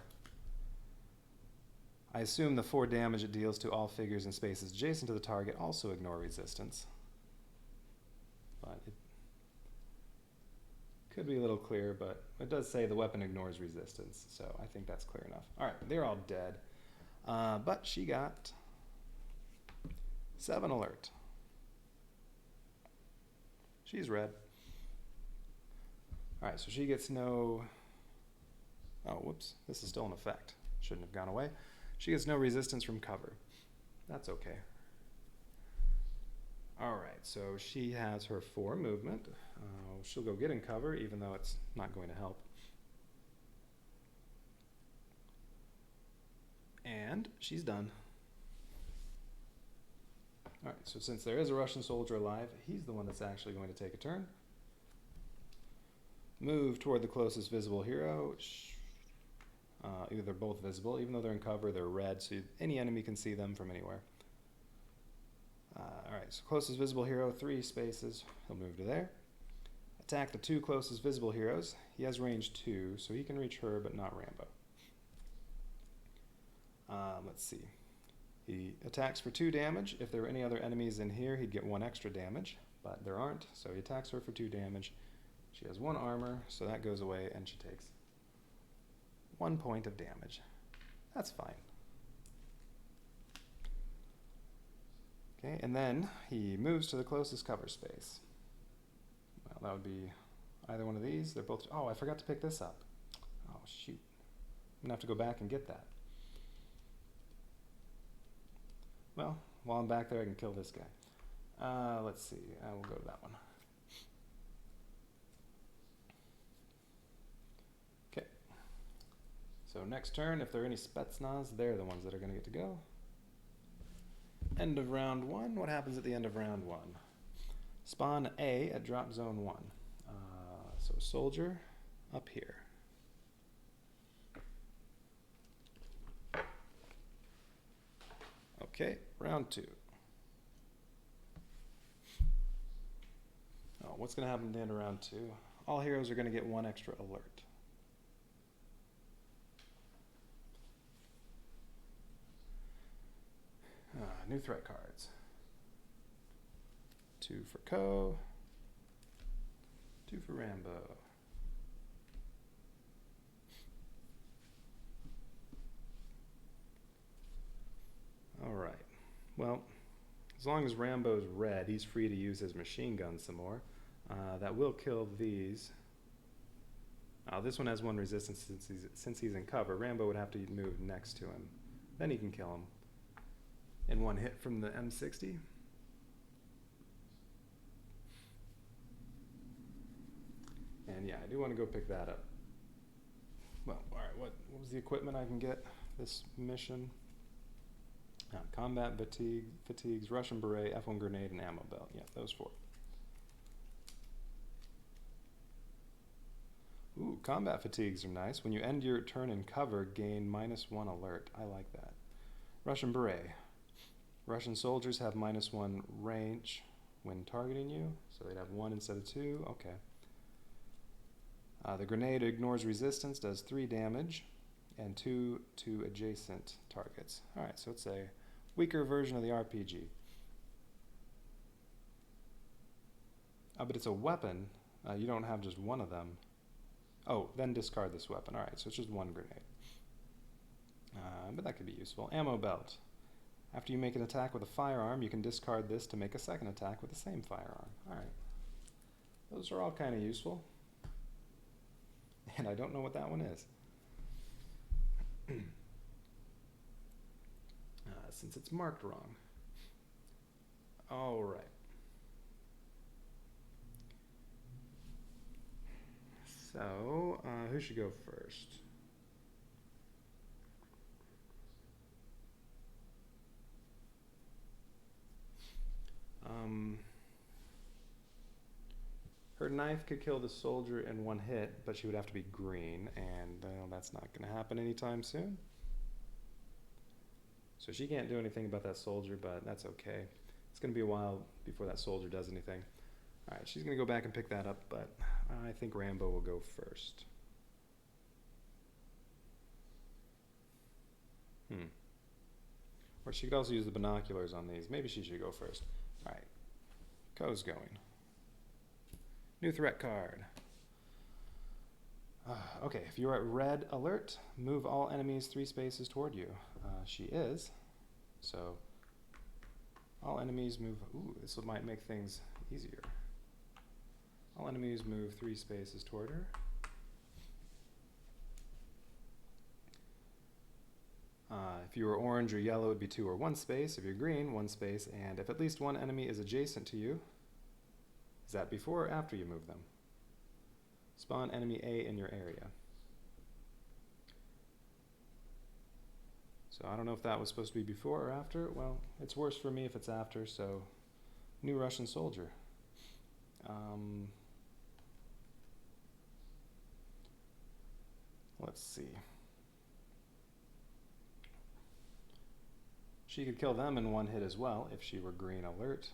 Speaker 1: I assume the 4 damage it deals to all figures in spaces adjacent to the target also ignore resistance. But it could be a little clear, but it does say the weapon ignores resistance, so I think that's clear enough. Alright, they're all dead. But she got 7 alert. She's red. Alright, so she gets no... Oh, whoops. This is still in effect. Shouldn't have gone away. She gets no resistance from cover. That's okay. Alright, so she has her 4 movement. She'll go get in cover, even though it's not going to help. And she's done. Alright, so since there is a Russian soldier alive, he's the one that's actually going to take a turn. Move toward the closest visible hero. Either they're both visible, even though they're in cover, they're red, so any enemy can see them from anywhere. Alright, so closest visible hero, 3 spaces. He'll move to there. Attack the 2 closest visible heroes. He has range 2, so he can reach her, but not Rambo. Let's see. He attacks for 2 damage. If there were any other enemies in here, he'd get 1 extra damage, but there aren't, so he attacks her for 2 damage. She has 1 armor, so that goes away, and she takes 1 point of damage. That's fine. Okay, and then he moves to the closest cover space. Well, that would be either one of these. They're both... Oh, I forgot to pick this up. Oh, shoot. I'm going to have to go back and get that. Well, while I'm back there, I can kill this guy. Let's see. We'll go to that one. Okay. So next turn, if there are any Spetsnaz, they're the ones that are going to get to go. End of round 1. What happens at the end of round 1? Spawn A at drop zone 1. So soldier up here. Okay, round 2. Oh, what's going to happen at the end of round 2? All heroes are going to get 1 extra alert. New threat cards. 2 for Ko. 2 for Rambo. Alright. Well, as long as Rambo's red, he's free to use his machine gun some more. That will kill these. This one has one resistance since he's in cover. Rambo would have to move next to him. Then he can kill him. In one hit from the M60. And yeah, I do want to go pick that up. Well, alright, what was the equipment I can get this mission? Combat fatigues, Russian beret, F1 grenade, and ammo belt. Yeah, those 4. Ooh, combat fatigues are nice. When you end your turn in cover, gain -1 alert. I like that. Russian beret. Russian soldiers have -1 range when targeting you, so they'd have 1 instead of 2. Okay. The grenade ignores resistance, does 3 damage, and 2 to adjacent targets. Alright, so it's a weaker version of the RPG. But it's a weapon. You don't have just one of them. Oh, then discard this weapon. Alright, so it's just 1 grenade. But that could be useful. Ammo belt. After you make an attack with a firearm, you can discard this to make a second attack with the same firearm. Alright. Those are all kind of useful. And I don't know what that one is. Since it's marked wrong. Alright. So, who should go first? Her knife could kill the soldier in 1 hit, but she would have to be green, and that's not going to happen anytime soon. So she can't do anything about that soldier, but that's okay. It's going to be a while before that soldier does anything. Alright, she's going to go back and pick that up, but I think Rambo will go first. Or she could also use the binoculars on these. Maybe she should go first. Alright, Ko's going. New threat card. Okay, if you're at red alert, move all enemies 3 spaces toward you. She is. So, all enemies move... Ooh, this might make things easier. All enemies move 3 spaces toward her. If you were orange or yellow, it would be 2 or 1 space. If you're green, 1 space. And if at least 1 enemy is adjacent to you, is that before or after you move them? Spawn enemy A in your area. So I don't know if that was supposed to be before or after. Well, it's worse for me if it's after, so new Russian soldier. Let's see. She could kill them in 1 hit as well if she were green alert.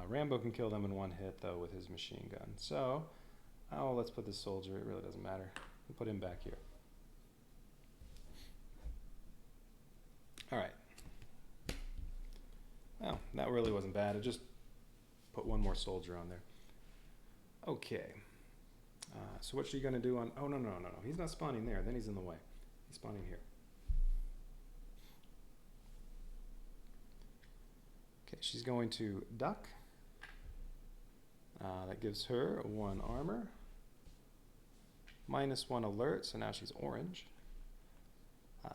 Speaker 1: Rambo can kill them in 1 hit, though, with his machine gun. So, let's put this soldier. It really doesn't matter. We'll put him back here. Alright. Well, that really wasn't bad. I just put 1 more soldier on there. Okay. So what's she going to do on... Oh, no. He's not spawning there. Then he's in the way. He's spawning here. Okay, she's going to duck. That gives her 1 armor. -1 alert, so now she's orange.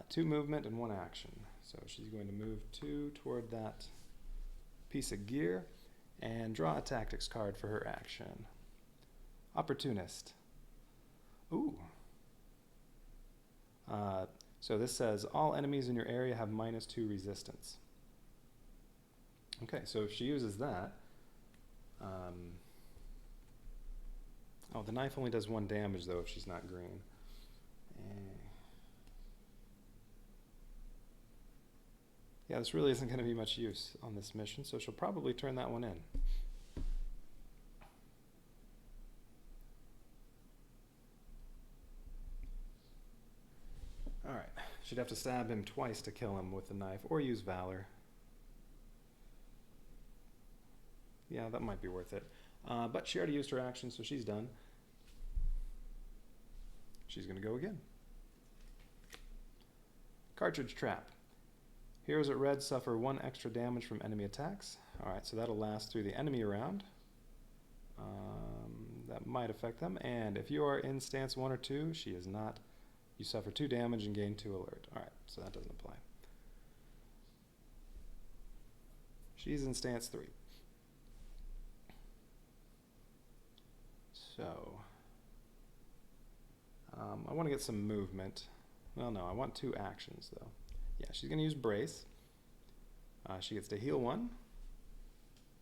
Speaker 1: 2 movement and 1 action. So she's going to move 2 toward that piece of gear and draw a tactics card for her action. Opportunist. Ooh. So this says all enemies in your area have -2 resistance. Okay, so if she uses that, oh, the knife only does 1 damage though if she's not green. Yeah, this really isn't going to be much use on this mission, so she'll probably turn that one in. Alright, she'd have to stab him twice to kill him with the knife, or use Valor. Yeah, that might be worth it. But she already used her action, so she's done. She's going to go again. Cartridge trap. Heroes at red suffer 1 extra damage from enemy attacks. Alright, so that'll last through the enemy round. That might affect them. And if you are in stance 1 or 2, she is not. You suffer 2 damage and gain 2 alert. Alright, so that doesn't apply. She's in stance 3. So, I want to get some movement. Well, no, I want 2 actions, though. Yeah, she's going to use Brace. She gets to heal 1.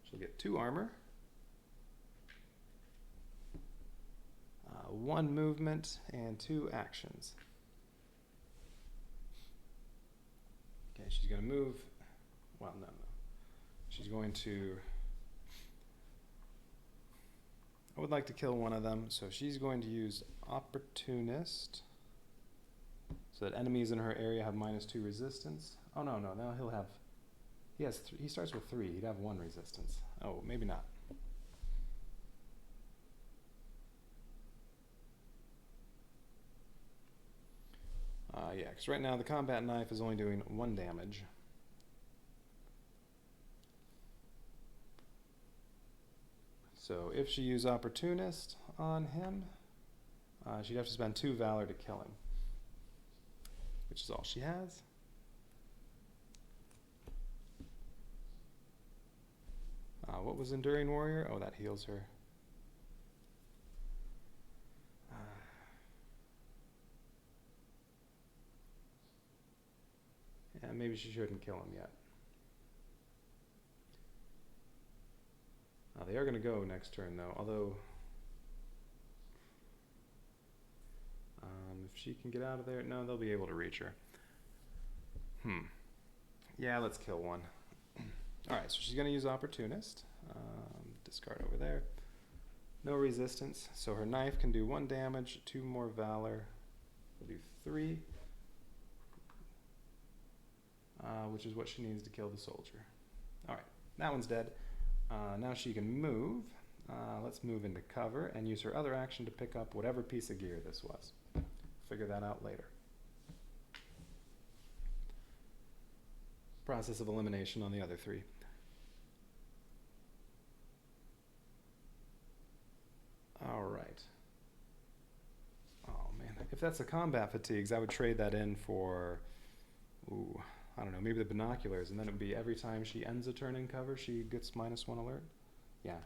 Speaker 1: She'll get 2 armor. 1 movement and 2 actions. Okay, she's going to move. Well, no. She's going to... I would like to kill one of them, so she's going to use Opportunist. So that enemies in her area have -2 resistance. Oh, no, now he'll have... He starts with 3. He'd have 1 resistance. Oh, maybe not. Yeah, because right now the combat knife is only doing 1 damage. So if she used Opportunist on him, she'd have to spend 2 Valor to kill him, which is all she has. What was Enduring Warrior? Oh, that heals her. Yeah, maybe she shouldn't kill him yet. They are going to go next turn, though, although if she can get out of there, no, they'll be able to reach her. Yeah, let's kill one. Alright, so she's going to use Opportunist. Discard over there. No resistance, so her knife can do 1 damage, 2 more Valor. We'll do 3. Which is what she needs to kill the soldier. Alright, that one's dead. Now she can move. Let's move into cover and use her other action to pick up whatever piece of gear this was. Figure that out later. Process of elimination on the other 3. Alright. Oh man, if that's the combat fatigues, I would trade that in for, I don't know, maybe the binoculars, and then it would be every time she ends a turn in cover, she gets -1 alert. Yeah.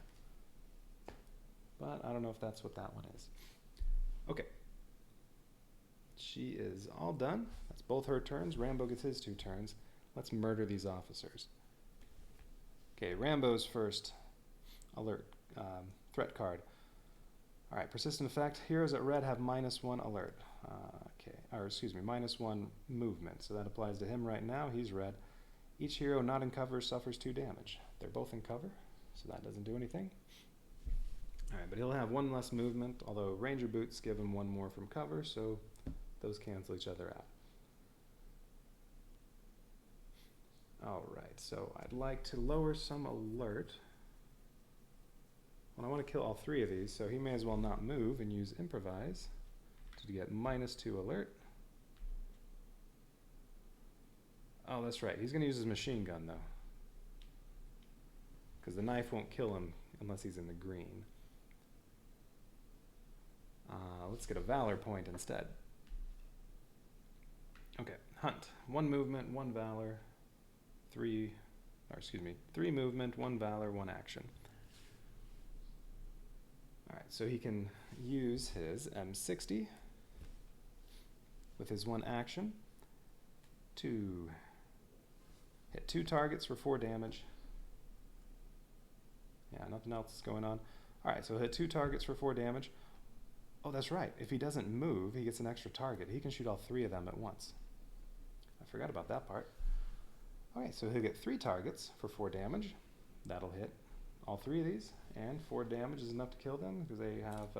Speaker 1: But I don't know if that's what that one is. Okay. She is all done. That's both her turns. Rambo gets his 2 turns. Let's murder these officers. Okay, Rambo's first alert, threat card. Alright, persistent effect. Heroes at red have -1 alert. -1 movement. So that applies to him right now. He's red. Each hero not in cover suffers 2 damage. They're both in cover, so that doesn't do anything. Alright, but he'll have 1 less movement, although Ranger Boots give him 1 more from cover, so those cancel each other out. Alright, so I'd like to lower some alert. Well, I want to kill all 3 of these, so he may as well not move and use Improvise to get -2 alert. Oh, that's right. He's going to use his machine gun, though, because the knife won't kill him unless he's in the green. Let's get a Valor point instead. Okay, Hunt. 1 movement, 1 Valor, 3 movement, 1 Valor, 1 action. Alright, so he can use his M60 with his 1 action to hit 2 targets for 4 damage. Yeah, nothing else is going on. Alright, so hit 2 targets for 4 damage. Oh, that's right. If he doesn't move, he gets an extra target. He can shoot all 3 of them at once. I forgot about that part. Alright, so he'll get 3 targets for 4 damage. That'll hit all 3 of these, and 4 damage is enough to kill them because they have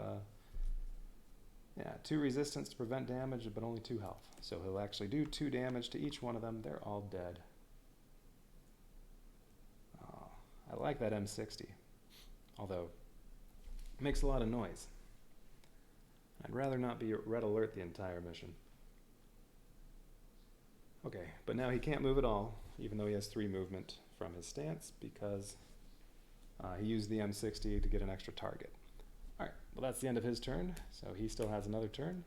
Speaker 1: 2 resistance to prevent damage, but only 2 health. So he'll actually do 2 damage to each one of them. They're all dead. Oh, I like that M60, although it makes a lot of noise. I'd rather not be red alert the entire mission. Okay, but now he can't move at all, even though he has 3 movement from his stance, because he used the M60 to get an extra target. Alright, well that's the end of his turn, so he still has another turn.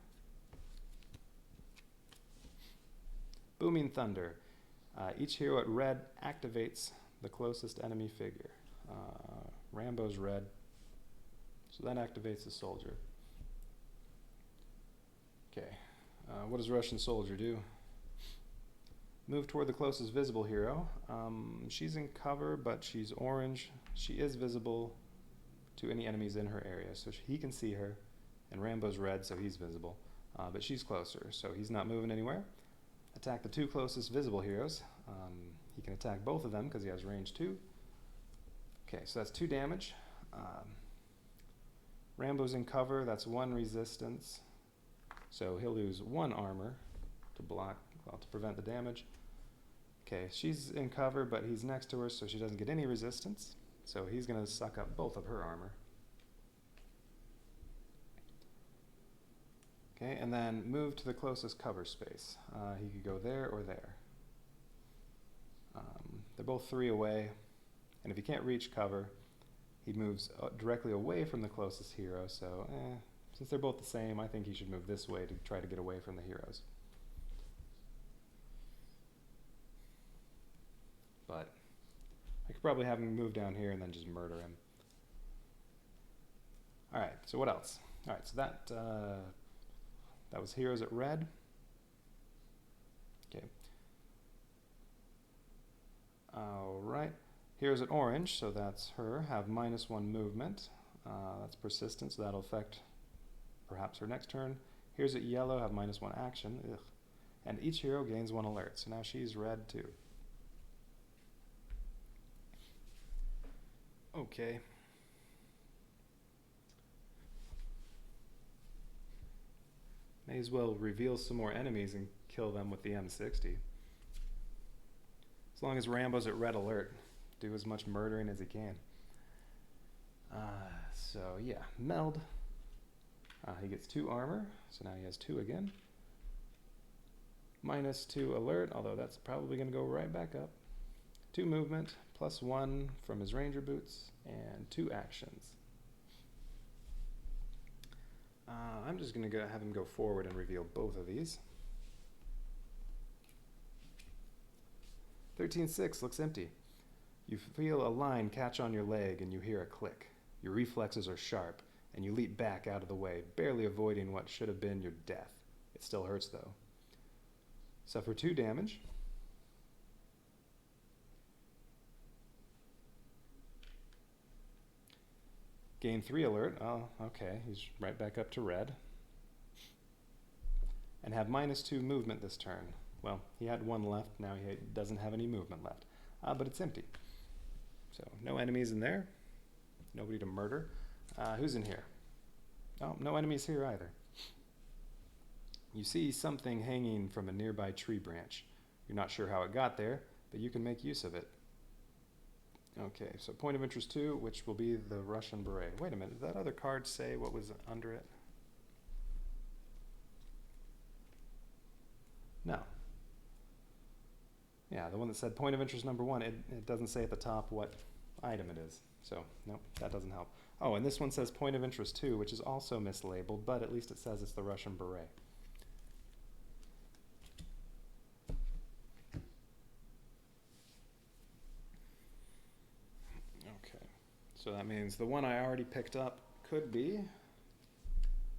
Speaker 1: Booming Thunder. Each hero at red activates the closest enemy figure. Rambo's red, so that activates the soldier. Okay, what does Russian soldier do? Move toward the closest visible hero. She's in cover, but she's orange. She is visible to any enemies in her area, so he can see her. And Rambo's red, so he's visible. But she's closer, so he's not moving anywhere. Attack the 2 closest visible heroes. He can attack both of them because he has range 2. Okay, so that's 2 damage. Rambo's in cover, that's 1 resistance. So he'll lose 1 armor to block, well, to prevent the damage. Okay, she's in cover, but he's next to her, so she doesn't get any resistance. So he's going to suck up both of her armor. Okay, and then move to the closest cover space. He could go there or there. They're both 3 away, and if he can't reach cover, he moves directly away from the closest hero, so since they're both the same, I think he should move this way to try to get away from the heroes. But I could probably have him move down here and then just murder him. Alright, so what else? Alright, so that was heroes at red. Okay. Alright, heroes at orange, so that's her, have -1 movement. That's persistent, so that'll affect perhaps her next turn. Heroes at yellow have -1 action. Ugh. And each hero gains 1 alert, so now she's red too. Okay. May as well reveal some more enemies and kill them with the M60. As long as Rambo's at red alert, do as much murdering as he can. So yeah, Meld. He gets 2 armor, so now he has 2 again. -2 alert, although that's probably going to go right back up. 2 movement, +1 from his ranger boots, and 2 actions. I'm just going to have him go forward and reveal both of these. 13-6 looks empty. You feel a line catch on your leg and you hear a click. Your reflexes are sharp, and you leap back out of the way, barely avoiding what should have been your death. It still hurts though. Suffer 2 damage. Gain 3 alert. Oh, okay. He's right back up to red. And have -2 movement this turn. Well, he had 1 left. Now he doesn't have any movement left. But it's empty. So no enemies in there. Nobody to murder. Who's in here? Oh, no enemies here either. You see something hanging from a nearby tree branch. You're not sure how it got there, but you can make use of it. Okay, so point of interest 2, which will be the Russian beret. Wait a minute, did that other card say what was under it? No. Yeah, the one that said point of interest number 1, it doesn't say at the top what item it is. So, nope, that doesn't help. Oh, and this one says point of interest 2, which is also mislabeled, but at least it says it's the Russian beret. Okay, so that means the one I already picked up could be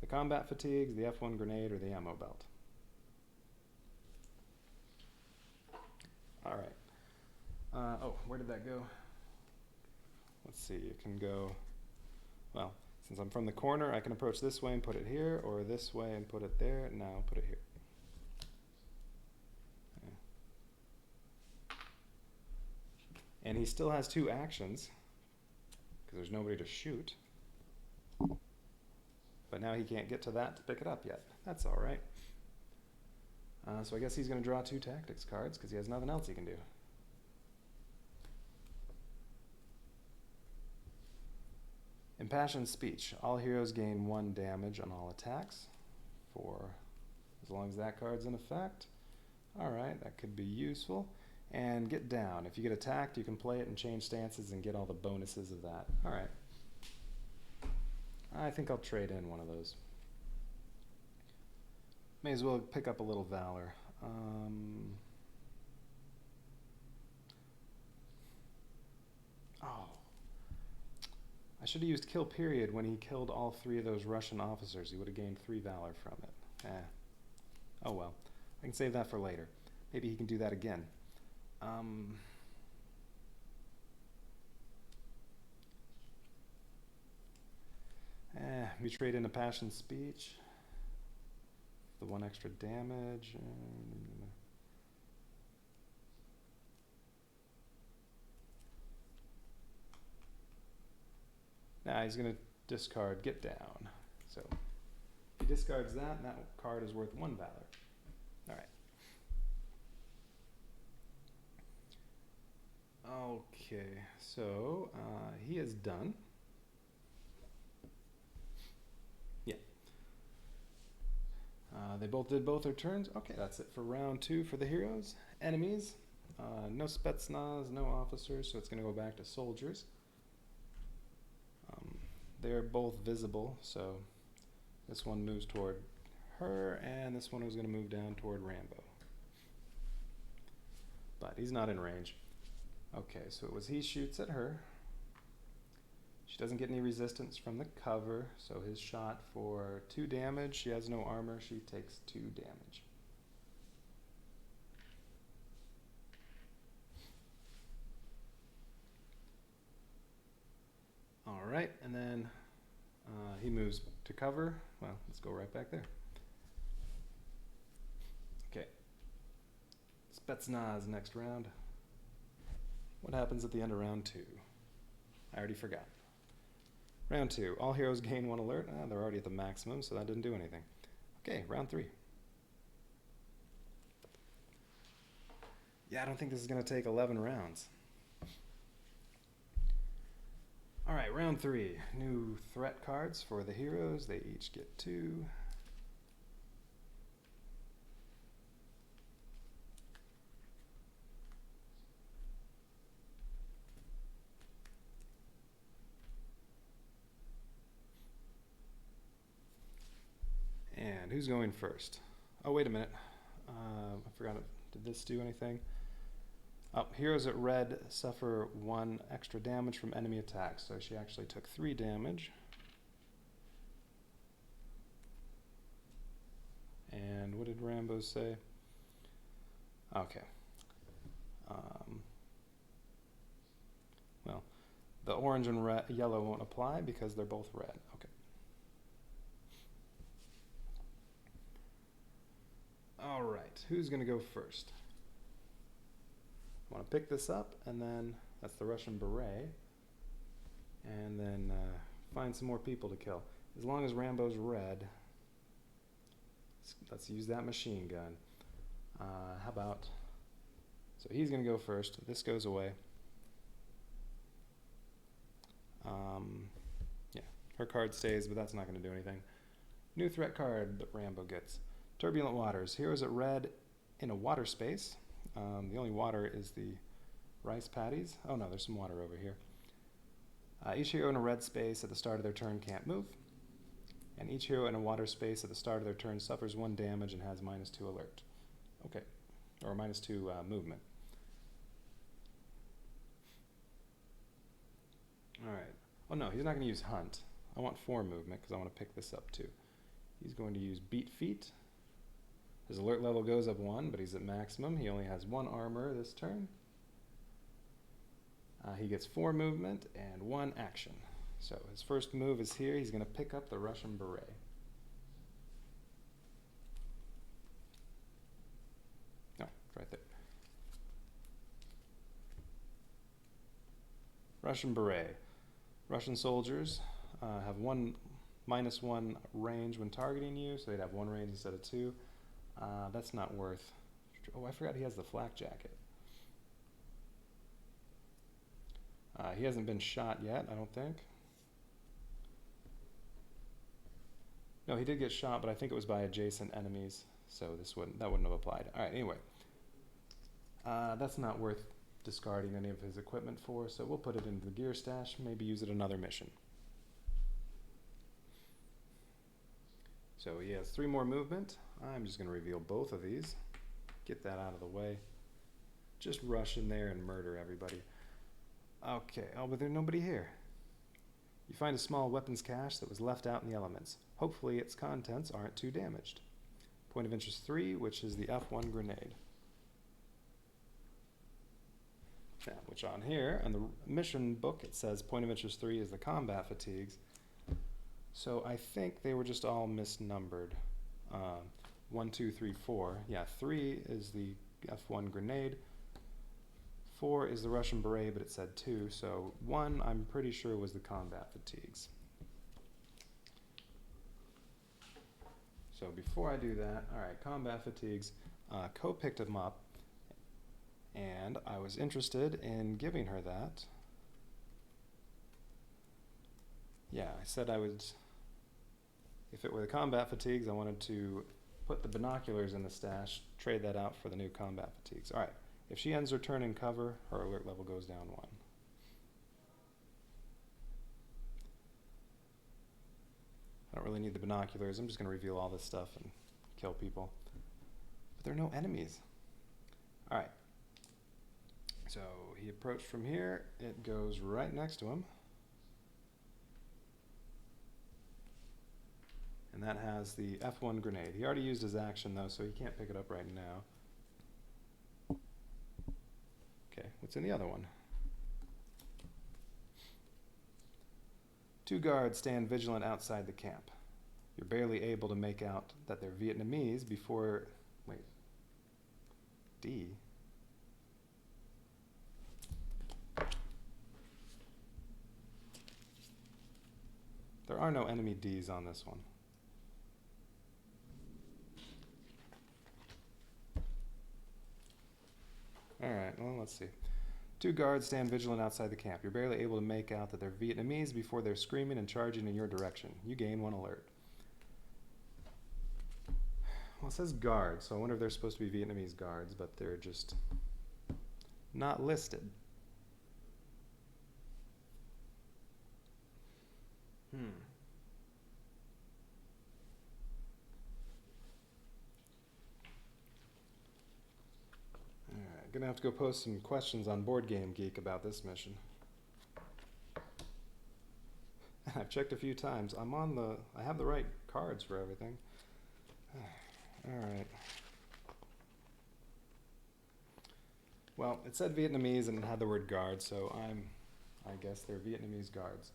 Speaker 1: the combat fatigue, the F1 grenade, or the ammo belt. All right. Oh, where did that go? Let's see, it can go, well, since I'm from the corner, I can approach this way and put it here, or this way and put it there, and now put it here. Okay. And he still has 2 actions, because there's nobody to shoot. But now he can't get to that to pick it up yet. That's all right. So I guess he's going to draw 2 tactics cards, because he has nothing else he can do. Impassioned Speech. All heroes gain 1 damage on all attacks for as long as that card's in effect. Alright, that could be useful. And get down. If you get attacked, you can play it and change stances and get all the bonuses of that. Alright. I think I'll trade in one of those. May as well pick up a little valor. Oh. I should have used kill period when he killed all 3 of those Russian officers. He would have gained 3 valor from it. Oh well. I can save that for later. Maybe he can do that again. We trade in a passion speech. The 1 extra damage. Now he's going to discard get down. So he discards that, and that card is worth 1 valor. Alright. Okay, so he is done. Yeah. They both did both their turns. Okay, that's it for round 2 for the heroes. Enemies, no Spetsnaz, no officers, so it's going to go back to soldiers. They're both visible, so this one moves toward her, and this one was going to move down toward Rambo. But he's not in range. Okay, so it was he shoots at her. She doesn't get any resistance from the cover, so his shot for 2 damage. She has no armor, she takes 2 damage. Alright, and then he moves to cover. Well, let's go right back there. Okay. Spetsnaz next round. What happens at the end of round 2? I already forgot. Round 2. All heroes gain 1 alert. They're already at the maximum, so that didn't do anything. Okay, round 3. Yeah, I don't think this is going to take 11 rounds. Alright, round 3. New threat cards for the heroes. They each get 2. And who's going first? Oh, wait a minute. I forgot. Did this do anything? Oh, heroes at red suffer 1 extra damage from enemy attacks. So she actually took 3 damage. And what did Rambo say? Okay. Well, the orange and yellow won't apply because they're both red. Okay. All right, who's going to go first? I want to pick this up, and then that's the Russian beret, and then find some more people to kill. As long as Rambo's red, let's use that machine gun. How about, so he's going to go first. This goes away. Yeah, her card stays, but that's not going to do anything. New threat card that Rambo gets. Turbulent waters. Heroes at red in a water space. The only water is the rice paddies. Oh no, there's some water over here. Each hero in a red space at the start of their turn can't move. And each hero in a water space at the start of their turn suffers 1 damage and has -2 alert. Okay. Or -2 movement. Alright. Oh no, he's not going to use hunt. I want 4 movement because I want to pick this up too. He's going to use beat feet. His alert level goes up 1, but he's at maximum. He only has 1 armor this turn. He gets 4 movement and 1 action. So his first move is here. He's going to pick up the Russian beret. No, it's right there. Russian beret. Russian soldiers have -1 range when targeting you, so they'd have 1 range instead of 2. That's not worth... Oh, I forgot he has the flak jacket. He hasn't been shot yet, I don't think. No, he did get shot, but I think it was by adjacent enemies, so that wouldn't have applied. Alright, anyway. That's not worth discarding any of his equipment for, so we'll put it into the gear stash, maybe use it another mission. So he has 3 more movement. I'm just going to reveal both of these. Get that out of the way. Just rush in there and murder everybody. Okay, oh, but there's nobody here. You find a small weapons cache that was left out in the elements. Hopefully its contents aren't too damaged. Point of interest 3, which is the F1 grenade. Yeah, which on here, on the mission book, it says point of interest 3 is the combat fatigues. So I think they were just all misnumbered. 1, 2, 3, 4. Yeah, 3 is the F1 grenade. 4 is the Russian beret, but it said 2. So 1, I'm pretty sure, was the combat fatigues. So before I do that, all right, combat fatigues. Co picked them up, and I was interested in giving her that. Yeah, I said I would, if it were the combat fatigues, I wanted to put the binoculars in the stash, trade that out for the new combat fatigues. All right, if she ends her turn in cover, her alert level goes down 1. I don't really need the binoculars. I'm just going to reveal all this stuff and kill people. But there are no enemies. All right. So he approached from here. It goes right next to him. And that has the F1 grenade. He already used his action, though, so he can't pick it up right now. Okay, what's in the other one? 2 guards stand vigilant outside the camp. You're barely able to make out that they're Vietnamese before... Wait. D? There are no enemy Ds on this one. Alright, well, let's see. 2 guards stand vigilant outside the camp. You're barely able to make out that they're Vietnamese before they're screaming and charging in your direction. You gain 1 alert. Well, it says guards, so I wonder if they're supposed to be Vietnamese guards, but they're just not listed. Alright, gonna have to go post some questions on Board Game Geek about this mission. I've checked a few times. I have the right cards for everything. Alright. Well, it said Vietnamese and it had the word guard, so I guess they're Vietnamese guards.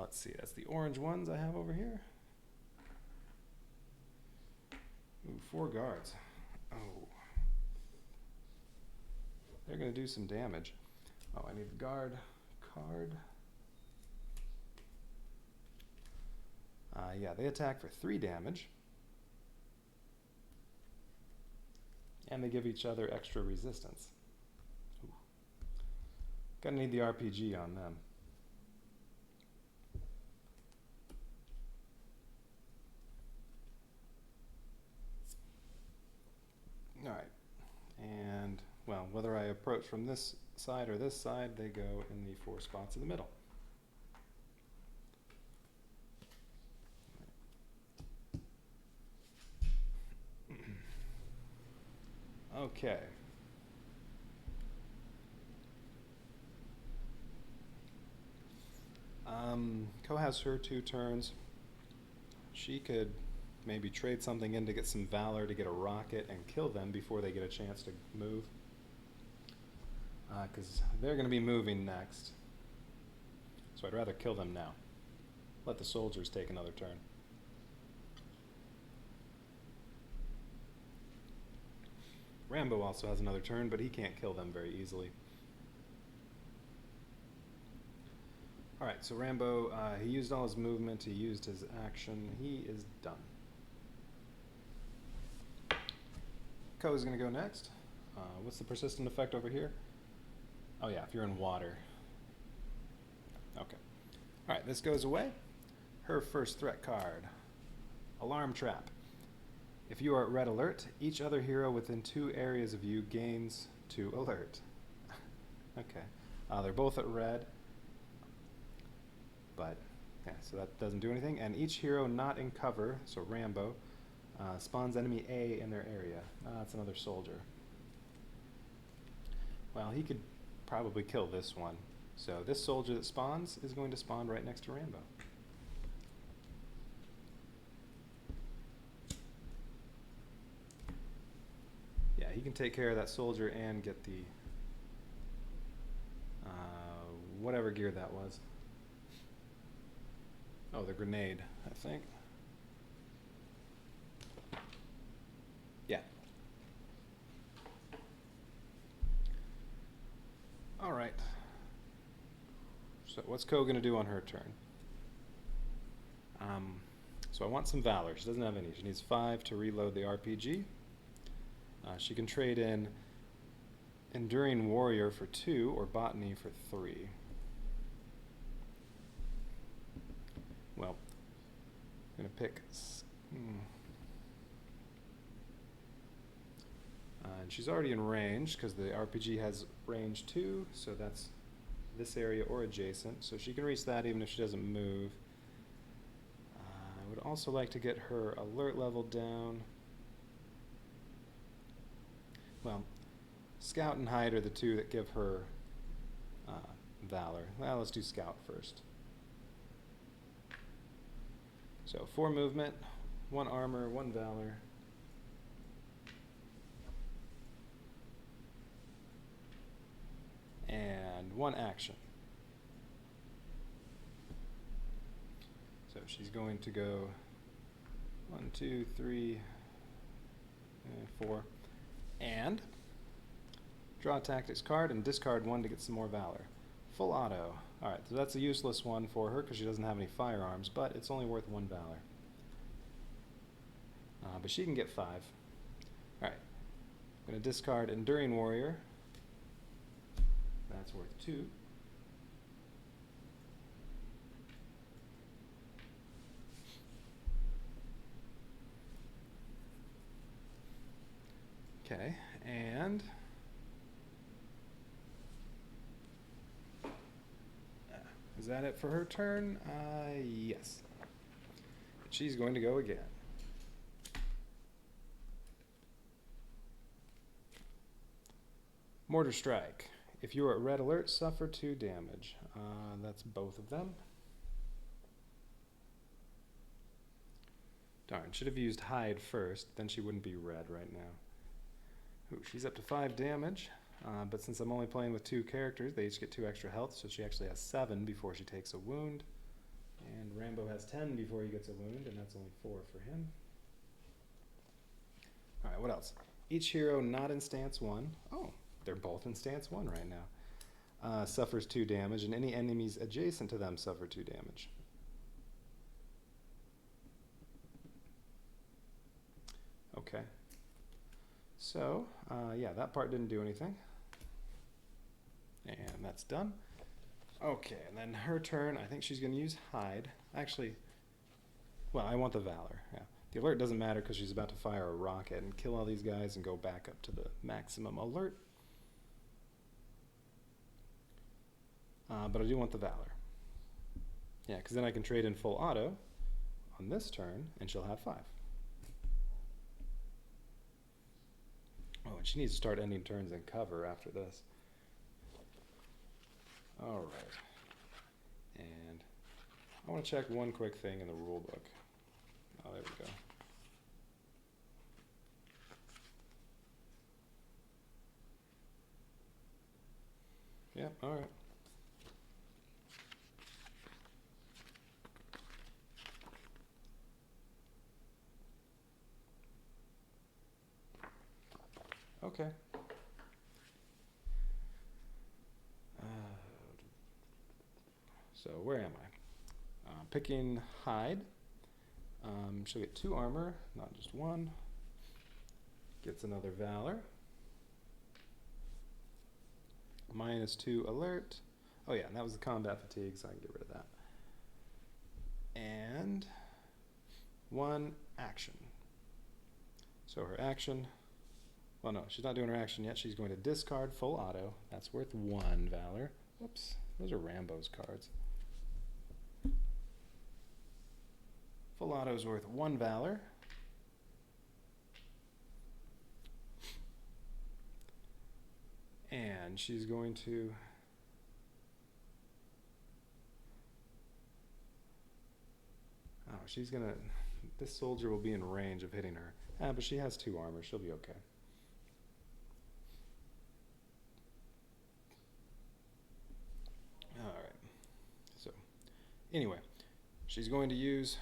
Speaker 1: Let's see, that's the orange ones I have over here. Ooh, 4 guards. Oh. They're gonna do some damage. Oh, I need the guard card. Yeah, they attack for 3 damage. And they give each other extra resistance. Ooh. Gonna need the RPG on them. Alright. And, well, whether I approach from this side or this side, they go in the 4 spots in the middle. Okay. Ko has her 2 turns. She could maybe trade something in to get some valor to get a rocket and kill them before they get a chance to move. Because they're going to be moving next. So I'd rather kill them now. Let the soldiers take another turn. Rambo also has another turn, but he can't kill them very easily. Alright, so Rambo, he used all his movement, he used his action, he is done. Ko is going to go next. What's the persistent effect over here? Oh yeah, if you're in water. Okay. Alright, this goes away. Her first threat card. Alarm trap. If If you are at red alert, each other hero within 2 areas of you gains 2 alert. Okay. They're both at red, but yeah, so that doesn't do anything. And each hero not in cover, so Rambo, spawns enemy A in their area. That's another soldier. Well, he could probably kill this one. So this soldier that spawns is going to spawn right next to Rambo. Yeah, he can take care of that soldier and get the whatever gear that was. Oh, the grenade, I think. Yeah. All right. So what's Ko gonna do on her turn? So I want some valor. She doesn't have any. She needs 5 to reload the RPG. She can trade in Enduring Warrior for 2 or Botany for 3. Well, I'm gonna pick. And she's already in range because the RPG has range 2, so that's this area or adjacent. So she can reach that even if she doesn't move. I would also like to get her alert level down. Well, Scout and Hide are the 2 that give her Valor. Well, let's do Scout first. So 4 movement, 1 armor, 1 Valor. And 1 action. So she's going to go 1, 2, 3, 4. And draw a tactics card and discard 1 to get some more valor. Full auto. Alright, so that's a useless one for her because she doesn't have any firearms, but it's only worth 1 valor. But she can get 5. Alright, I'm going to discard Enduring Warrior. That's worth 2. Okay, and is that it for her turn? Yes. She's going to go again. Mortar Strike. If you are at red alert, suffer 2 damage. That's both of them. Darn, should have used Hide first, then she wouldn't be red right now. Ooh, she's up to 5 damage, but since I'm only playing with 2 characters, they each get 2 extra health, so she actually has 7 before she takes a wound. And Rambo has 10 before he gets a wound, and that's only 4 for him. Alright, what else? Each hero not in stance 1. Oh, they're both in stance 1 right now. Suffers 2 damage, and any enemies adjacent to them suffer 2 damage. Okay. So, yeah, that part didn't do anything. And that's done. Okay, and then her turn, I think she's going to use Hide. Actually, well, I want the Valor. Yeah. The alert doesn't matter because she's about to fire a rocket and kill all these guys and go back up to the maximum alert. But I do want the Valor. Yeah, because then I can trade in full auto on this turn, and she'll have 5. Oh, and she needs to start ending turns in cover after this. All right. And I want to check one quick thing in the rule book. Oh, there we go. Yep, all right. Okay. So where am I? Picking Hide. She'll get 2 armor, not just 1. Gets another Valor. -2 alert. Oh yeah, and that was the combat fatigue, so I can get rid of that. And 1 action. So her action, well no, she's not doing her action yet. She's going to discard full auto. That's worth 1 valor. Whoops, those are Rambo's cards. Full auto is worth 1 valor. And she's going to she's gonna, this soldier will be in range of hitting her. But she has 2 armor, she'll be okay. Alright, so anyway, she's going to use,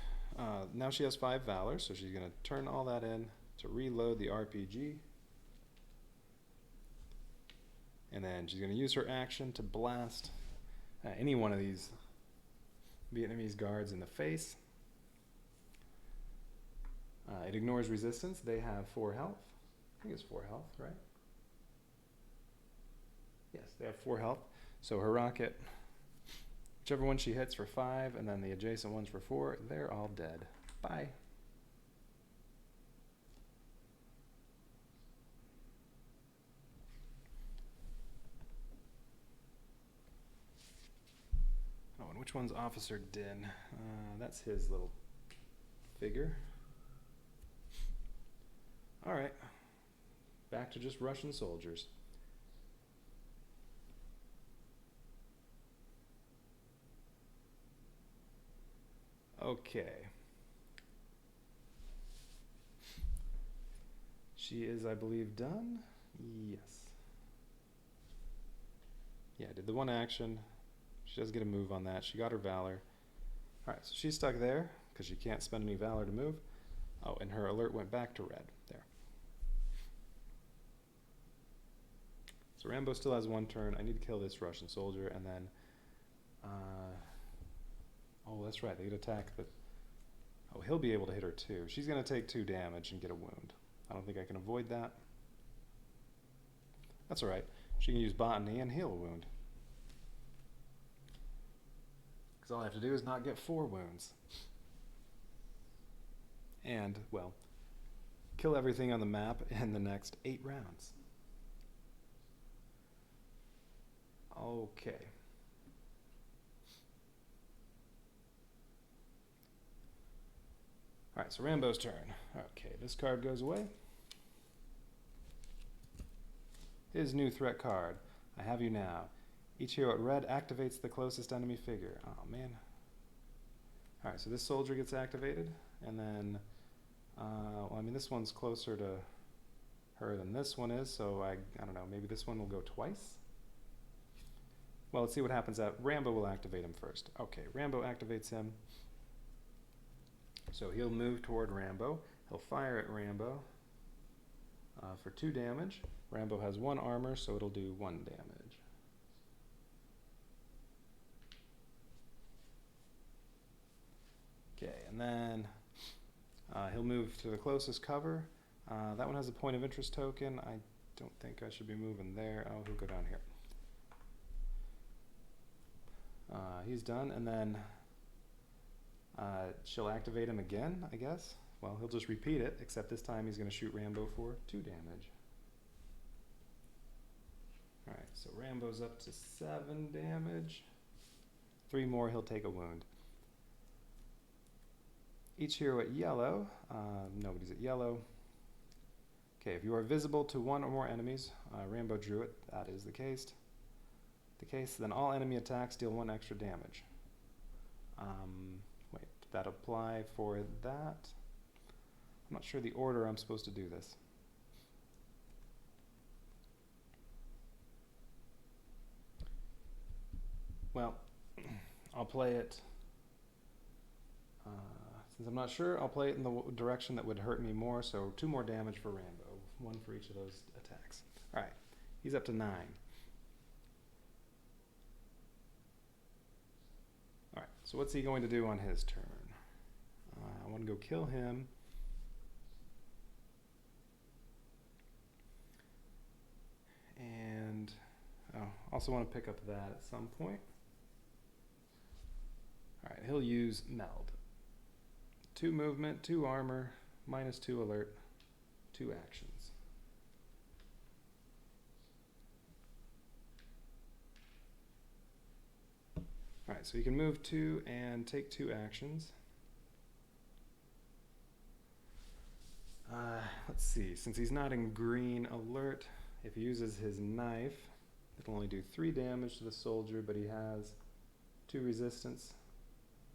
Speaker 1: now she has 5 valor, so she's gonna turn all that in to reload the RPG. And then she's gonna use her action to blast any one of these Vietnamese guards in the face. It ignores resistance. They have 4 health. I think it's 4 health, right? Yes, they have 4 health. So her rocket, whichever one she hits for 5, and then the adjacent ones for 4, they're all dead. Bye. Oh, and which one's Officer Din? That's his little figure. Alright, back to just Russian soldiers. Okay. She is, I believe, done? Yes. Yeah, did the 1 action. She does get a move on that. She got her valor. Alright, so she's stuck there because she can't spend any valor to move. Oh, and her alert went back to red. There. So Rambo still has 1 turn. I need to kill this Russian soldier, and then... oh, that's right. They could attack the... Oh, he'll be able to hit her too. She's going to take 2 damage and get a wound. I don't think I can avoid that. That's alright. She can use botany and heal a wound. Because all I have to do is not get 4 wounds. And, well, kill everything on the map in the next 8 rounds. Okay. Alright, so Rambo's turn. Okay, this card goes away. His new threat card. I have you now. Each hero at red activates the closest enemy figure. Oh, man. Alright, so this soldier gets activated, and then, well, I mean, this one's closer to her than this one is, so I don't know, maybe this one will go twice? Well, let's see what happens. Rambo will activate him first. Okay, Rambo activates him. So he'll move toward Rambo. He'll fire at Rambo for 2 damage. Rambo has 1 armor, so it'll do 1 damage. Okay, and then he'll move to the closest cover. That one has a point of interest token. I don't think I should be moving there. Oh, he'll go down here. He's done, and then she'll activate him again, I guess. Well, he'll just repeat it, except this time he's going to shoot Rambo for 2 damage. Alright, so Rambo's up to 7 damage. 3 more, he'll take a wound. Each hero at yellow, nobody's at yellow. Okay, if you are visible to 1 or more enemies, Rambo drew it, that is the case. Then all enemy attacks deal 1 extra damage. Wait, did that apply for that? I'm not sure the order I'm supposed to do this. Well, I'll play it, since I'm not sure, I'll play it in the direction that would hurt me more, so 2 more damage for Rambo, 1 for each of those attacks. Alright, he's up to 9. Alright, so what's he going to do on his turn? I want to go kill him. And also want to pick up that at some point. Alright, he'll use Meld. 2 movement, 2 armor, -2 alert, 2 actions. Alright, so you can move 2 and take 2 actions. Let's see, since he's not in green alert, if he uses his knife, it'll only do 3 damage to the soldier, but he has 2 resistance,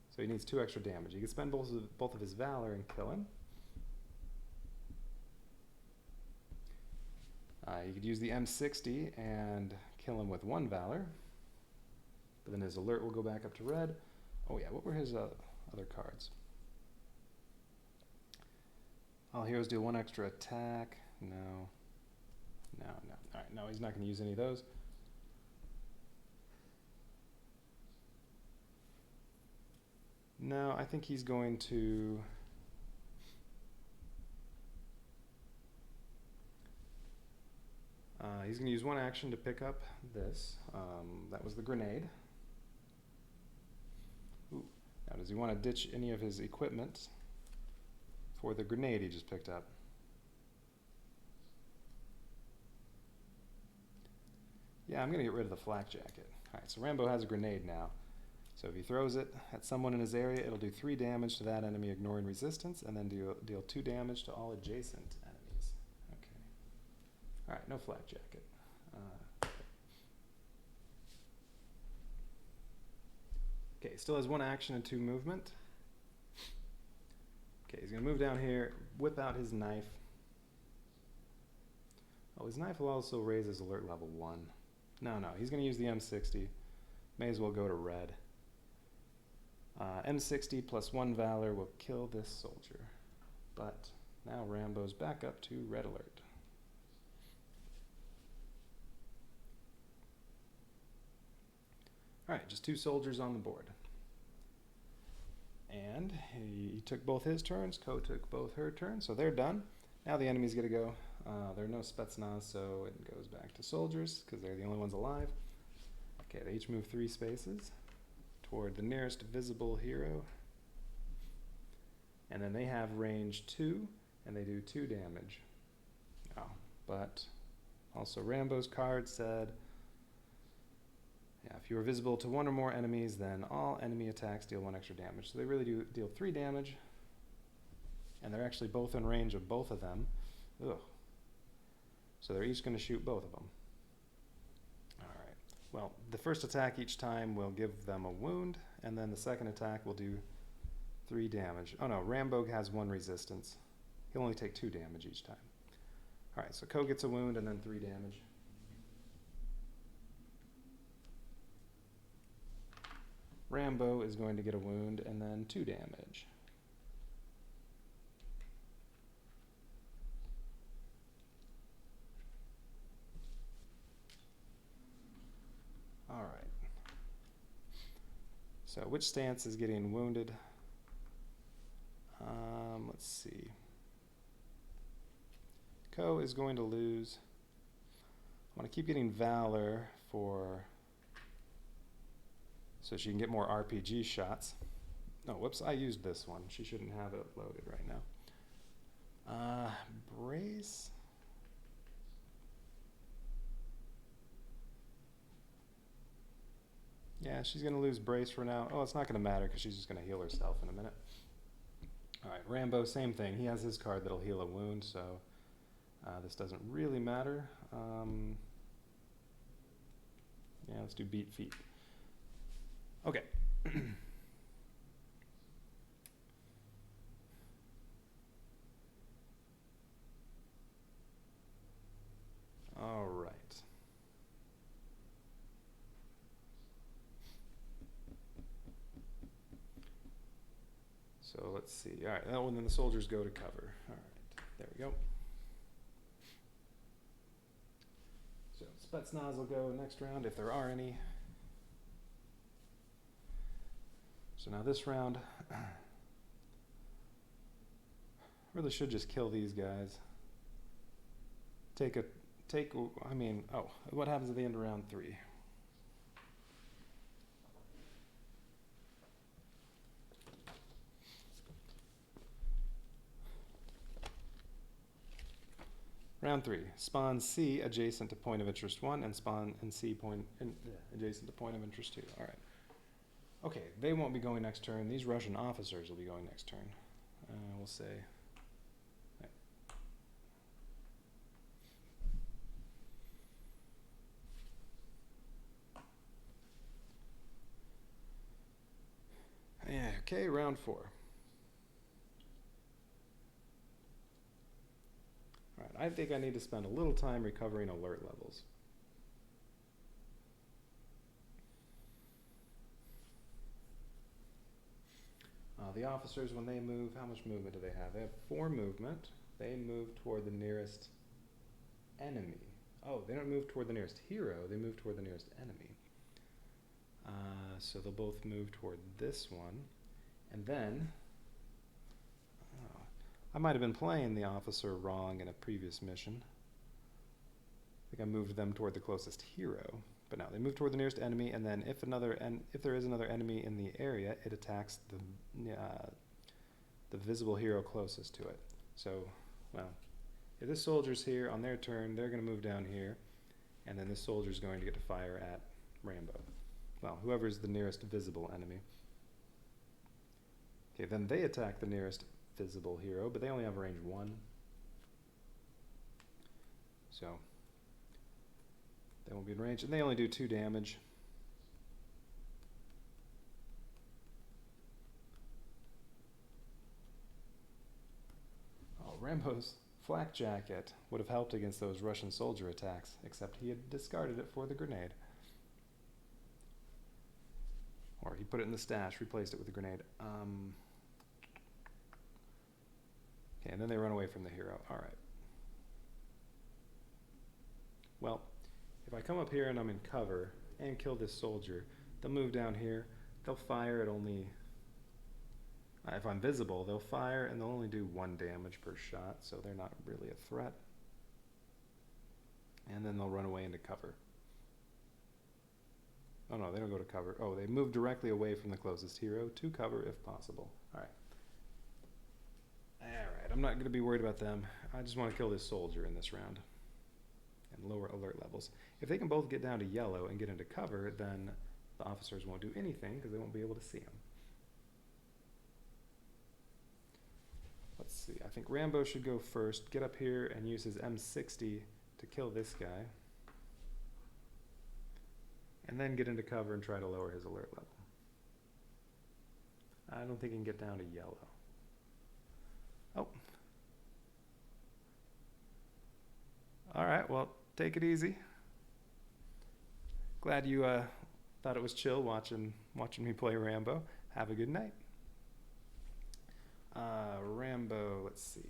Speaker 1: so he needs 2 extra damage. He can spend both of his valor and kill him. You could use the M60 and kill him with 1 valor, but then his alert will go back up to red. Oh yeah, what were his other cards? All heroes deal 1 extra attack. No. Alright, no, he's not going to use any of those. No, I think he's going to... he's going to use 1 action to pick up this. That was the grenade. Ooh. Now, does he want to ditch any of his equipment for the grenade he just picked up? Yeah, I'm going to get rid of the flak jacket. Alright, so Rambo has a grenade now. So if he throws it at someone in his area, it'll do 3 damage to that enemy ignoring resistance, and then deal 2 damage to all adjacent enemies. Okay. Alright, no flak jacket. Okay, still has 1 action and 2 movement. Okay, he's going to move down here, whip out his knife. Oh, his knife will also raise his alert level 1. No, he's going to use the M60. May as well go to red. M60 plus 1 valor will kill this soldier. But now Rambo's back up to red alert. Alright, just 2 soldiers on the board. And he took both his turns, Ko took both her turns, so they're done. Now the enemy's gonna go. There are no Spetsnaz, so it goes back to soldiers, because they're the only ones alive. Okay, they each move 3 spaces toward the nearest visible hero. And then they have range 2, and they do 2 damage. Oh, but also Rambo's card said, yeah, if you are visible to 1 or more enemies, then all enemy attacks deal 1 extra damage. So they really do deal 3 damage, and they're actually both in range of both of them. Ugh. So they're each going to shoot both of them. Alright, well, the first attack each time will give them a wound, and then the second attack will do 3 damage. Oh no, Rambo has 1 resistance. He'll only take 2 damage each time. Alright, so Ko gets a wound and then 3 damage. Rambo is going to get a wound and then 2 damage. Alright. So which stance is getting wounded? Let's see. Ko is going to lose. I want to keep getting Valor so she can get more RPG shots. No, whoops, I used this one. She shouldn't have it loaded right now. Brace? Yeah, she's going to lose Brace for now. Oh, it's not going to matter because she's just going to heal herself in a minute. Alright, Rambo, same thing. He has his card that'll heal a wound, so this doesn't really matter. Yeah, let's do beat feet. Okay. All right. So let's see. All right, oh, and then the soldiers go to cover. All right, there we go. So Spetsnaz will go next round if there are any. So now this round, really should just kill these guys. What happens at the end of round 3? Round 3. Spawn C adjacent to point of interest 1 and spawn and C adjacent to point of interest 2. All right. Okay, they won't be going next turn. These Russian officers will be going next turn. We'll say... Yeah, okay, round 4. Alright, I think I need to spend a little time recovering alert levels. The officers, when they move, how much movement do they have? They have 4 movement. They move toward the nearest enemy. Oh, they don't move toward the nearest hero, they move toward the nearest enemy. So they'll both move toward this one. And then, I might have been playing the officer wrong in a previous mission. I think I moved them toward the closest hero. But no, they move toward the nearest enemy, and then if there is another enemy in the area, it attacks the visible hero closest to it. So, well, if this soldier's here on their turn, they're going to move down here, and then this soldier's going to get to fire at Rambo. Well, whoever's the nearest visible enemy. Okay, then they attack the nearest visible hero, but they only have range 1. So, they won't be in range, and they only do 2 damage. Oh, Rambo's flak jacket would have helped against those Russian soldier attacks, except he had discarded it for the grenade. Or he put it in the stash, replaced it with a grenade. Okay, and then they run away from the hero. Alright. Well, if I come up here and I'm in cover and kill this soldier, they'll move down here. They'll fire at only... if I'm visible, they'll fire and they'll only do 1 damage per shot, so they're not really a threat. And then they'll run away into cover. Oh no, they don't go to cover. Oh, they move directly away from the closest hero to cover if possible. Alright. Alright, I'm not going to be worried about them. I just want to kill this soldier in this round. And lower alert levels. If they can both get down to yellow and get into cover, then the officers won't do anything because they won't be able to see them. Let's see, I think Rambo should go first, get up here and use his M60 to kill this guy. And then get into cover and try to lower his alert level. I don't think he can get down to yellow. Oh. Alright, well, take it easy. Glad you thought it was chill watching me play Rambo. Have a good night. Rambo, let's see.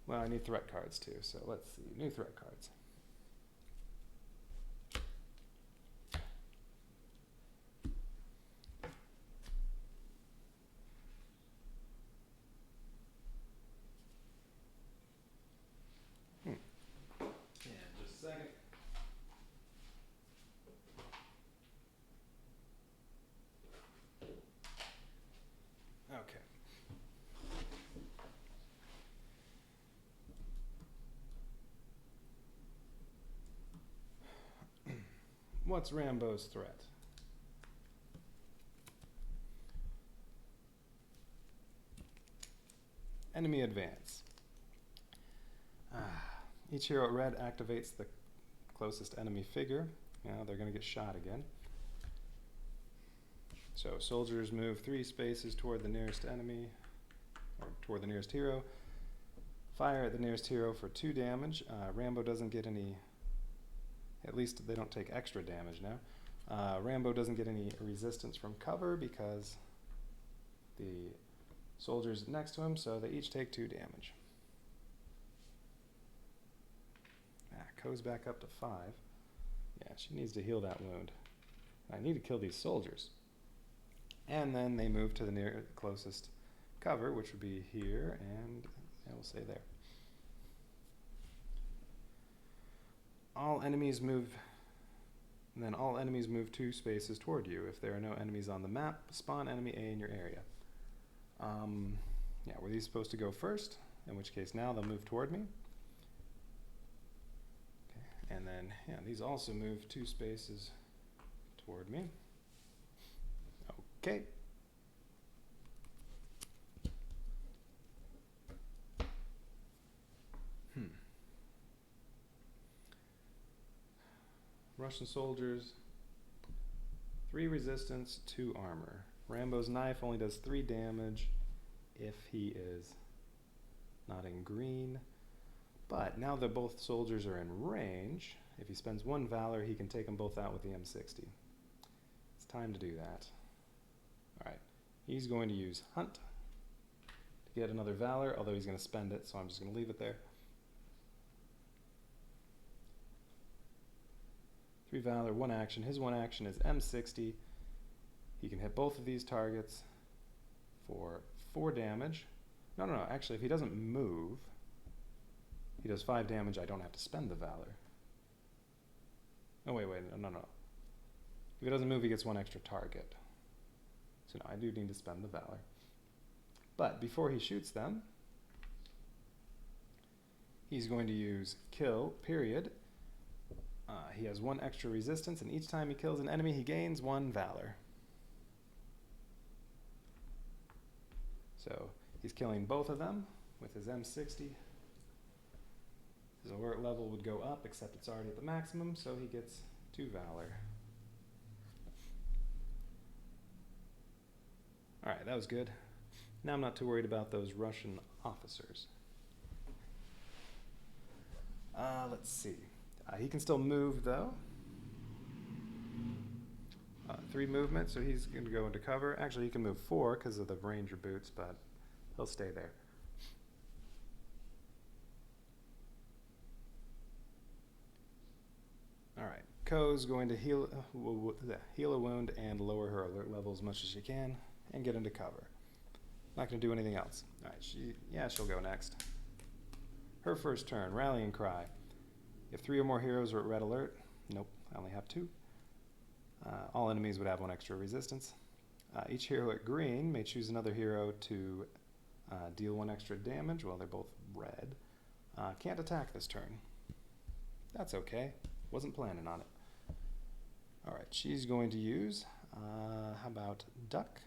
Speaker 1: Well, I need threat cards too, so let's see. New threat cards. Yeah, just a second. Okay. What's Rambo's threat? Enemy advance. Each hero at red activates the closest enemy figure. Now they're going to get shot again. So soldiers move 3 spaces toward the nearest enemy, or toward the nearest hero. Fire at the nearest hero for 2 damage. Rambo doesn't get any, at least they don't take extra damage now. Rambo doesn't get any resistance from cover because the soldier's next to him, so they each take 2 damage. Goes back up to 5. Yeah, she needs to heal that wound. I need to kill these soldiers. And then they move to the closest cover, which would be here, and we'll say there. All enemies move And then all enemies move 2 spaces toward you. If there are no enemies on the map, spawn enemy A in your area. Yeah, were these supposed to go first? In which case now they'll move toward me. Okay. And then, yeah, these also move 2 spaces toward me. Okay. Russian soldiers, 3 resistance, 2 armor. Rambo's knife only does 3 damage if he is not in green. But now that both soldiers are in range, if he spends 1 valor, he can take them both out with the M60. It's time to do that. Alright, he's going to use Hunt to get another valor, although he's going to spend it, so I'm just going to leave it there. 3 valor, 1 action. His 1 action is M60. He can hit both of these targets for 4 damage. No, actually, if he doesn't move, he does 5 damage. I don't have to spend the valor. Oh, wait, no. If he doesn't move, he gets 1 extra target. So no, I do need to spend the valor. But before he shoots them, he's going to use kill, period. He has 1 extra resistance, and each time he kills an enemy, he gains 1 valor. So he's killing both of them with his M60. His alert level would go up, except it's already at the maximum, so he gets 2 valor. Alright, that was good. Now I'm not too worried about those Russian officers. Let's see. He can still move, though. 3 movement, so he's going to go into cover. Actually, he can move 4 because of the ranger boots, but he'll stay there. Alright, Ko's going to heal a wound and lower her alert level as much as she can and get into cover. Not going to do anything else. Alright, she'll go next. Her first turn, Rallying Cry. If 3 or more heroes are at red alert, nope, I only have 2. All enemies would have 1 extra resistance. Each hero at green may choose another hero to deal 1 extra damage. Well, they're both red. Can't attack this turn. That's okay. Wasn't planning on it. Alright, she's going to use, how about Duck?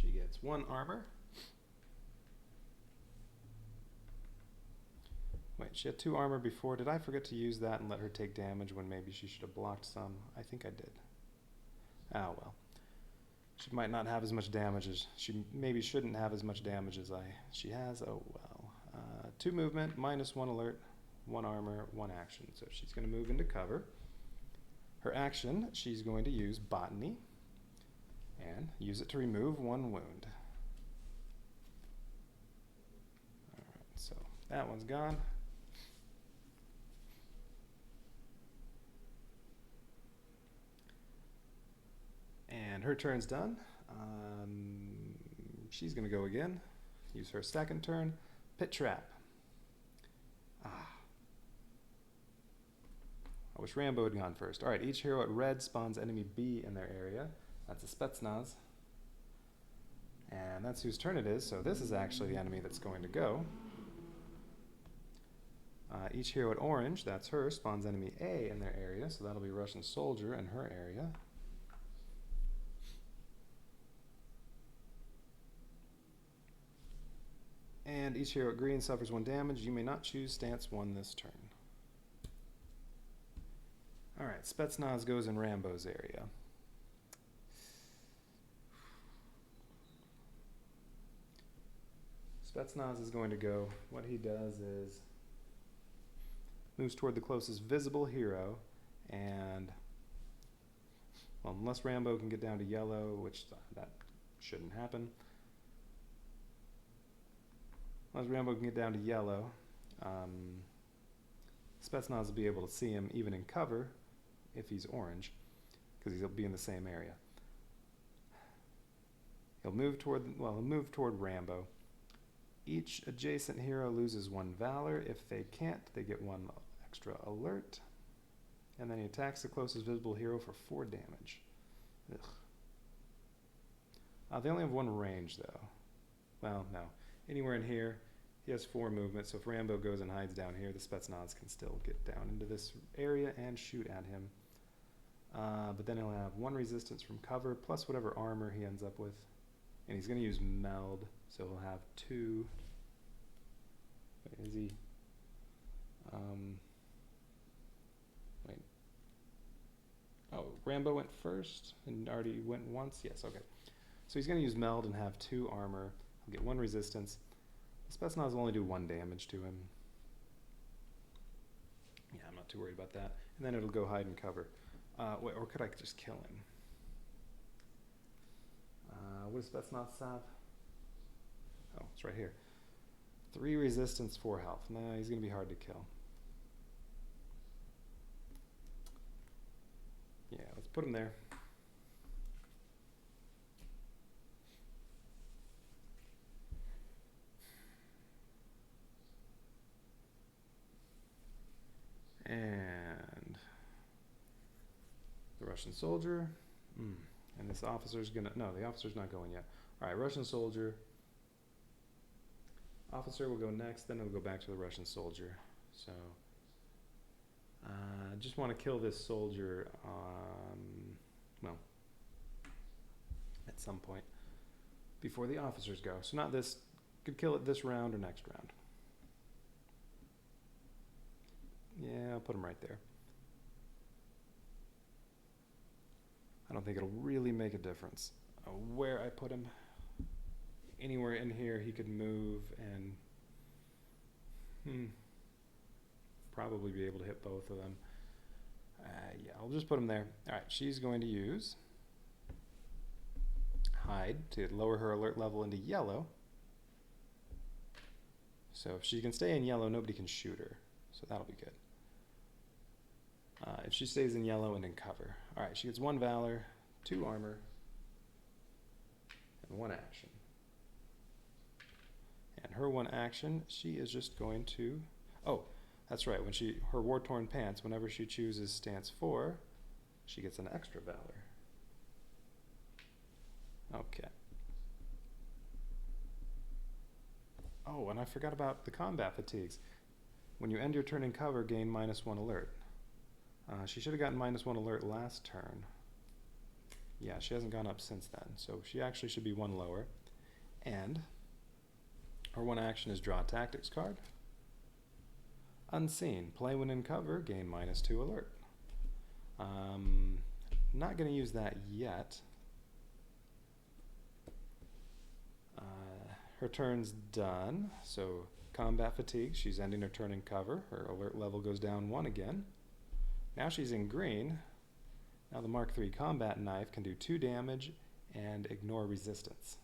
Speaker 1: She gets 1 armor. Wait, she had 2 armor before. Did I forget to use that and let her take damage when maybe she should have blocked some? I think I did. Oh well. She might not have as much damage as... She maybe shouldn't have as much damage as she has. Oh well. 2 movement, -1 alert, 1 armor, 1 action. So she's going to move into cover. Her action, she's going to use Botany and use it to remove 1 wound. Alright, so that one's gone. And her turn's done. She's going to go again. Use her second turn. Pit Trap. I wish Rambo had gone first. Alright, each hero at red spawns enemy B in their area. That's a Spetsnaz. And that's whose turn it is, so this is actually the enemy that's going to go. Each hero at orange, that's her, spawns enemy A in their area, so that'll be Russian soldier in her area. And each hero at green suffers 1 damage. You may not choose stance 1 this turn. Alright, Spetsnaz goes in Rambo's area. Spetsnaz is going to go, what he does is moves toward the closest visible hero, and well, unless Rambo can get down to yellow, which that shouldn't happen. Unless Rambo can get down to yellow, Spetsnaz will be able to see him even in cover if he's orange, because he'll be in the same area. He'll move toward Rambo. Each adjacent hero loses 1 valor. If they can't, they get 1 extra alert. And then he attacks the closest visible hero for 4 damage. Ugh. They only have 1 range, though. Well, no. Anywhere in here, he has 4 movement, so if Rambo goes and hides down here, the Spetsnaz can still get down into this area and shoot at him. But then he'll have 1 resistance from cover, plus whatever armor he ends up with. And he's going to use Meld, so he'll have 2. Wait, is he? Wait. Oh, Rambo went first and already went once? Yes, okay. So he's going to use Meld and have 2 armor. He'll get 1 resistance. The Spetsnaz will only do 1 damage to him. Yeah, I'm not too worried about that. And then it'll go hide and cover. Wait, or could I just kill him? What does Spetsnaz have? Oh, it's right here. 3 resistance, 4 health. Nah, he's going to be hard to kill. Yeah, let's put him there. And the Russian soldier. And this officer's gonna, no, the officer's not going yet. All right, Russian soldier. Officer will go next, then it'll go back to the Russian soldier. So, just want to kill this soldier, well, at some point before the officers go. So not this, could kill it this round or next round. Yeah, I'll put him right there. I don't think it'll really make a difference where I put him. Anywhere in here he could move and probably be able to hit both of them. Yeah, I'll just put him there. Alright, she's going to use Hide to lower her alert level into yellow. So if she can stay in yellow, nobody can shoot her. So that'll be good. If she stays in yellow and in cover. Alright, she gets 1 Valor, 2 Armor, and 1 action. And her 1 action, she is just going to... Oh, that's right. When her War-Torn Pants, whenever she chooses Stance 4, she gets an extra Valor. Okay. Oh, and I forgot about the combat fatigues. When you end your turn in cover, gain -1 alert. She should have gotten -1 alert last turn. Yeah, she hasn't gone up since then, so she actually should be 1 lower. And her 1 action is draw a tactics card. Unseen. Play when in cover, gain -2 alert. Not going to use that yet. Her turn's done, so combat fatigue. She's ending her turn in cover. Her alert level goes down 1 again. Now she's in green. Now the Mark III combat knife can do 2 damage and ignore resistance.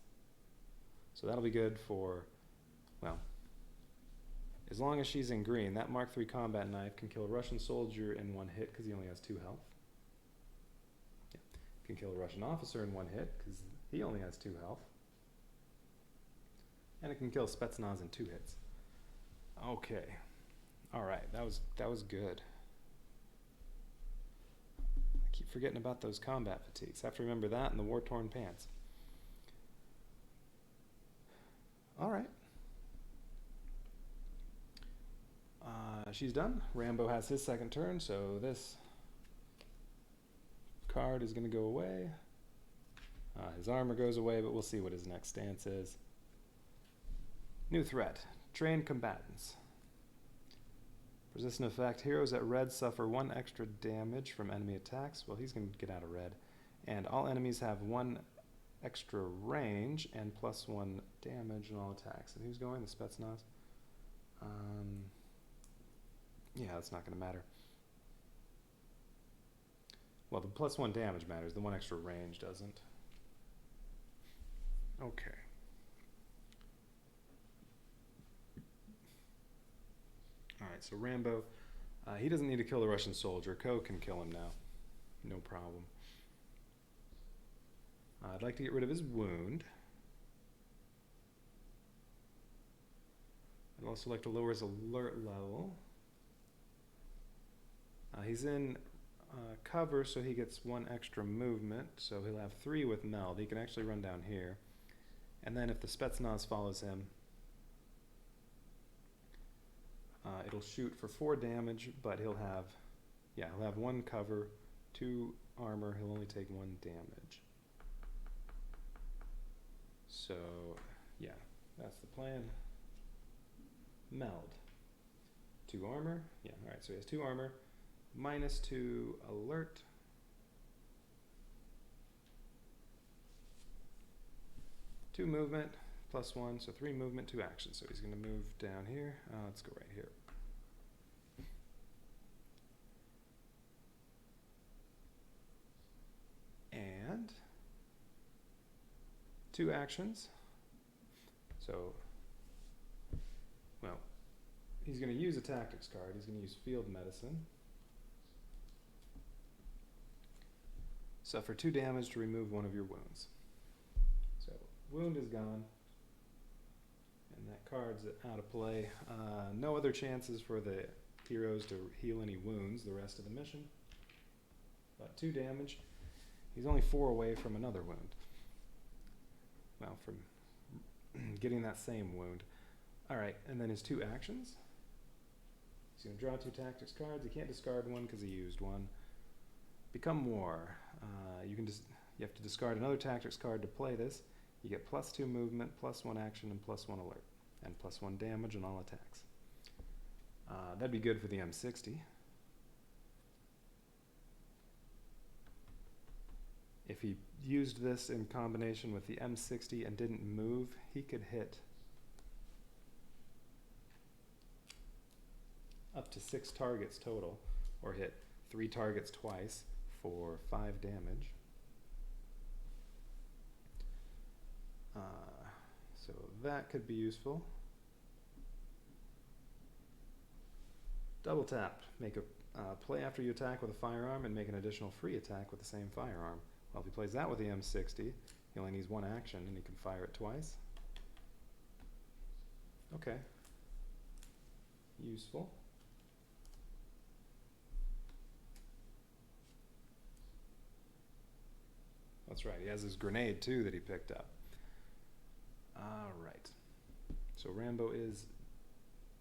Speaker 1: So that'll be good for, well, as long as she's in green, that Mark III combat knife can kill a Russian soldier in 1 hit because he only has 2 health. Yeah. Can kill a Russian officer in 1 hit because he only has 2 health. And it can kill Spetsnaz in 2 hits. Okay. Alright, that was good. I keep forgetting about those combat fatigues. I have to remember that and the War-Torn Pants. Alright. She's done. Rambo has his 2nd turn, so this card is going to go away. His armor goes away, but we'll see what his next stance is. New threat. Trained combatants. Persistent effect. Heroes at red suffer 1 extra damage from enemy attacks. Well, he's going to get out of red. And all enemies have 1 extra range and +1 damage in all attacks. And who's going? The Spetsnaz? Yeah, that's not going to matter. Well, the +1 damage matters. The 1 extra range doesn't. Okay. Alright, so Rambo, he doesn't need to kill the Russian soldier. Ko can kill him now. No problem. I'd like to get rid of his wound. I'd also like to lower his alert level. He's in cover, so he gets 1 extra movement, so he'll have 3 with meld. He can actually run down here. And then if the Spetsnaz follows him, it'll shoot for 4 damage, but he'll have 1 cover, 2 armor, he'll only take 1 damage. So, yeah, that's the plan. Meld. 2 armor, yeah, alright, so he has 2 armor, -2 alert. Two movement, +1, so 3 movement, 2 action. So he's going to move down here. Let's go right here. And 2 actions. So, well, he's going to use a tactics card. He's going to use field medicine. Suffer 2 damage to remove 1 of your wounds. So, wound is gone. And that card's out of play. No other chances for the heroes to heal any wounds the rest of the mission. But 2 damage. He's only 4 away from another wound. Well, from getting that same wound. Alright, and then his 2 actions. He's going to draw 2 tactics cards. He can't discard 1 because he used 1. Become War. You have to discard another tactics card to play this. You get +2 movement, +1 action, and +1 alert. And +1 damage on all attacks. That'd be good for the M60. If he used this in combination with the M60 and didn't move, he could hit up to 6 targets total, or hit 3 targets twice for 5 damage. So that could be useful. Double tap. Make a play after you attack with a firearm and make an additional free attack with the same firearm. Well, if he plays that with the M60, he only needs 1 action and he can fire it twice. Okay. Useful. That's right, he has his grenade too that he picked up. Alright. So Rambo is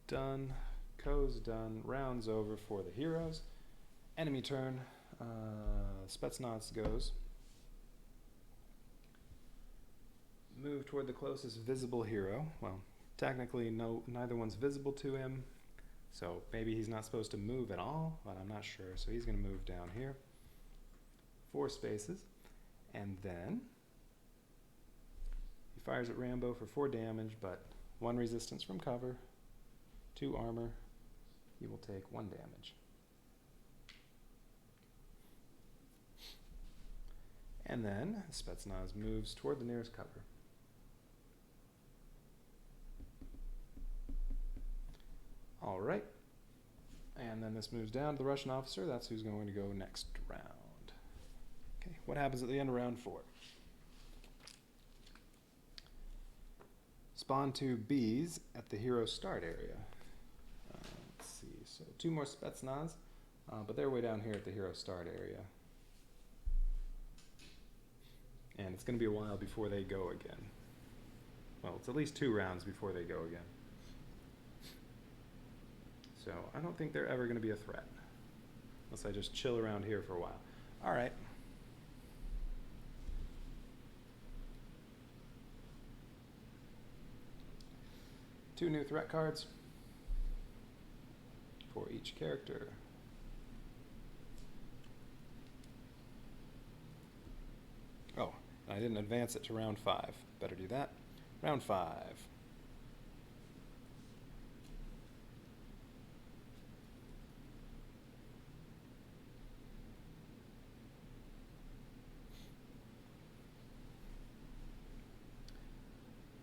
Speaker 1: done. Ko's done. Round's over for the heroes. Enemy turn. Spetsnaz goes. Move toward the closest visible hero. Well, technically neither one's visible to him, so maybe he's not supposed to move at all, but I'm not sure. So he's going to move down here. 4 spaces. And then he fires at Rambo for 4 damage, but 1 resistance from cover, 2 armor. He will take 1 damage. And then Spetsnaz moves toward the nearest cover. All right. And then this moves down to the Russian officer. That's who's going to go next round. Okay, what happens at the end of round 4? Spawn 2 bees at the hero start area. Let's see, so 2 more Spetsnaz, but they're way down here at the hero start area. And it's going to be a while before they go again. Well, it's at least 2 rounds before they go again. So I don't think they're ever going to be a threat. Unless I just chill around here for a while. All right. Two new threat cards for each character. Oh, I didn't advance it to round 5. Better do that. Round 5.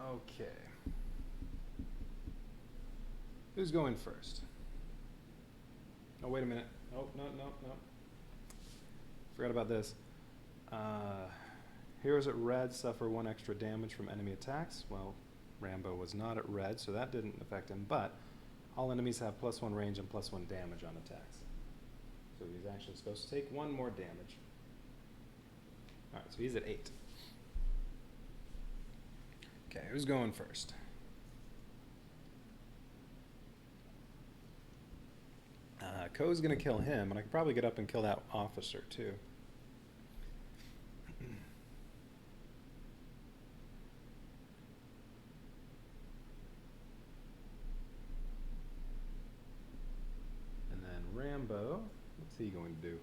Speaker 1: Okay. Who's going first? Oh, wait a minute. Oh, no. Forgot about this. Heroes at red suffer 1 extra damage from enemy attacks. Well, Rambo was not at red, so that didn't affect him, but all enemies have +1 range and +1 damage on attacks. So he's actually supposed to take 1 more damage. Alright, so he's at 8. Okay, who's going first? Ko's gonna kill him, and I could probably get up and kill that officer too. And then Rambo, what's he going to do?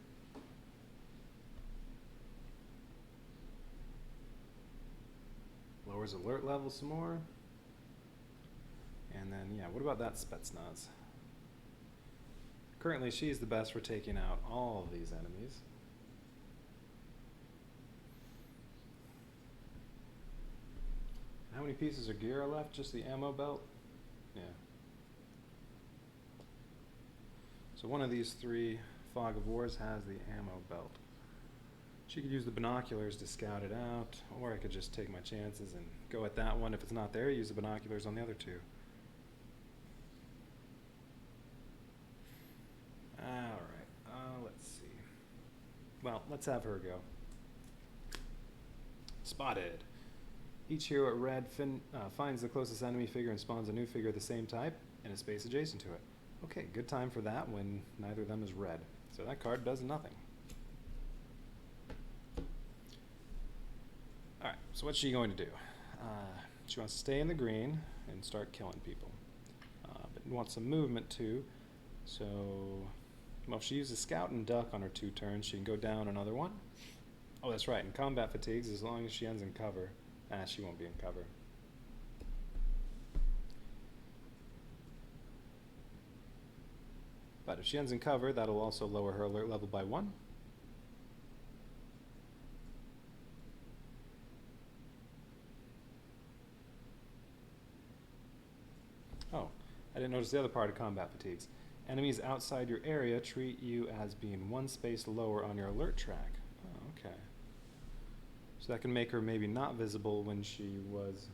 Speaker 1: Lowers alert level some more. And then, yeah, what about that Spetsnaz? Currently, she's the best for taking out all of these enemies. How many pieces of gear are left? Just the ammo belt? Yeah. So one of these 3 Fog of Wars has the ammo belt. She could use the binoculars to scout it out, or I could just take my chances and go at that one. If it's not there, use the binoculars on the other 2. Alright, let's see. Well, let's have her go. Spotted. Each hero at red finds the closest enemy figure and spawns a new figure of the same type in a space adjacent to it. Okay, good time for that when neither of them is red. So that card does nothing. Alright, so what's she going to do? She wants to stay in the green and start killing people. But wants some movement too. So, well, if she uses Scout and Duck on her 2 turns, she can go down another one. Oh, that's right, in combat fatigues, as long as she ends in cover. She won't be in cover. But if she ends in cover, that'll also lower her alert level by 1. Oh, I didn't notice the other part of combat fatigues. Enemies outside your area treat you as being 1 space lower on your alert track. Oh, okay. So that can make her maybe not visible when she was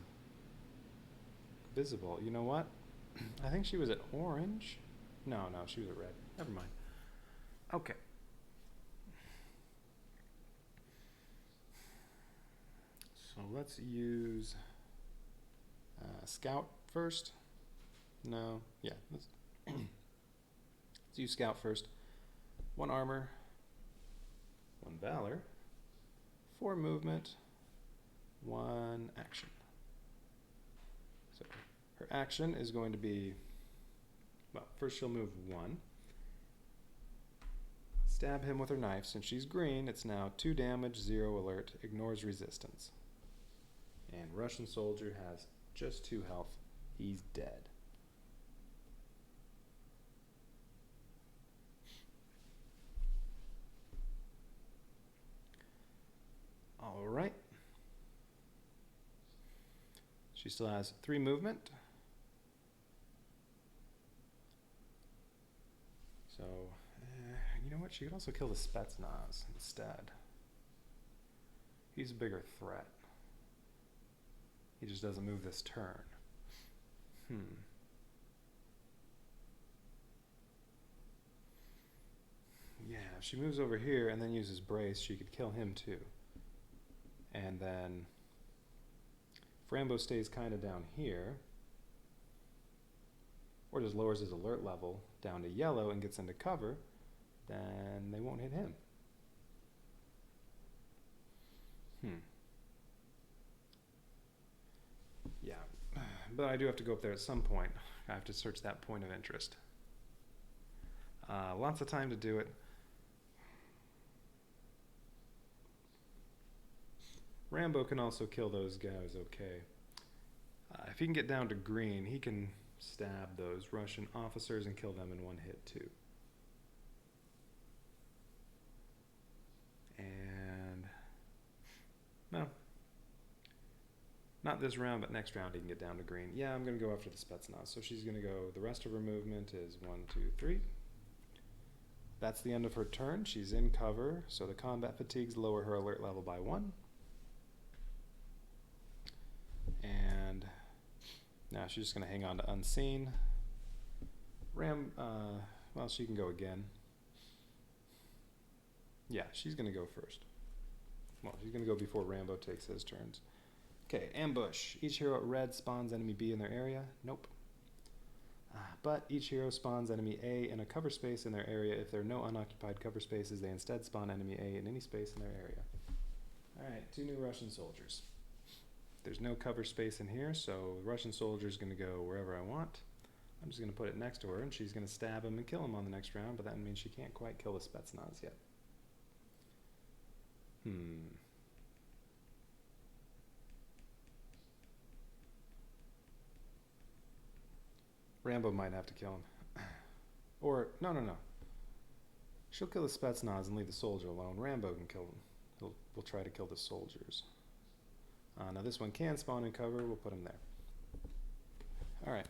Speaker 1: visible. You know what? I think she was at orange. No, she was at red. Never mind. Okay. So let's use Scout first. No, yeah, let's use Scout first. 1 armor, 1 valor, 4 movement, 1 action. So her action is going to be, well, first she'll move 1. Stab him with her knife. Since she's green, it's now 2 damage, 0 alert, ignores resistance. And Russian soldier has just 2 health. He's dead. All right. She still has 3 movement. So, you know what? She could also kill the Spetsnaz instead. He's a bigger threat. He just doesn't move this turn. Yeah, if she moves over here and then uses Brace, she could kill him too. And then if Rambo stays kind of down here, or just lowers his alert level down to yellow and gets into cover, then they won't hit him. Yeah, but I do have to go up there at some point. I have to search that point of interest. Lots of time to do it. Rambo can also kill those guys okay. If he can get down to green, he can stab those Russian officers and kill them in 1 hit too. And no, not this round, but next round he can get down to green. Yeah, I'm going to go after the Spetsnaz. So she's going to go, the rest of her movement is 1, 2, 3. That's the end of her turn. She's in cover, so the combat fatigues lower her alert level by 1. And now she's just going to hang on to unseen. Well, she can go again. Yeah, she's going to go first. Well, she's going to go before Rambo takes his turns. Okay, ambush. Each hero at red spawns enemy B in their area. Nope. But each hero spawns enemy A in a cover space in their area. If there are no unoccupied cover spaces, they instead spawn enemy A in any space in their area. Alright, 2 new Russian soldiers. There's no cover space in here, so the Russian soldier's going to go wherever I want. I'm just going to put it next to her, and she's going to stab him and kill him on the next round, but that means she can't quite kill the Spetsnaz yet. Rambo might have to kill him. Or, no. She'll kill the Spetsnaz and leave the soldier alone. Rambo can kill him. We'll try to kill the soldiers. Now this one can spawn in cover. We'll put him there. Alright.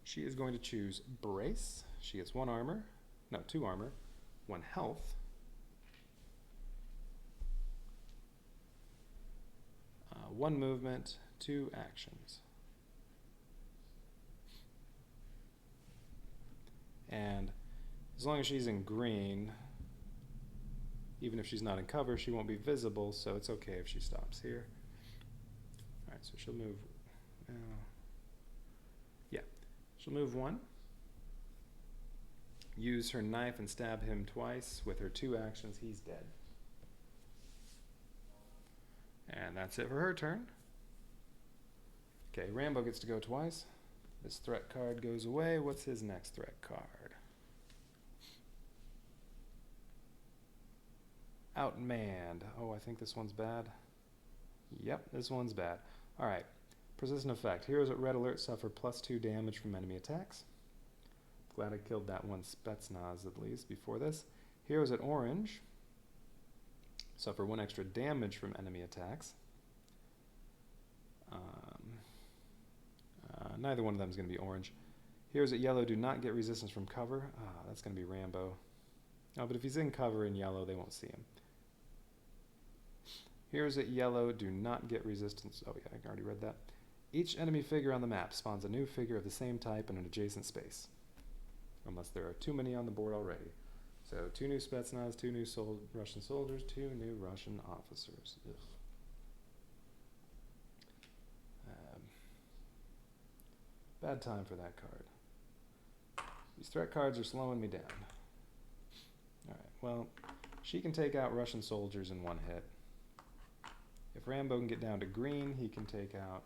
Speaker 1: She is going to choose Brace. She gets 1 armor. No, 2 armor. 1 health. 1 movement. 2 actions. And as long as she's in green, even if she's not in cover, she won't be visible, so it's okay if she stops here. Alright, so she'll move... she'll move 1. Use her knife and stab him twice. With her 2 actions, he's dead. And that's it for her turn. Okay, Rambo gets to go twice. This threat card goes away. What's his next threat card? Outmanned. Oh, I think this one's bad. Yep, this one's bad. Alright. Persistent effect. Heroes at red alert suffer +2 damage from enemy attacks. Glad I killed that one Spetsnaz at least before this. Heroes at orange suffer 1 extra damage from enemy attacks. Neither one of them is going to be orange. Heroes at yellow do not get resistance from cover. That's going to be Rambo. Oh, but if he's in cover in yellow, they won't see him. Heroes at yellow do not get resistance. Oh yeah, I already read that. Each enemy figure on the map spawns a new figure of the same type in an adjacent space. Unless there are too many on the board already. So 2 new Spetsnaz, 2 new Russian soldiers, 2 new Russian officers. Ugh. Bad time for that card. These threat cards are slowing me down. Alright, well, she can take out Russian soldiers in 1 hit. If Rambo can get down to green, he can take out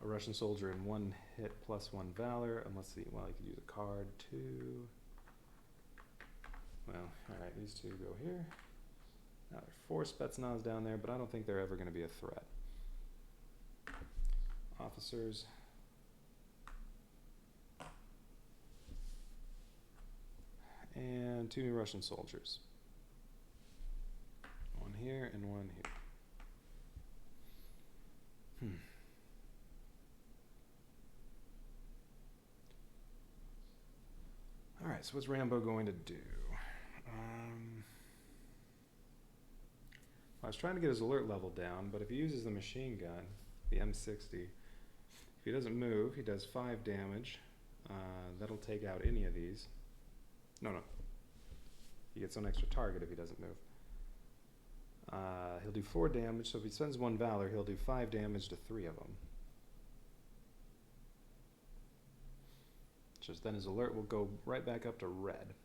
Speaker 1: a Russian soldier in 1 hit +1 valor. And let's see, well, he could use a card too. Well, alright, these 2 go here. Now there are 4 Spetsnaz down there, but I don't think they're ever going to be a threat. Officers. And 2 new Russian soldiers. 1 here and 1 here. Alright, so what's Rambo going to do? I was trying to get his alert level down, but if he uses the machine gun, the M60, if he doesn't move, he does 5 damage. That'll take out any of these. No. He gets an extra target if he doesn't move. He'll do 4 damage, so if he spends 1 valor, he'll do 5 damage to 3 of them. Just then his alert will go right back up to red.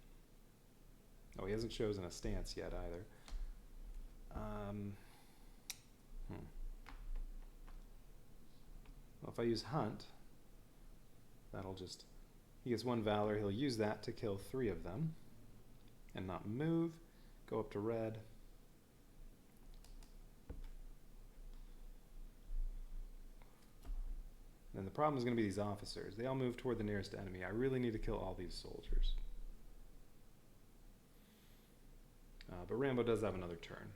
Speaker 1: Oh, he hasn't chosen a stance yet either. Well, if I use Hunt, that'll just... He gets 1 valor, he'll use that to kill 3 of them. And not move, go up to red. And the problem is going to be these officers. They all move toward the nearest enemy. I really need to kill all these soldiers. But Rambo does have another turn.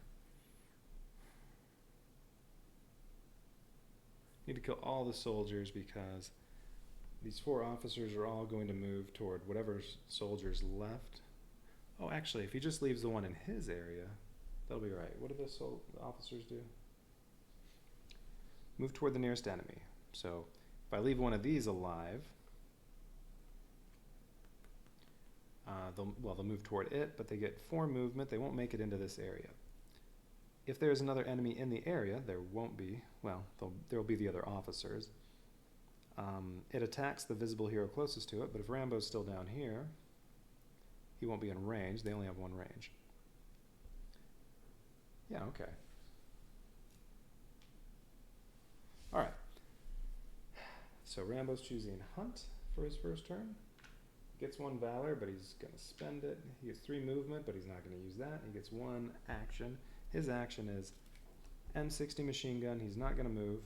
Speaker 1: Need to kill all the soldiers because these 4 officers are all going to move toward whatever soldier's left. Oh, actually, if he just leaves the one in his area, that'll be right. What do the officers do? Move toward the nearest enemy. So if I leave one of these alive, They'll move toward it, but they get 4 movement. They won't make it into this area. If there's another enemy in the area, there won't be. Well, there'll be the other officers. It attacks the visible hero closest to it, but if Rambo's still down here, he won't be in range. They only have 1 range. Yeah, okay. Alright. So Rambo's choosing Hunt for his first turn. Gets 1 Valor, but he's going to spend it. He gets 3 movement, but he's not going to use that. He gets 1 action. His action is M60 machine gun. He's not going to move.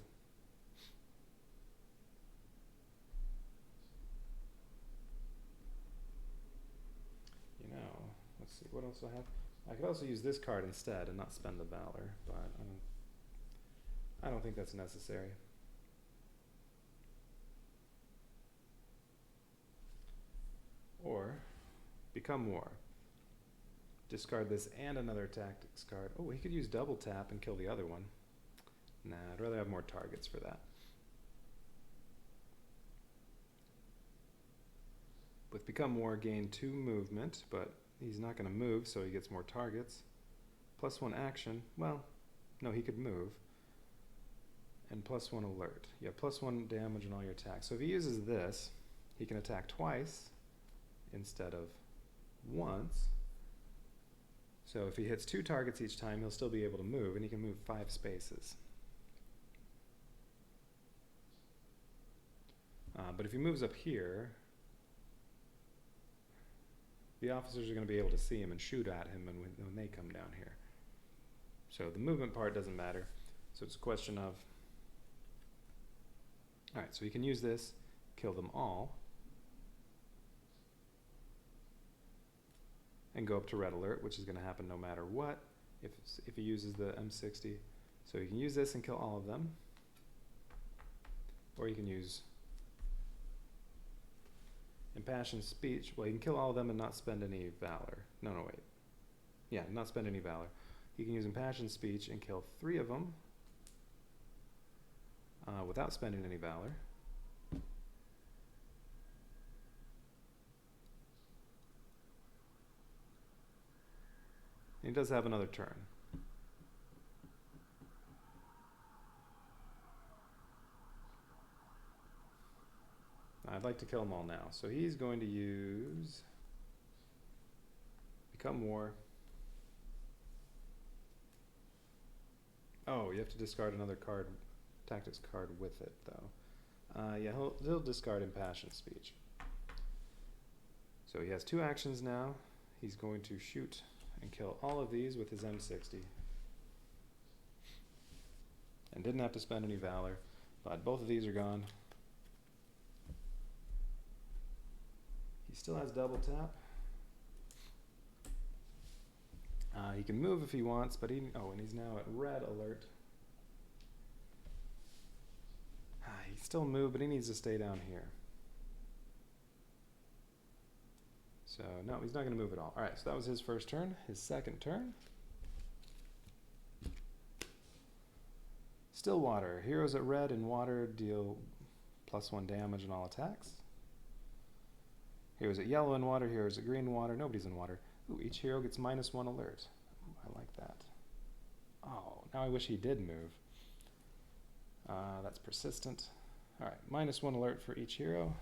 Speaker 1: You know, let's see, what else do I have? I could also use this card instead and not spend the Valor, but I don't think that's necessary. Or Become War. Discard this and another tactics card. Oh, he could use double tap and kill the other one. Nah, I'd rather have more targets for that. With Become War, gain 2 movement, but he's not going to move, so he gets more targets. +1 action. Well, no, he could move. And +1 alert. Yeah, +1 damage on all your attacks. So if he uses this, he can attack twice instead of once. So if he hits 2 targets each time, he'll still be able to move, and he can move 5 spaces. But if he moves up here, the officers are going to be able to see him and shoot at him when they come down here. So the movement part doesn't matter. So it's a question of... Alright, so he can use this, kill them all, and go up to red alert, which is going to happen no matter what if he uses the M60. So he can use this and kill all of them. Or he can use Impassioned Speech. Well, he can kill all of them and not spend any Valor. No, wait. Yeah, not spend any Valor. He can use Impassioned Speech and kill 3 of them without spending any Valor. He does have another turn. I'd like to kill them all now. So he's going to use Become War. Oh, you have to discard another card, tactics card with it, though. Yeah, he'll discard Impassioned Speech. So he has 2 actions now. He's going to shoot and kill all of these with his M60. And didn't have to spend any Valor, but both of these are gone. He still has double tap. He can move if he wants, but and he's now at red alert. He still move, but he needs to stay down here. So no, he's not going to move at all. Alright, so that was his first turn. His second turn. Stillwater. Heroes at red and water deal +1 damage on all attacks. Heroes at yellow and water, heroes at green and water. Nobody's in water. Ooh, each hero gets -1 alert. Ooh, I like that. Oh, now I wish he did move. That's persistent. Alright, -1 alert for each hero.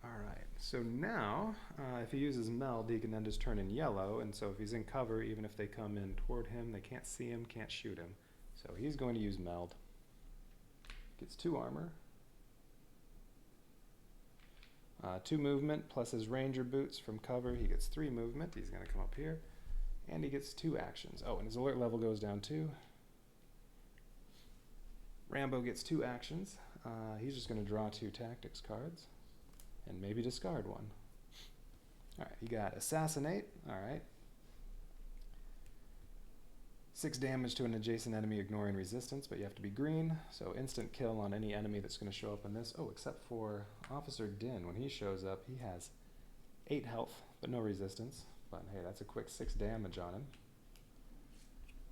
Speaker 1: Alright, so now, if he uses Meld, he can end his turn in yellow, and so if he's in cover, even if they come in toward him, they can't see him, can't shoot him. So he's going to use Meld. Gets 2 armor. 2 movement, plus his ranger boots from cover. He gets 3 movement. He's going to come up here. And he gets 2 actions. Oh, and his alert level goes down too. Rambo gets 2 actions. He's just going to draw 2 tactics cards. And maybe discard 1. Alright, he got Assassinate. Alright. 6 damage to an adjacent enemy ignoring resistance, but you have to be green, so instant kill on any enemy that's going to show up in this. Oh, except for Officer Din. When he shows up, he has 8 health, but no resistance. But hey, that's a quick 6 damage on him.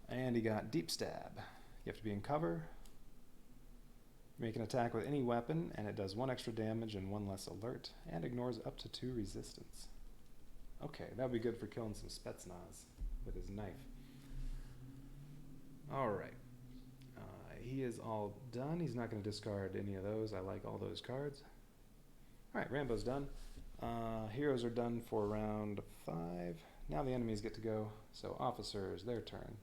Speaker 1: And he got Deep Stab. You have to be in cover. Make an attack with any weapon, and it does 1 extra damage and 1 less alert, and ignores up to 2 resistance. Okay, that would be good for killing some Spetsnaz with his knife. Alright. He is all done. He's not going to discard any of those. I like all those cards. Alright, Rambo's done. Heroes are done for round 5. Now the enemies get to go. So officers, their turn.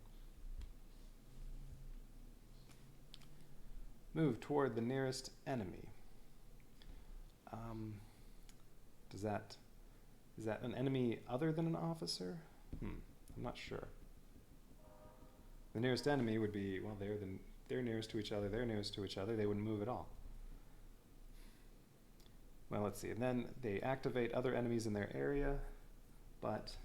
Speaker 1: Move toward the nearest enemy. Is that an enemy other than an officer? I'm not sure. The nearest enemy would be, well, they're nearest to each other, they're nearest to each other, they wouldn't move at all. Well, let's see, and then they activate other enemies in their area, but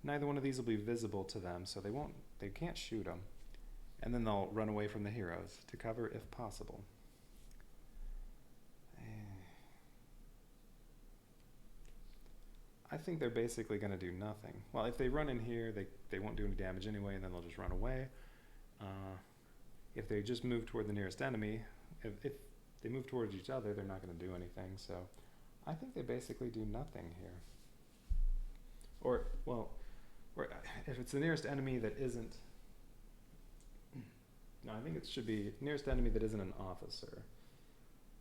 Speaker 1: neither one of these will be visible to them, so they can't shoot them. And then they'll run away from the heroes to cover if possible. I think they're basically going to do nothing. Well, if they run in here, they won't do any damage anyway, and then they'll just run away. If they just move toward the nearest enemy, if they move towards each other, they're not going to do anything. So I think they basically do nothing here. Or if it's the nearest enemy that isn't... No, I think it should be nearest enemy that isn't an officer.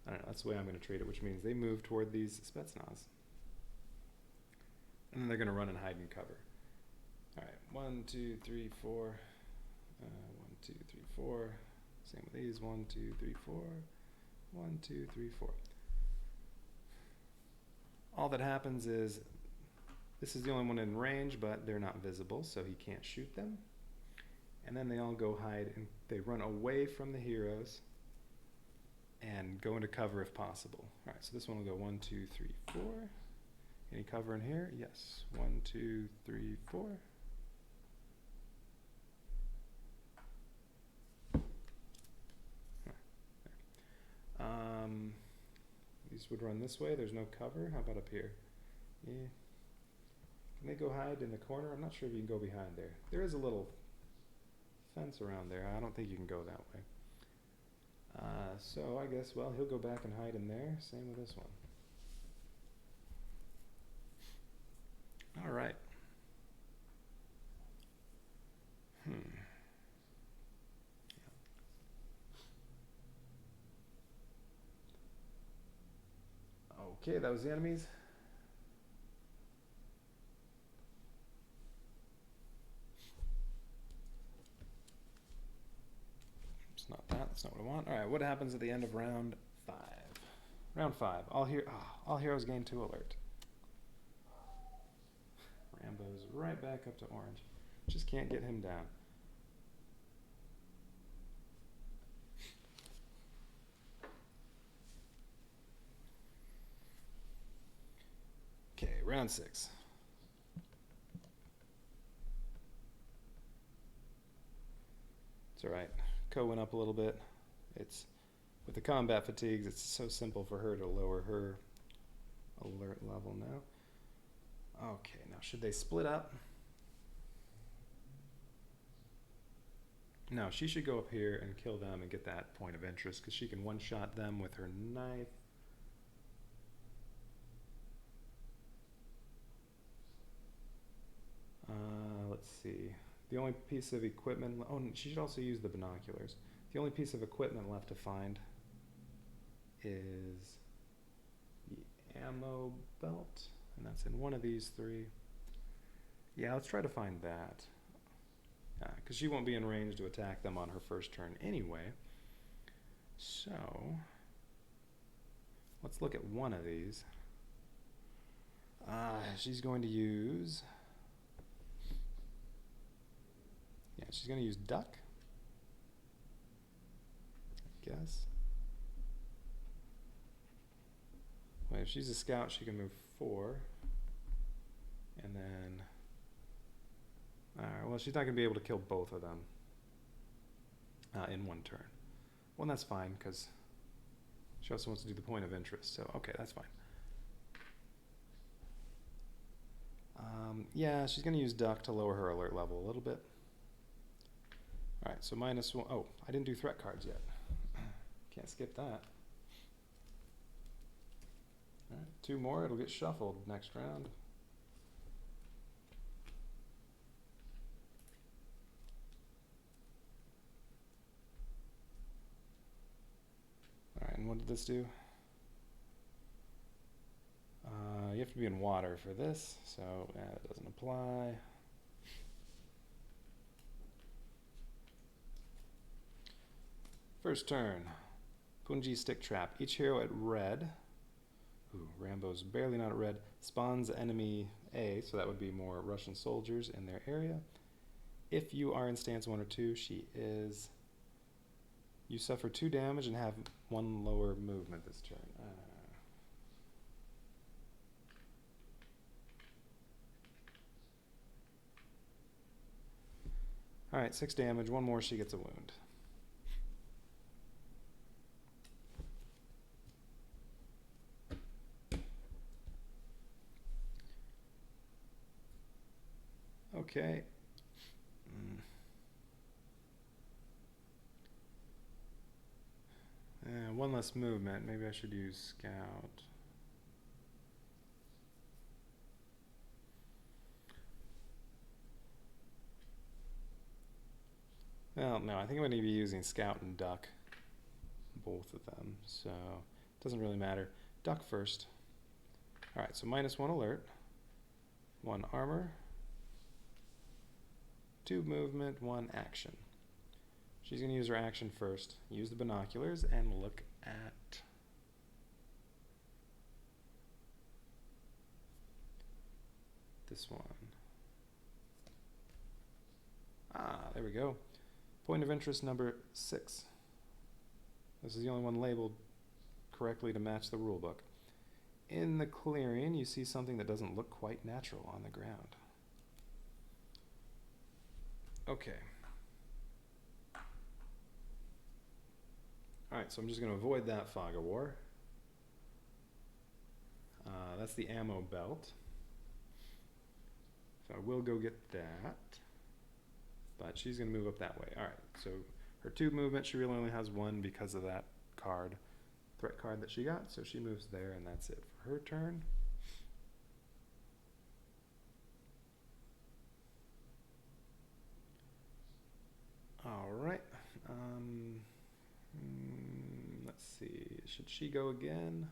Speaker 1: I don't know, that's the way I'm going to treat it, which means they move toward these Spetsnaz. And then they're going to run and hide and cover. Alright, 1, 2, 3, 4. 1, 2, 3, 4. Same with these. 1, 2, 3, 4. 1, 2, 3, 4. All that happens is, this is the only one in range, but they're not visible, so he can't shoot them. And then they all go hide, and they run away from the heroes and go into cover if possible. Alright, so this one will go 1, 2, 3, 4. Any cover in here? Yes. 1, 2, 3, 4. These would run this way. There's no cover. How about up here? Yeah. Can they go hide in the corner? I'm not sure if you can go behind there. There is a little fence around there. I don't think you can go that way. So I guess, well, he'll go back and hide in there. Same with this one. All right. Okay, that was the enemies. It's not that. That's not what I want. All right, what happens at the end of round 5? Round 5. All heroes gain 2 alert. Rambo's right back up to orange. Just can't get him down. Okay, round 6. It's alright. Ko went up a little bit. It's with the combat fatigues, it's so simple for her to lower her alert level now. Okay, now should they split up? No, she should go up here and kill them and get that point of interest because she can one-shot them with her knife. Let's see. The only piece of equipment... Oh, she should also use the binoculars. The only piece of equipment left to find is the ammo belt. And that's in one of these 3. Yeah, let's try to find that. Because she won't be in range to attack them on her first turn anyway. So, let's look at one of these. She's going to use... Yeah, she's going to use duck, I guess. Well, if she's a scout, she can move 4. And then... Alright, well, she's not going to be able to kill both of them in one turn. Well, that's fine, because she also wants to do the point of interest, so okay, that's fine. Yeah, she's going to use duck to lower her alert level a little bit. Alright, so -1. Oh, I didn't do threat cards yet. Can't skip that. Alright, 2 more, it'll get shuffled next round. Alright, and what did this do? You have to be in water for this, so that doesn't apply. First turn, Punji Stick Trap. Each hero at red, ooh, Rambo's barely not at red, spawns enemy A, so that would be more Russian soldiers in their area. If you are in stance 1 or 2, she is. You suffer 2 damage and have 1 lower movement this turn. Alright, 6 damage, 1 more, she gets a wound. Okay. One less movement. Maybe I should use Scout. Well, no, I think I'm going to be using Scout and Duck. Both of them. So, it doesn't really matter. Duck first. Alright, so -1 alert. 1 armor. 2 movement, 1 action. She's going to use her action first. Use the binoculars and look at this one. Ah, there we go. Point of interest number 6. This is the only one labeled correctly to match the rulebook. In the clearing, you see something that doesn't look quite natural on the ground. Okay. Alright, so I'm just going to avoid that fog of war. That's the ammo belt. So I will go get that. But she's going to move up that way. Alright, so her 2 movement, she really only has 1 because of that card, threat card that she got. So she moves there, and that's it for her turn. Alright. Let's see. Should she go again?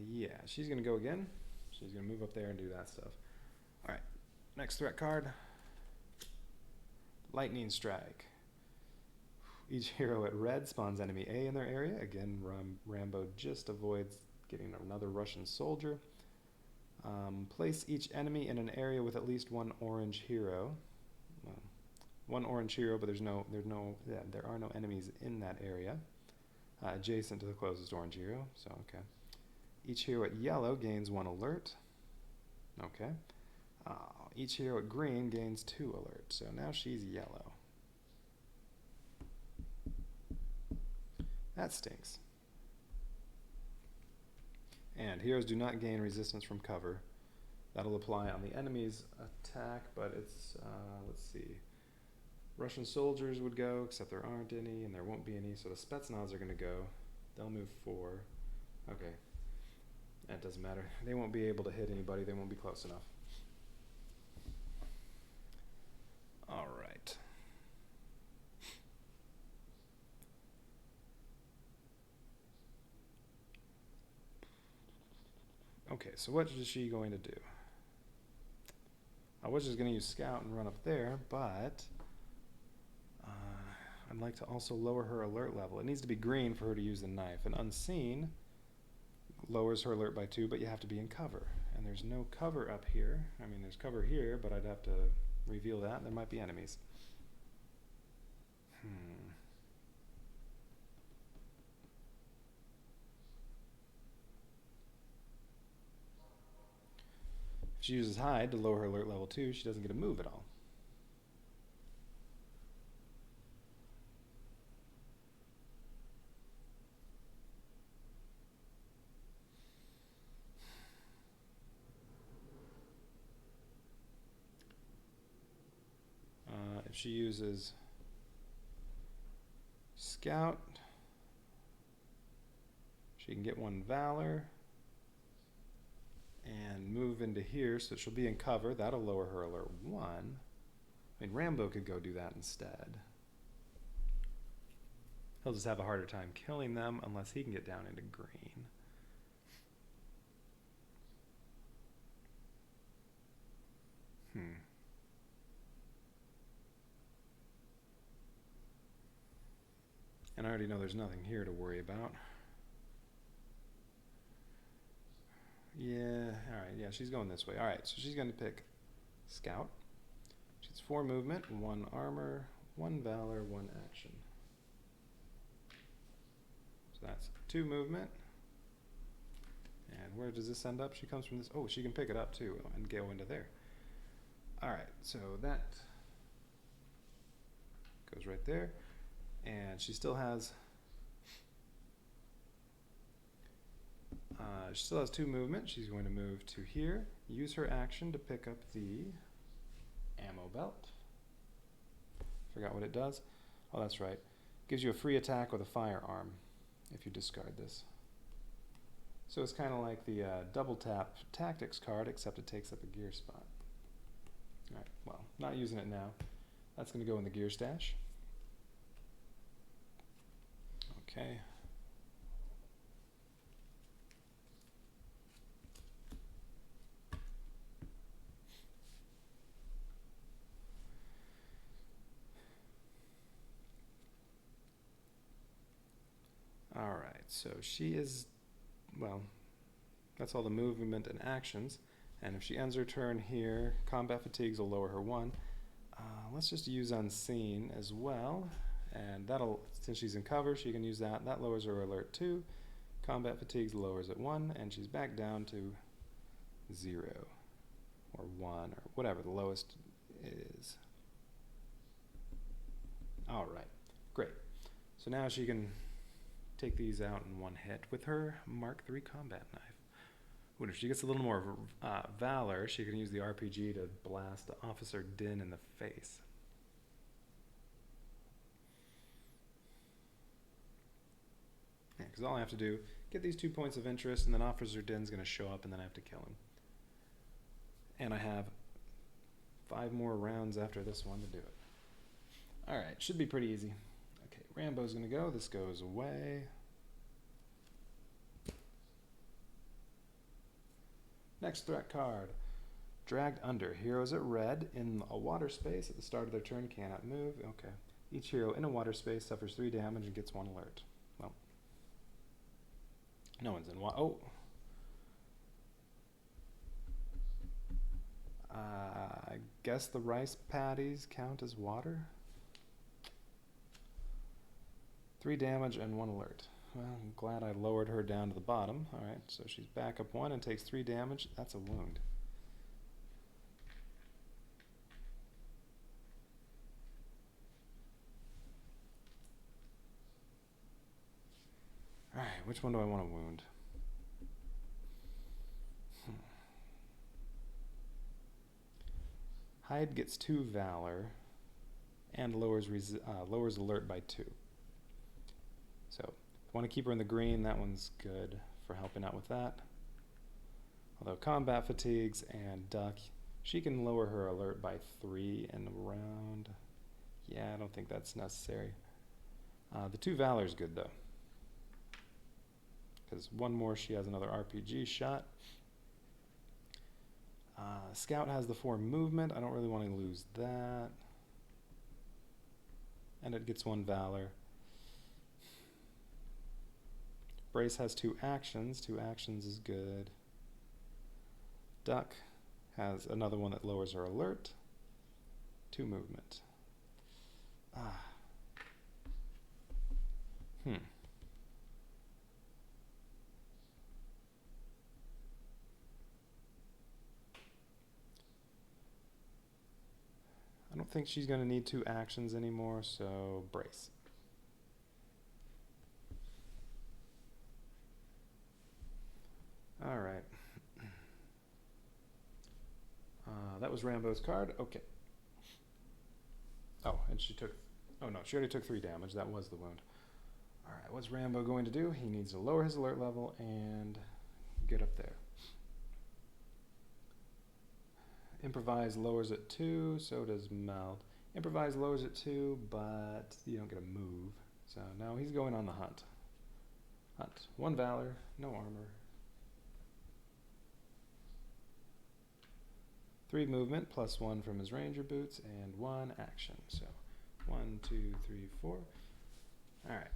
Speaker 1: Yeah, she's going to go again. She's going to move up there and do that stuff. Alright, next threat card. Lightning Strike. Each hero at red spawns enemy A in their area. Again, Rambo just avoids getting another Russian soldier. Place each enemy in an area with at least 1 orange hero. Well, 1 orange hero, but there are no enemies in that area adjacent to the closest orange hero. So okay. Each hero at yellow gains 1 alert. Okay. Each hero at green gains 2 alert. So now she's yellow. That stinks. And heroes do not gain resistance from cover. That'll apply on the enemy's attack, but it's, let's see. Russian soldiers would go, except there aren't any, and there won't be any, so the Spetsnaz are going to go. They'll move 4. Okay. That doesn't matter. They won't be able to hit anybody. They won't be close enough. All right. Okay, so what is she going to do? I was just going to use Scout and run up there, but I'd like to also lower her alert level. It needs to be green for her to use the knife. And Unseen lowers her alert by 2, but you have to be in cover. And there's no cover up here. I mean, there's cover here, but I'd have to reveal that. There might be enemies. If she uses hide to lower her alert level 2, she doesn't get a move at all. If if she uses Scout, she can get 1 Valor and move into here, so she'll be in cover. That'll lower her alert 1. I mean, Rambo could go do that instead. He'll just have a harder time killing them unless he can get down into green. And I already know there's nothing here to worry about. Yeah, alright, yeah, she's going this way. Alright, so she's going to pick Scout. She's 4 movement, 1 armor, 1 valor, 1 action. So that's 2 movement. And where does this end up? She comes from this. Oh, she can pick it up too and go into there. Alright, so that goes right there. And she still has 2 movement. She's going to move to here, use her action to pick up the ammo belt. Forgot what it does. Oh, that's right. Gives you a free attack with a firearm if you discard this. So it's kind of like the double tap tactics card, except it takes up a gear spot. Alright, well, not using it now. That's going to go in the gear stash. Okay. Alright, so she is, well, that's all the movement and actions. And if she ends her turn here, combat fatigues will lower her 1. Let's just use unseen as well. And that'll, since she's in cover, she can use that. That lowers her alert 2. Combat fatigues lowers it 1, and she's back down to 0 or 1 or whatever the lowest is. All right, great. So now she can take these out in 1 hit with her Mark III combat knife. Ooh, if she gets a little more valor, she can use the RPG to blast Officer Din in the face. Yeah, because all I have to do, get these 2 points of interest, and then Officer Din's going to show up, and then I have to kill him. And I have 5 more rounds after this one to do it. Alright, should be pretty easy. Okay, Rambo's going to go. This goes away. Next threat card. Dragged under. Heroes at red in a water space at the start of their turn cannot move. Okay. Each hero in a water space suffers 3 damage and gets 1 alert. Well, no one's in water. Oh! I guess the rice patties count as water? 3 damage and 1 alert. Well, I'm glad I lowered her down to the bottom. Alright, so she's back up 1 and takes 3 damage. That's a wound. Alright, which one do I want to wound? Hyde gets 2 Valor and lowers alert by 2. So, if I want to keep her in the green, that one's good for helping out with that. Although combat fatigues and duck, she can lower her alert by 3 in a round. Yeah, I don't think that's necessary. The 2 Valor's good though, because 1 more she has another RPG shot. Scout has the 4 movement. I don't really want to lose that. And it gets 1 Valor. Brace has 2 actions. 2 actions is good. Duck has another one that lowers her alert. 2 movement. I don't think she's going to need 2 actions anymore, so brace. All right. That was Rambo's card. Okay. Oh, and she took, oh no, she already took 3 damage. That was the wound. Alright, what's Rambo going to do? He needs to lower his alert level and get up there. Improvise lowers it 2, so does Meld. Improvise lowers it 2, but you don't get a move. So now he's going on the hunt. Hunt. 1 Valor, no armor. 3 movement, +1 from his ranger boots, and 1 action. So 1, 2, 3, 4. Alright.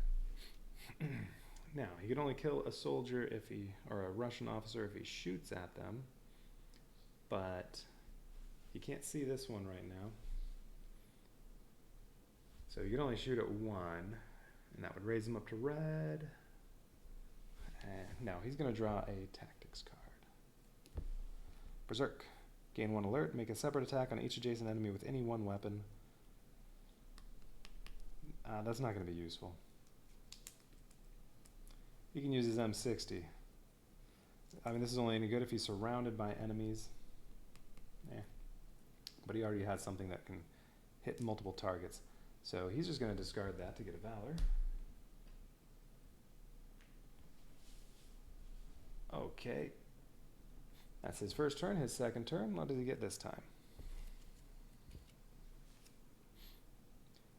Speaker 1: Now, he can only kill a soldier if he, or a Russian officer if he shoots at them, but he can't see this one right now. So you can only shoot at 1, and that would raise him up to red. And now he's going to draw a tactics card. Berserk. Gain 1 alert. Make a separate attack on each adjacent enemy with any 1 weapon. That's not going to be useful. He can use his M60. I mean, this is only any good if he's surrounded by enemies. But he already has something that can hit multiple targets. So he's just going to discard that to get a Valor. Okay. That's his first turn. His second turn. What does he get this time?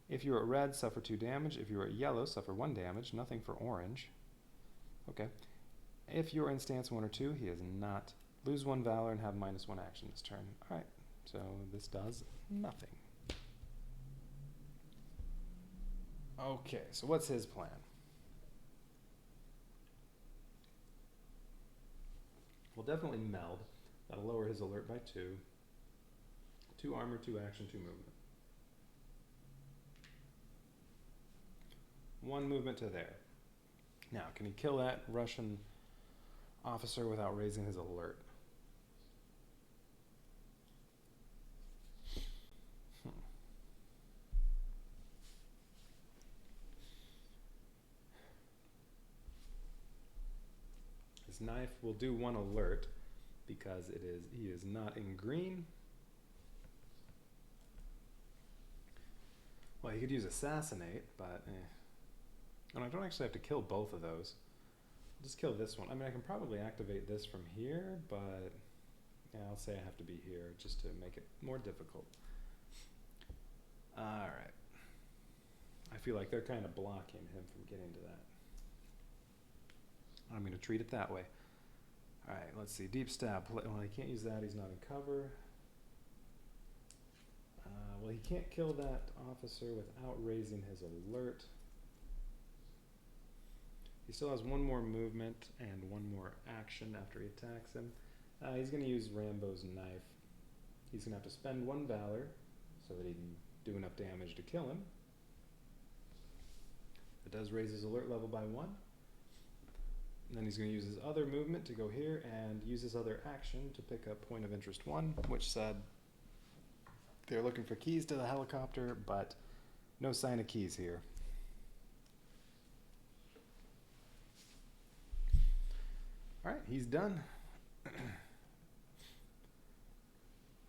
Speaker 1: If you are red, suffer 2 damage. If you are yellow, suffer 1 damage. Nothing for orange. Okay. If you're in stance 1 or 2, he is not. Lose 1 Valor and have -1 action this turn. Alright. So this does nothing. Okay, so what's his plan? We'll definitely meld. That'll lower his alert by 2. 2 armor, 2 action, 2 movement. 1 movement to there. Now, can he kill that Russian officer without raising his alert? His knife will do 1 alert because he is not in green. Well, he could use Assassinate, but and I don't actually have to kill both of those. I'll just kill this one. I mean, I can probably activate this from here, but yeah, I'll say I have to be here just to make it more difficult. Alright. I feel like they're kind of blocking him from getting to that. I'm going to treat it that way. Alright, let's see. Deep stab. Well, he can't use that. He's not in cover. Well, he can't kill that officer without raising his alert. He still has 1 more movement and 1 more action after he attacks him. He's going to use Rambo's knife. He's going to have to spend 1 Valor so that he can do enough damage to kill him. It does raise his alert level by 1. And then he's going to use his other movement to go here and use his other action to pick up Point of Interest 1, which said they're looking for keys to the helicopter, but no sign of keys here. Alright, he's done.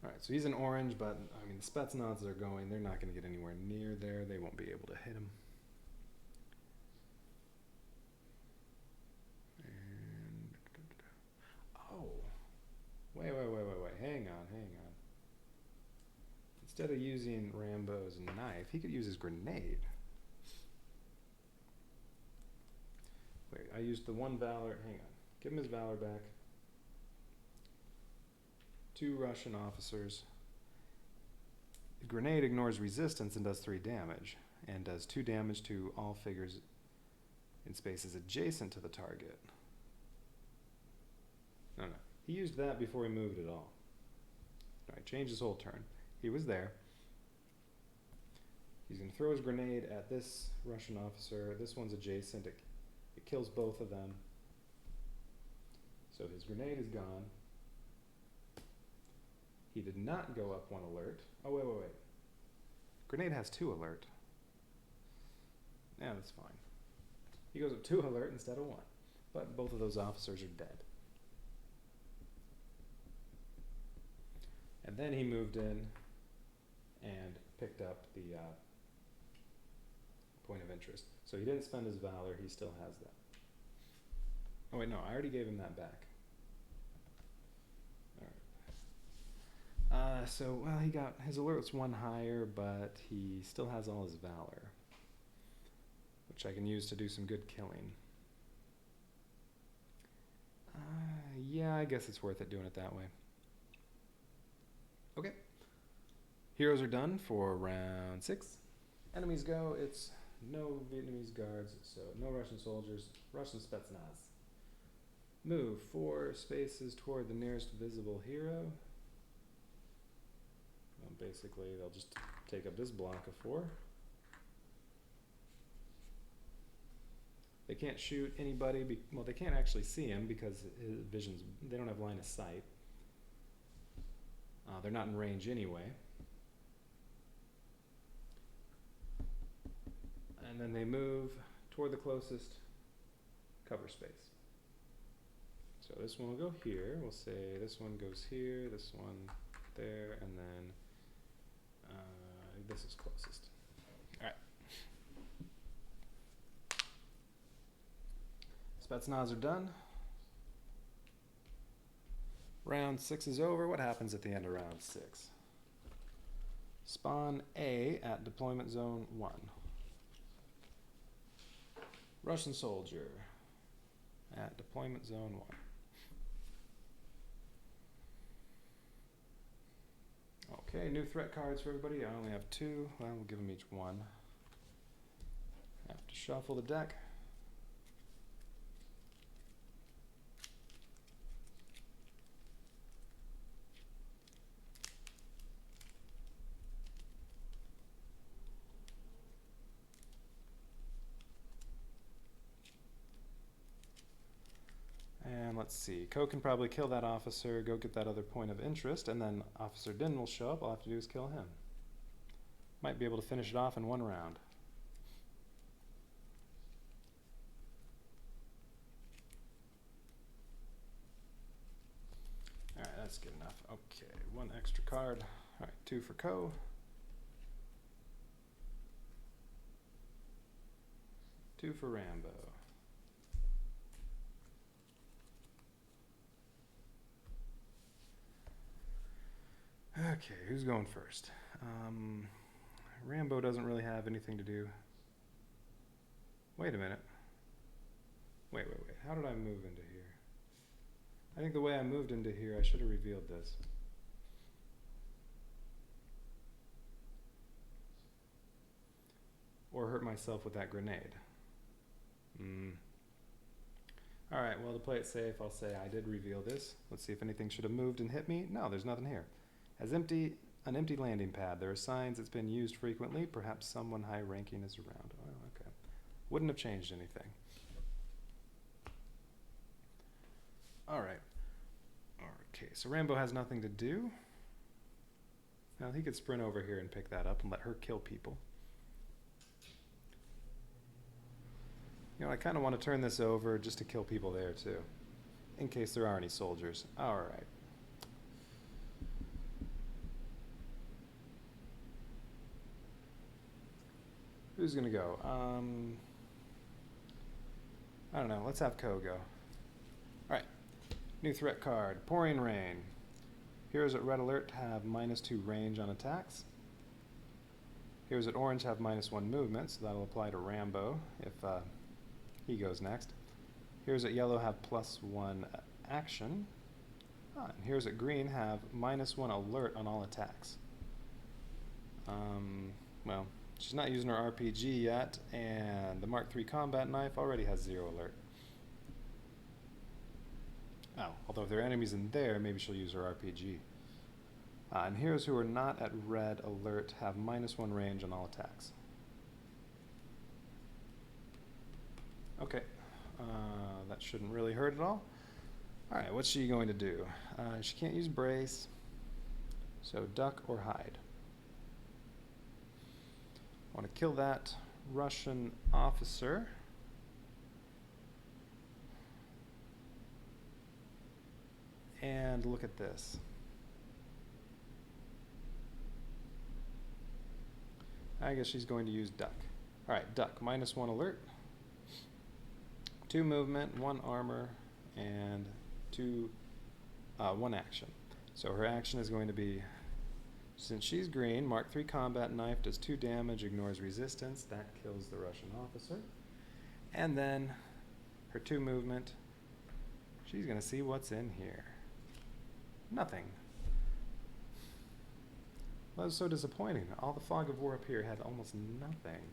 Speaker 1: Alright, so he's in orange, but I mean the Spetsnaz are going, they're not going to get anywhere near there. They won't be able to hit him. And oh, wait, hang on. Instead of using Rambo's knife, he could use his grenade. Wait, I used the 1 Valor, hang on. Give him his Valor back. 2 Russian officers. The grenade ignores resistance and does 3 damage, and does 2 damage to all figures in spaces adjacent to the target. No. He used that before he moved at all. Alright, change his whole turn. He was there. He's going to throw his grenade at this Russian officer. This one's adjacent. It kills both of them. So his grenade is gone. He did not go up 1 alert. Oh, wait. Grenade has 2 alert. Yeah, that's fine. He goes up 2 alert instead of 1. But both of those officers are dead. And then he moved in and picked up the point of interest. So he didn't spend his valor, he still has that. Oh wait, no, I already gave him that back. Alright. So, well, he got, his alert's 1 higher, but he still has all his valor, which I can use to do some good killing. Yeah, I guess it's worth it doing it that way. Okay. Heroes are done for round 6. Enemies go. It's no Vietnamese guards, so no Russian soldiers. Russian Spetsnaz. Move 4 spaces toward the nearest visible hero. Well, basically, they'll just take up this block of 4. They can't shoot anybody. Well, they can't actually see him because his vision's, they don't have line of sight. They're not in range anyway. And then they move toward the closest cover space. So this one will go here. We'll say this one goes here, this one there, and then this is closest. Alright. Spetsnaz are done. Round 6 is over. What happens at the end of round 6? Spawn A at deployment zone 1. Russian soldier at deployment zone 1. Okay, new threat cards for everybody. I only have 2. Well, we'll give them each 1. Have to shuffle the deck. And let's see, Ko can probably kill that officer, go get that other point of interest, and then Officer Din will show up. All I have to do is kill him. Might be able to finish it off in 1 round. Alright, that's good enough. Okay, 1 extra card. Alright, 2 for Ko. 2 for Rambo. Okay, who's going first? Rambo doesn't really have anything to do. Wait a minute. Wait. How did I move into here? I think the way I moved into here, I should have revealed this. Or hurt myself with that grenade. Alright, well, to play it safe, I'll say I did reveal this. Let's see if anything should have moved and hit me. No, there's nothing here. As an empty landing pad. There are signs it's been used frequently. Perhaps someone high-ranking is around. Oh, okay. Wouldn't have changed anything. All right. Okay, so Rambo has nothing to do. Now he could sprint over here and pick that up and let her kill people. You know, I kind of want to turn this over just to kill people there too, in case there are any soldiers. All right. Who's gonna go? I don't know. Let's have Ko go. Alright. New threat card. Pouring Rain. Heroes at red alert have -2 range on attacks. Heroes at orange have -1 movement, so that'll apply to Rambo if he goes next. Heroes at yellow have +1 action. And heroes at green have -1 alert on all attacks. Well, she's not using her RPG yet, and the Mark III combat knife already has 0 alert. Oh, although if there are enemies in there, maybe she'll use her RPG. And heroes who are not at red alert have -1 range on all attacks. Okay, that shouldn't really hurt at all. Alright, what's she going to do? She can't use brace, so duck or hide. I want to kill that Russian officer. And look at this. I guess she's going to use duck. Alright, duck, -1 alert. 2 movement, 1 armor, and 1 action. So her action is going to be, since she's green, Mark 3 combat knife, does 2 damage, ignores resistance. That kills the Russian officer. And then her 2 movement, she's going to see what's in here. Nothing. That was so disappointing. All the fog of war up here had almost nothing.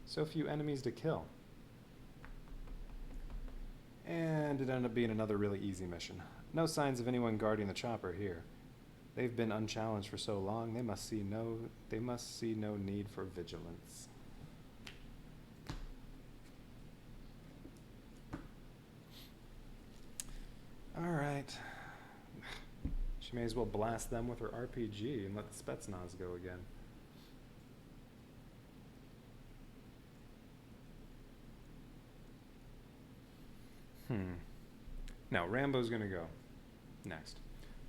Speaker 1: So few enemies to kill. And it ended up being another really easy mission. No signs of anyone guarding the chopper here. They've been unchallenged for so long, they must see no need for vigilance. Alright. She may as well blast them with her RPG and let the Spetsnaz go again. Now, Rambo's gonna go next.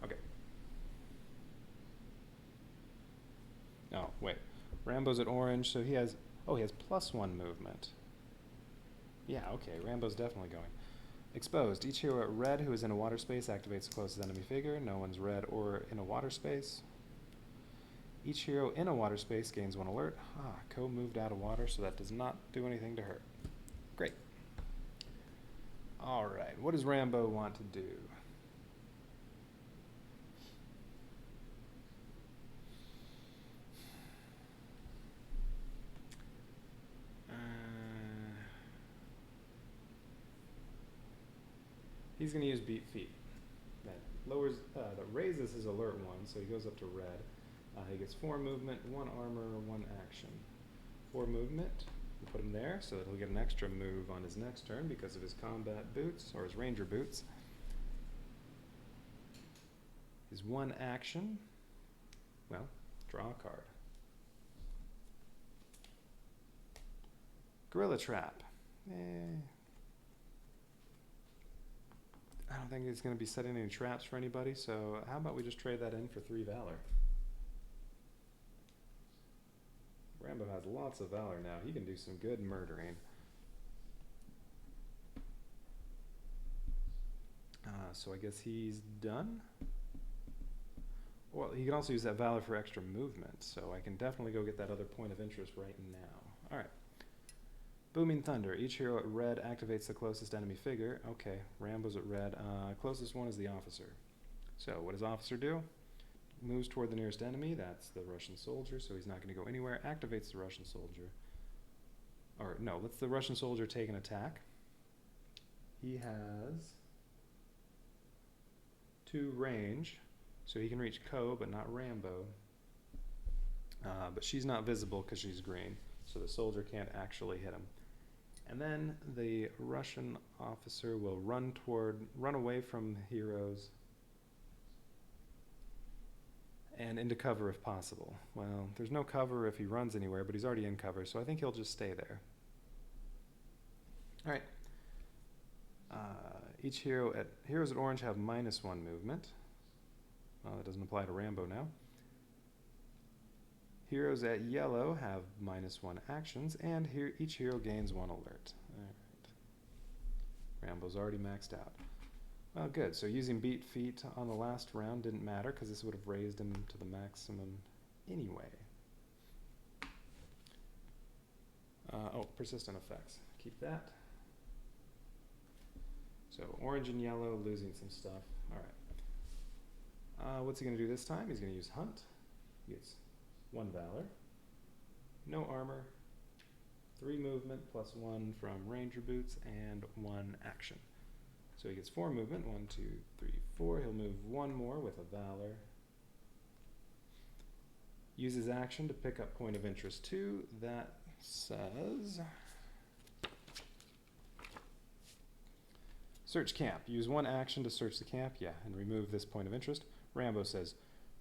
Speaker 1: Okay. Oh, wait. Rambo's at orange, so he has +1 movement. Yeah, okay, Rambo's definitely going. Exposed. Each hero at red who is in a water space activates the closest enemy figure. No one's red or in a water space. Each hero in a water space gains 1 alert. Ko moved out of water, so that does not do anything to her. Great. Alright, what does Rambo want to do? He's going to use beat feet. That lowers, that raises his alert 1, so he goes up to red. He gets 4 movement, 1 armor, 1 action. 4 movement. We'll put him there so that he'll get an extra move on his next turn because of his combat boots, or his ranger boots. His 1 action, well, draw a card. Gorilla Trap. I don't think he's going to be setting any traps for anybody, so how about we just trade that in for 3 Valor? Rambo has lots of Valor now. He can do some good murdering. So I guess he's done? Well, he can also use that Valor for extra movement, so I can definitely go get that other point of interest right now. Alright. Booming Thunder. Each hero at red activates the closest enemy figure. Okay, Rambo's at red. Closest one is the officer. So what does officer do? Moves toward the nearest enemy. That's the Russian soldier, so he's not going to go anywhere. Activates the Russian soldier. Or no, lets the Russian soldier take an attack. He has 2 range, so he can reach Ko, but not Rambo. But she's not visible because she's green, so the soldier can't actually hit him. And then the Russian officer will run away from heroes and into cover if possible. Well, there's no cover if he runs anywhere, but he's already in cover, so I think he'll just stay there. Alright. Each heroes at orange have -1 movement. Well, that doesn't apply to Rambo now. Heroes at yellow have -1 actions, and each hero gains 1 alert. Alright. Rambo's already maxed out. Well, good. So using beat feet on the last round didn't matter, because this would have raised him to the maximum anyway. Persistent effects. Keep that. So orange and yellow losing some stuff. Alright. What's he going to do this time? He's going to use Hunt. He gets 1 Valor, no armor, 3 movement plus 1 from Ranger Boots, and 1 action. So he gets 4 movement, 1, 2, 3, 4. He'll move 1 more with a Valor. Use his action to pick up point of interest 2. That says... Search camp. Use 1 action to search the camp, and remove this point of interest. Rambo says,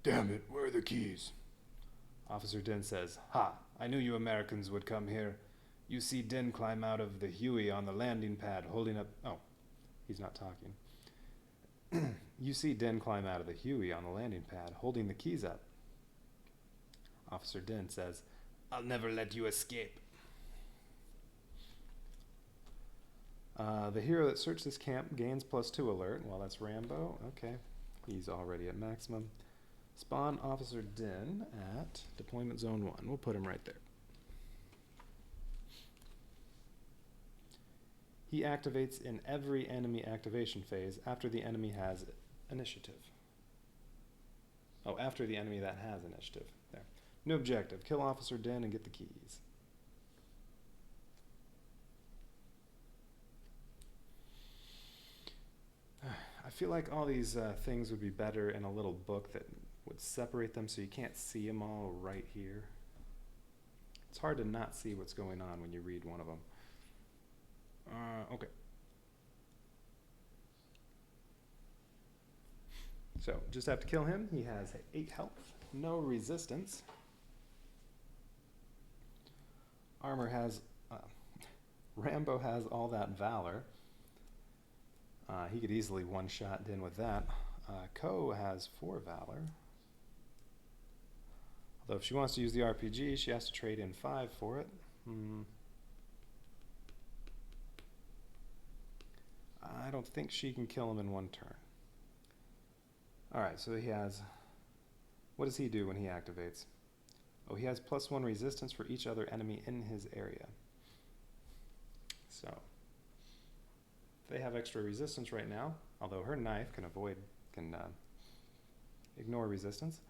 Speaker 2: Damn it, where are the keys?
Speaker 1: Officer Din says, Ha! I knew you Americans would come here. You see Din climb out of the Huey on the landing pad holding up... Oh, he's not talking. You see Din climb out of the Huey on the landing pad holding the keys up. Officer Din says, I'll never let you escape. The hero that searched this camp gains +2 alert. Well, that's Rambo. Okay. He's already at maximum. Spawn Officer Din at Deployment Zone 1. We'll put him right there. He activates in every enemy activation phase after the enemy has initiative. Oh, after the enemy that has initiative. There. New objective. Kill Officer Din and get the keys. I feel like all these things would be better in a little book that would separate them so you can't see them all right here. It's hard to not see what's going on when you read one of them. Okay. So, just have to kill him. He has 8 health, no resistance. Armor has... Rambo has all that valor. He could easily one-shot Din with that. Ko has 4 valor. Although if she wants to use the RPG, she has to trade in 5 for it. I don't think she can kill him in 1 turn. Alright, so he has... What does he do when he activates? Oh, he has +1 resistance for each other enemy in his area. So... They have extra resistance right now, although her knife can ignore resistance.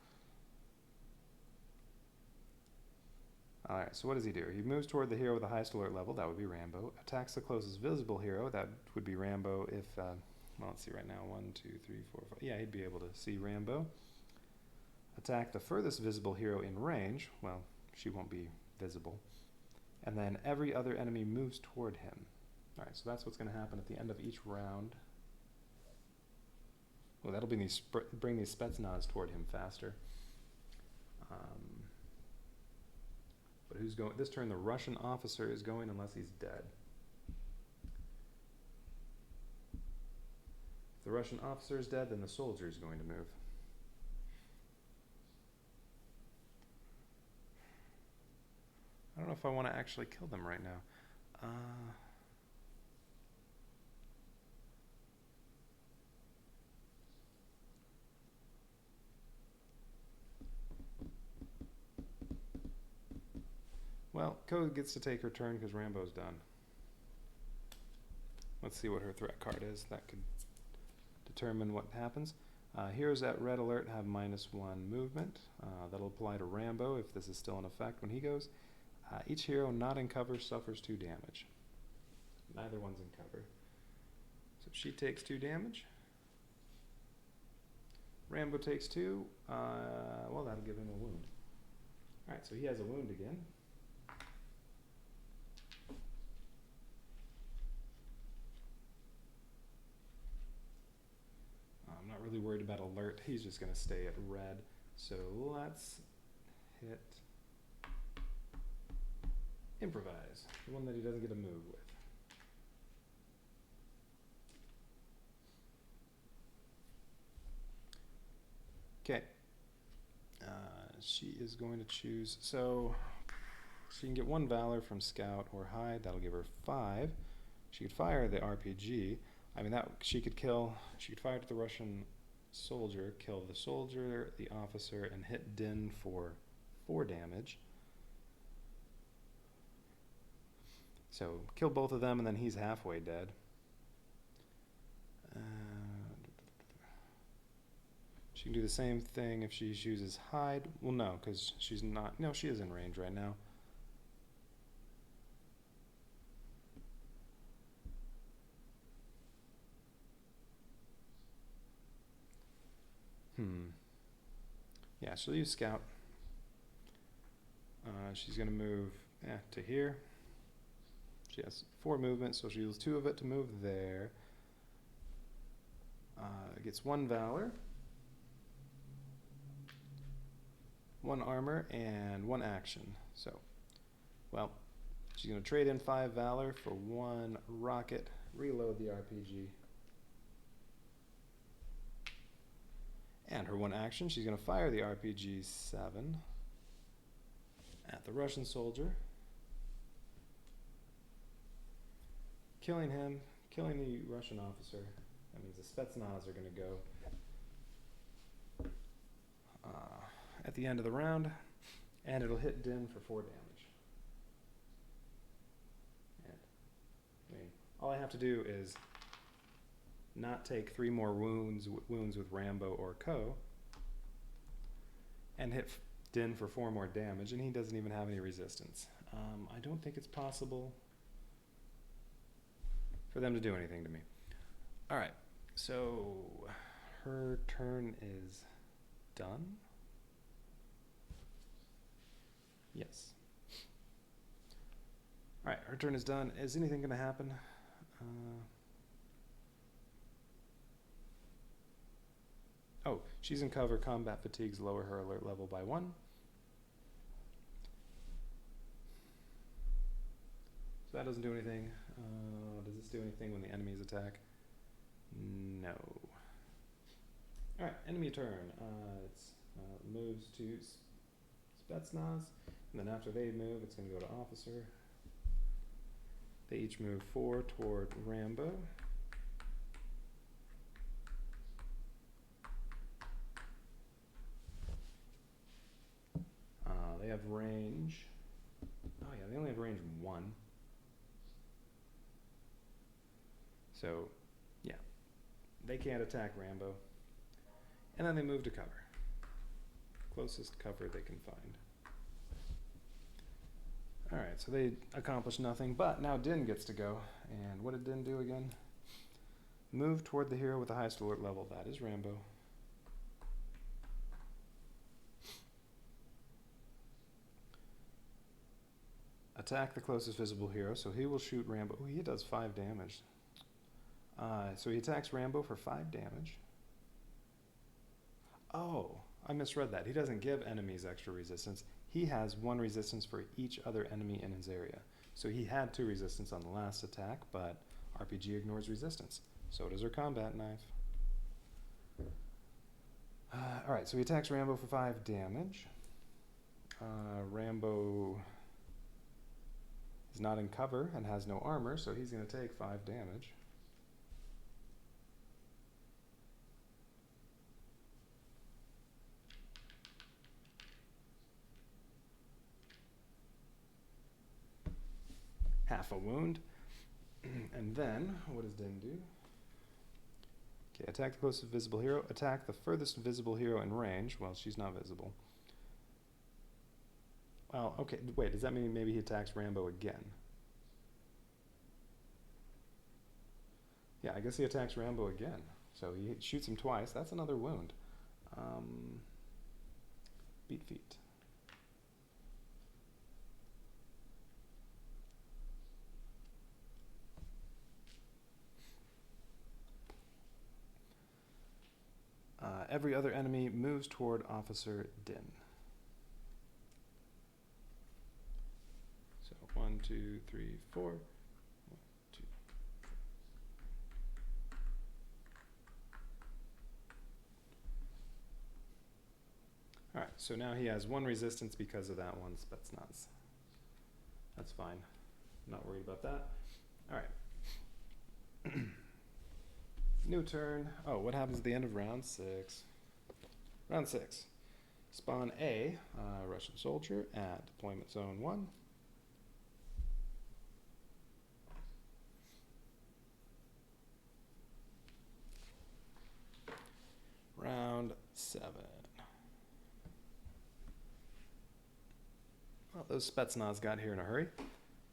Speaker 1: Alright, so what does he do? He moves toward the hero with the highest alert level, that would be Rambo. Attacks the closest visible hero, that would be Rambo if, well, let's see right now, 1, 2, 3, 4, 5. Yeah, he'd be able to see Rambo. Attack the furthest visible hero in range, well, she won't be visible. And then every other enemy moves toward him. Alright, so that's what's going to happen at the end of each round. Well, that'll be bring these Spetsnaz toward him faster. But who's going? This turn, the Russian officer is going unless he's dead. If the Russian officer is dead, then the soldier is going to move. I don't know if I want to actually kill them right now. Well, Ko gets to take her turn because Rambo's done. Let's see what her threat card is. That could determine what happens. Heroes at red alert have -1 movement. That'll apply to Rambo if this is still in effect when he goes. Each hero not in cover suffers 2 damage. Neither one's in cover. So she takes 2 damage. Rambo takes 2. Well, that'll give him a wound. Alright, so he has a wound again. I'm not really worried about alert. He's just going to stay at red. So let's hit improvise, the one that he doesn't get a move with. Okay. She is going to choose, so she can get 1 valor from scout or hide. That'll give her 5. She could fire the RPG. I mean, she could fire to the Russian soldier, kill the soldier, the officer, and hit Din for 4 damage. So kill both of them, and then he's halfway dead. She can do the same thing if she chooses hide. Well, no, because she's not. No, she is in range right now. Yeah, she'll use scout. She's going to move to here. She has 4 movement, so she'll use 2 of it to move there. Gets 1 valor, 1 armor, and 1 action. So, well, she's going to trade in 5 valor for 1 rocket, reload the RPG. And her 1 action, she's going to fire the RPG 7. at the Russian soldier, killing him, killing the Russian officer. That means the Spetsnaz are going to go at the end of the round, and it'll hit Din for 4 damage. And, I mean, all I have to do is not take 3 more wounds with Rambo or Co. and hit Din for 4 more damage, and he doesn't even have any resistance. I don't think it's possible for them to do anything to me. Alright, so her turn is done? Yes. Alright, her turn is done. Is anything going to happen? Oh, she's in cover. Combat fatigues lower her alert level by 1. So that doesn't do anything. Does this do anything when the enemies attack? No. Alright, enemy turn. It moves to Spetsnaz, and then after they move, it's going to go to Officer. They each move 4 toward Rambo. They have range. Oh yeah, they only have range 1. So, yeah. They can't attack Rambo. And then they move to cover. Closest cover they can find. Alright, so they accomplished nothing, but now Din gets to go. And what did Din do again? Move toward the hero with the highest alert level. That is Rambo. Attack the closest visible hero, so he will shoot Rambo. Oh, he does 5 damage. So he attacks Rambo for 5 damage. Oh, I misread that. He doesn't give enemies extra resistance. He has 1 resistance for each other enemy in his area. So he had 2 resistance on the last attack, but RPG ignores resistance. So does her combat knife. Alright, so he attacks Rambo for 5 damage. Rambo is not in cover and has no armor, so he's going to take 5 damage. Half a wound. And then, what does Din do? Okay, attack the closest visible hero. Attack the furthest visible hero in range. Well, she's not visible. Well, okay, wait, does that mean maybe he attacks Rambo again? Yeah, I guess he attacks Rambo again. So he shoots him twice. That's another wound. Beat feet. Every other enemy moves toward Officer Din. So 1, 2, 3, 4. 1, 2. Alright, so now he has 1 resistance because of that 1 Spetsnaz. That's fine. I'm not worried about that. Alright. New turn. Oh, what happens at the end of round 6? Round 6. Spawn A, Russian soldier, at deployment zone 1. Round 7. Well, those Spetsnaz got here in a hurry.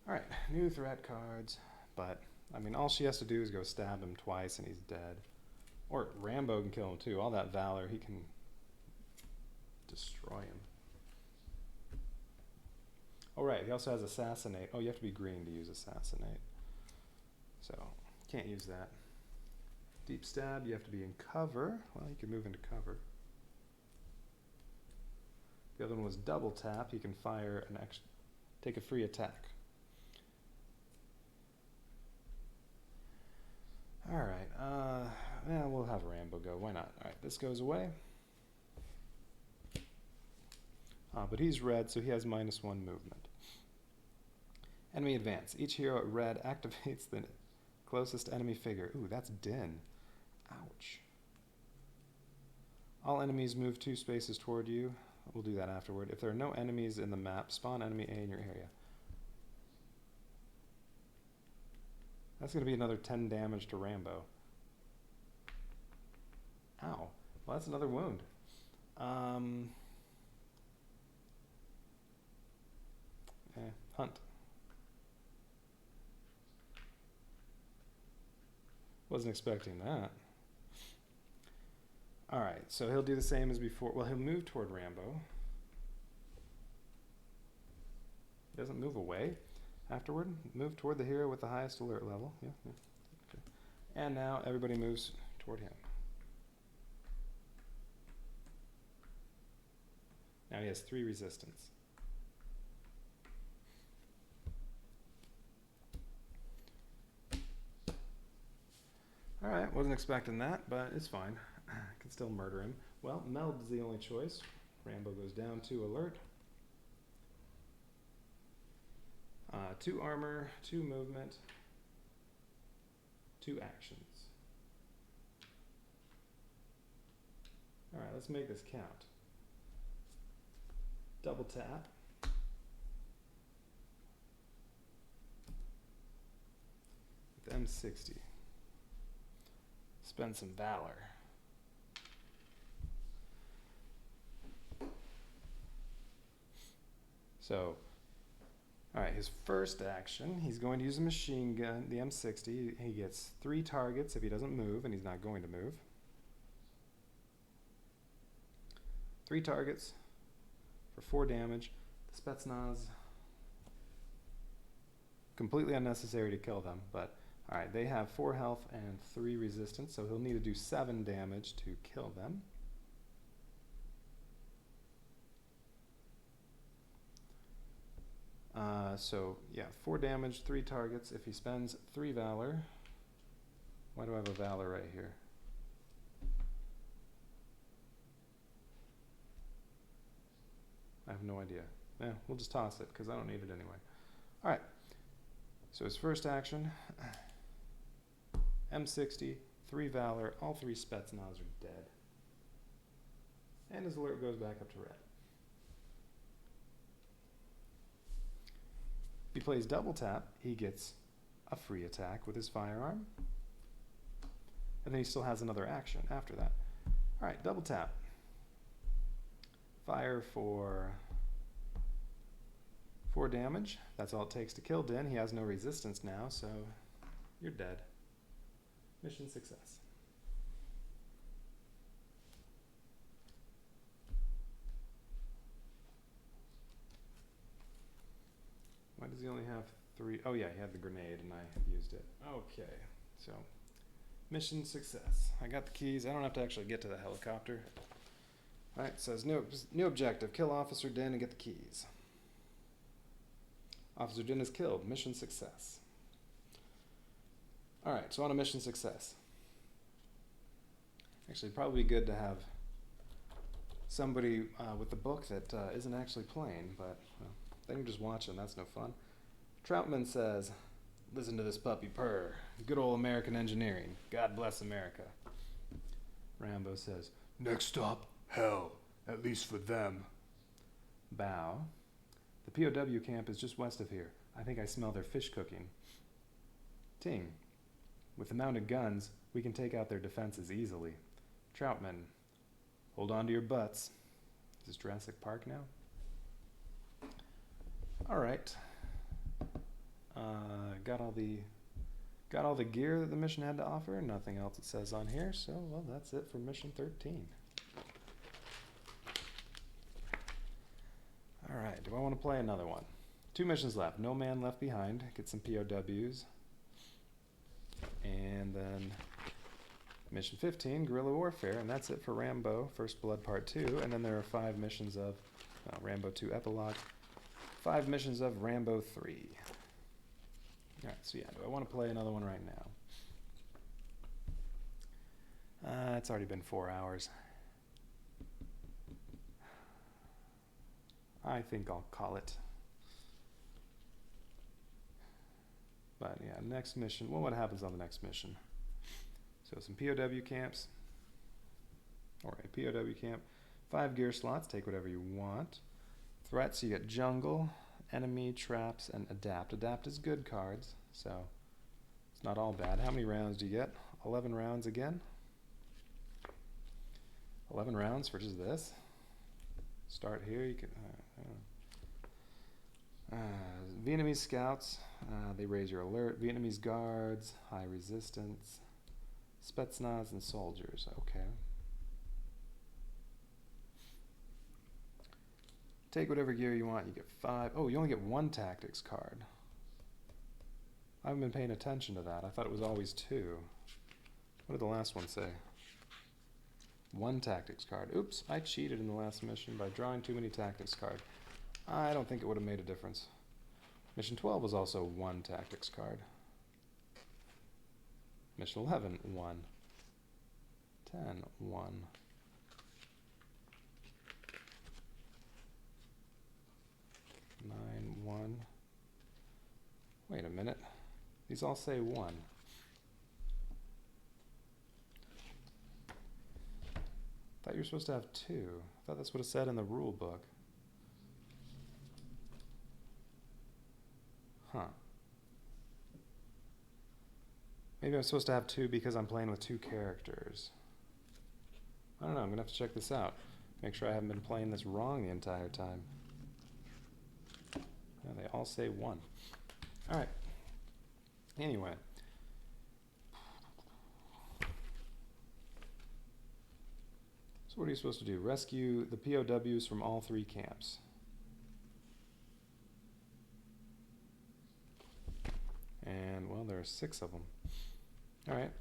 Speaker 1: Alright, new threat cards, but I mean, all she has to do is go stab him twice and he's dead. Or Rambo can kill him too. All that valor, he can destroy him. Oh right, he also has Assassinate. Oh, you have to be green to use Assassinate. So, can't use that. Deep Stab, you have to be in cover. Well, you can move into cover. The other one was Double Tap. You can fire an extra, take a free attack. Alright, yeah, we'll have Rambo go. Why not? Alright, this goes away. But he's red, so he has -1 movement. Enemy advance. Each hero at red activates the closest enemy figure. Ooh, that's Din. Ouch. All enemies move 2 spaces toward you. We'll do that afterward. If there are no enemies in the map, spawn enemy A in your area. That's going to be another 10 damage to Rambo. Ow. Well, that's another wound. Hunt. Wasn't expecting that. Alright, so he'll do the same as before. Well, he'll move toward Rambo. He doesn't move away afterward. Move toward the hero with the highest alert level. Yeah. Okay. And now everybody moves toward him. Now he has 3 resistance. Alright, wasn't expecting that, but it's fine. Can still murder him. Well, meld's the only choice. Rambo goes down 2 alert. 2 armor, 2 movement, 2 actions. Alright, let's make this count. Double tap. With M60. Spend some valor. So, alright, his first action, he's going to use a machine gun, the M60. He gets 3 targets if he doesn't move, and he's not going to move. 3 targets for 4 damage. The Spetsnaz, completely unnecessary to kill them, but alright, they have 4 health and 3 resistance, so he'll need to do 7 damage to kill them. So, yeah, 4 damage, 3 targets. If he spends 3 Valor... Why do I have a Valor right here? I have no idea. Yeah, we'll just toss it, because I don't need it anyway. Alright, so his first action... M60, 3 Valor, all 3 Spetsnaz are dead. And his alert goes back up to red. If he plays double tap, he gets a free attack with his firearm. And then he still has another action after that. Alright, double tap. Fire for 4 damage. That's all it takes to kill Din. He has no resistance now, so you're dead. Mission success. Why does he only have 3? Oh yeah, he had the grenade and I used it. Okay, so mission success. I got the keys. I don't have to actually get to the helicopter. Alright, it says new objective. Kill Officer Din and get the keys. Officer Din is killed. Mission success. Alright, so on a mission success. Actually, it'd probably be good to have somebody with the book that isn't actually playing, but well, then you're just watching. That's no fun. Troutman says, listen to this puppy purr. Good old American engineering. God bless America. Rambo says,
Speaker 2: Next stop, hell. At least for them.
Speaker 1: Bow. The POW camp is just west of here. I think I smell their fish cooking. Ting. With the mounted guns, we can take out their defenses easily. Troutman. Hold on to your butts. Is this Jurassic Park now? Alright. Got all the gear that the mission had to offer. Nothing else it says on here, so well, that's it for mission 13. Alright, do I want to play another one? 2 missions left. No Man Left Behind. Get some POWs. And then mission 15, Guerrilla Warfare, and that's it for Rambo, First Blood Part 2. And then there are 5 missions of Rambo 2 Epilogue, 5 missions of Rambo 3. Alright, so yeah, do I want to play another one right now? It's already been 4 hours. I think I'll call it. But yeah, next mission. Well, what happens on the next mission? So some POW camps. Alright, POW camp. 5 gear slots, take whatever you want. Threats, you get jungle, enemy, traps, and adapt. Adapt is good cards, so it's not all bad. How many rounds do you get? 11 rounds again. 11 rounds for just this. Start here, you can... Vietnamese scouts, they raise your alert. Vietnamese guards, high resistance. Spetsnaz and soldiers, okay. Take whatever gear you want, you get 5. Oh, you only get 1 tactics card. I haven't been paying attention to that. I thought it was always 2. What did the last one say? 1 tactics card. Oops, I cheated in the last mission by drawing too many tactics cards. I don't think it would have made a difference. Mission 12 was also 1 tactics card. Mission 11, 1. 10, 1. 9, 1. Wait a minute. These all say 1. Thought you were supposed to have 2. I thought that's what it said in the rule book. Huh. Maybe I'm supposed to have 2 because I'm playing with 2 characters. I don't know, I'm gonna have to check this out. Make sure I haven't been playing this wrong the entire time. Yeah, they all say 1. Alright. Anyway. So what are you supposed to do? Rescue the POWs from all 3 camps. And, well, there are 6 of them. Alright.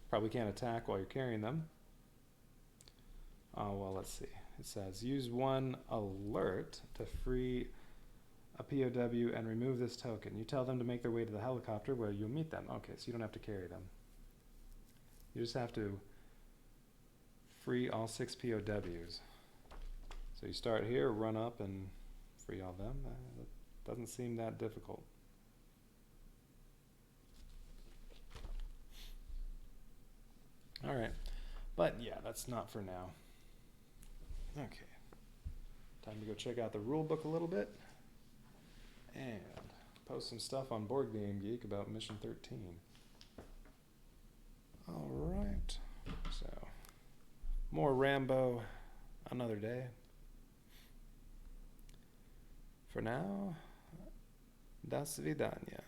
Speaker 1: Probably can't attack while you're carrying them. Oh, well, let's see. It says, use 1 alert to free a POW and remove this token. You tell them to make their way to the helicopter where you'll meet them. Okay, so you don't have to carry them. You just have to free all 6 POWs. So you start here, run up, and free all them. That doesn't seem that difficult. Alright, but yeah, that's not for now. Okay, time to go check out the rule book a little bit and post some stuff on Board Game Geek about Mission 13. Alright, so more Rambo another day. For now, до свидания.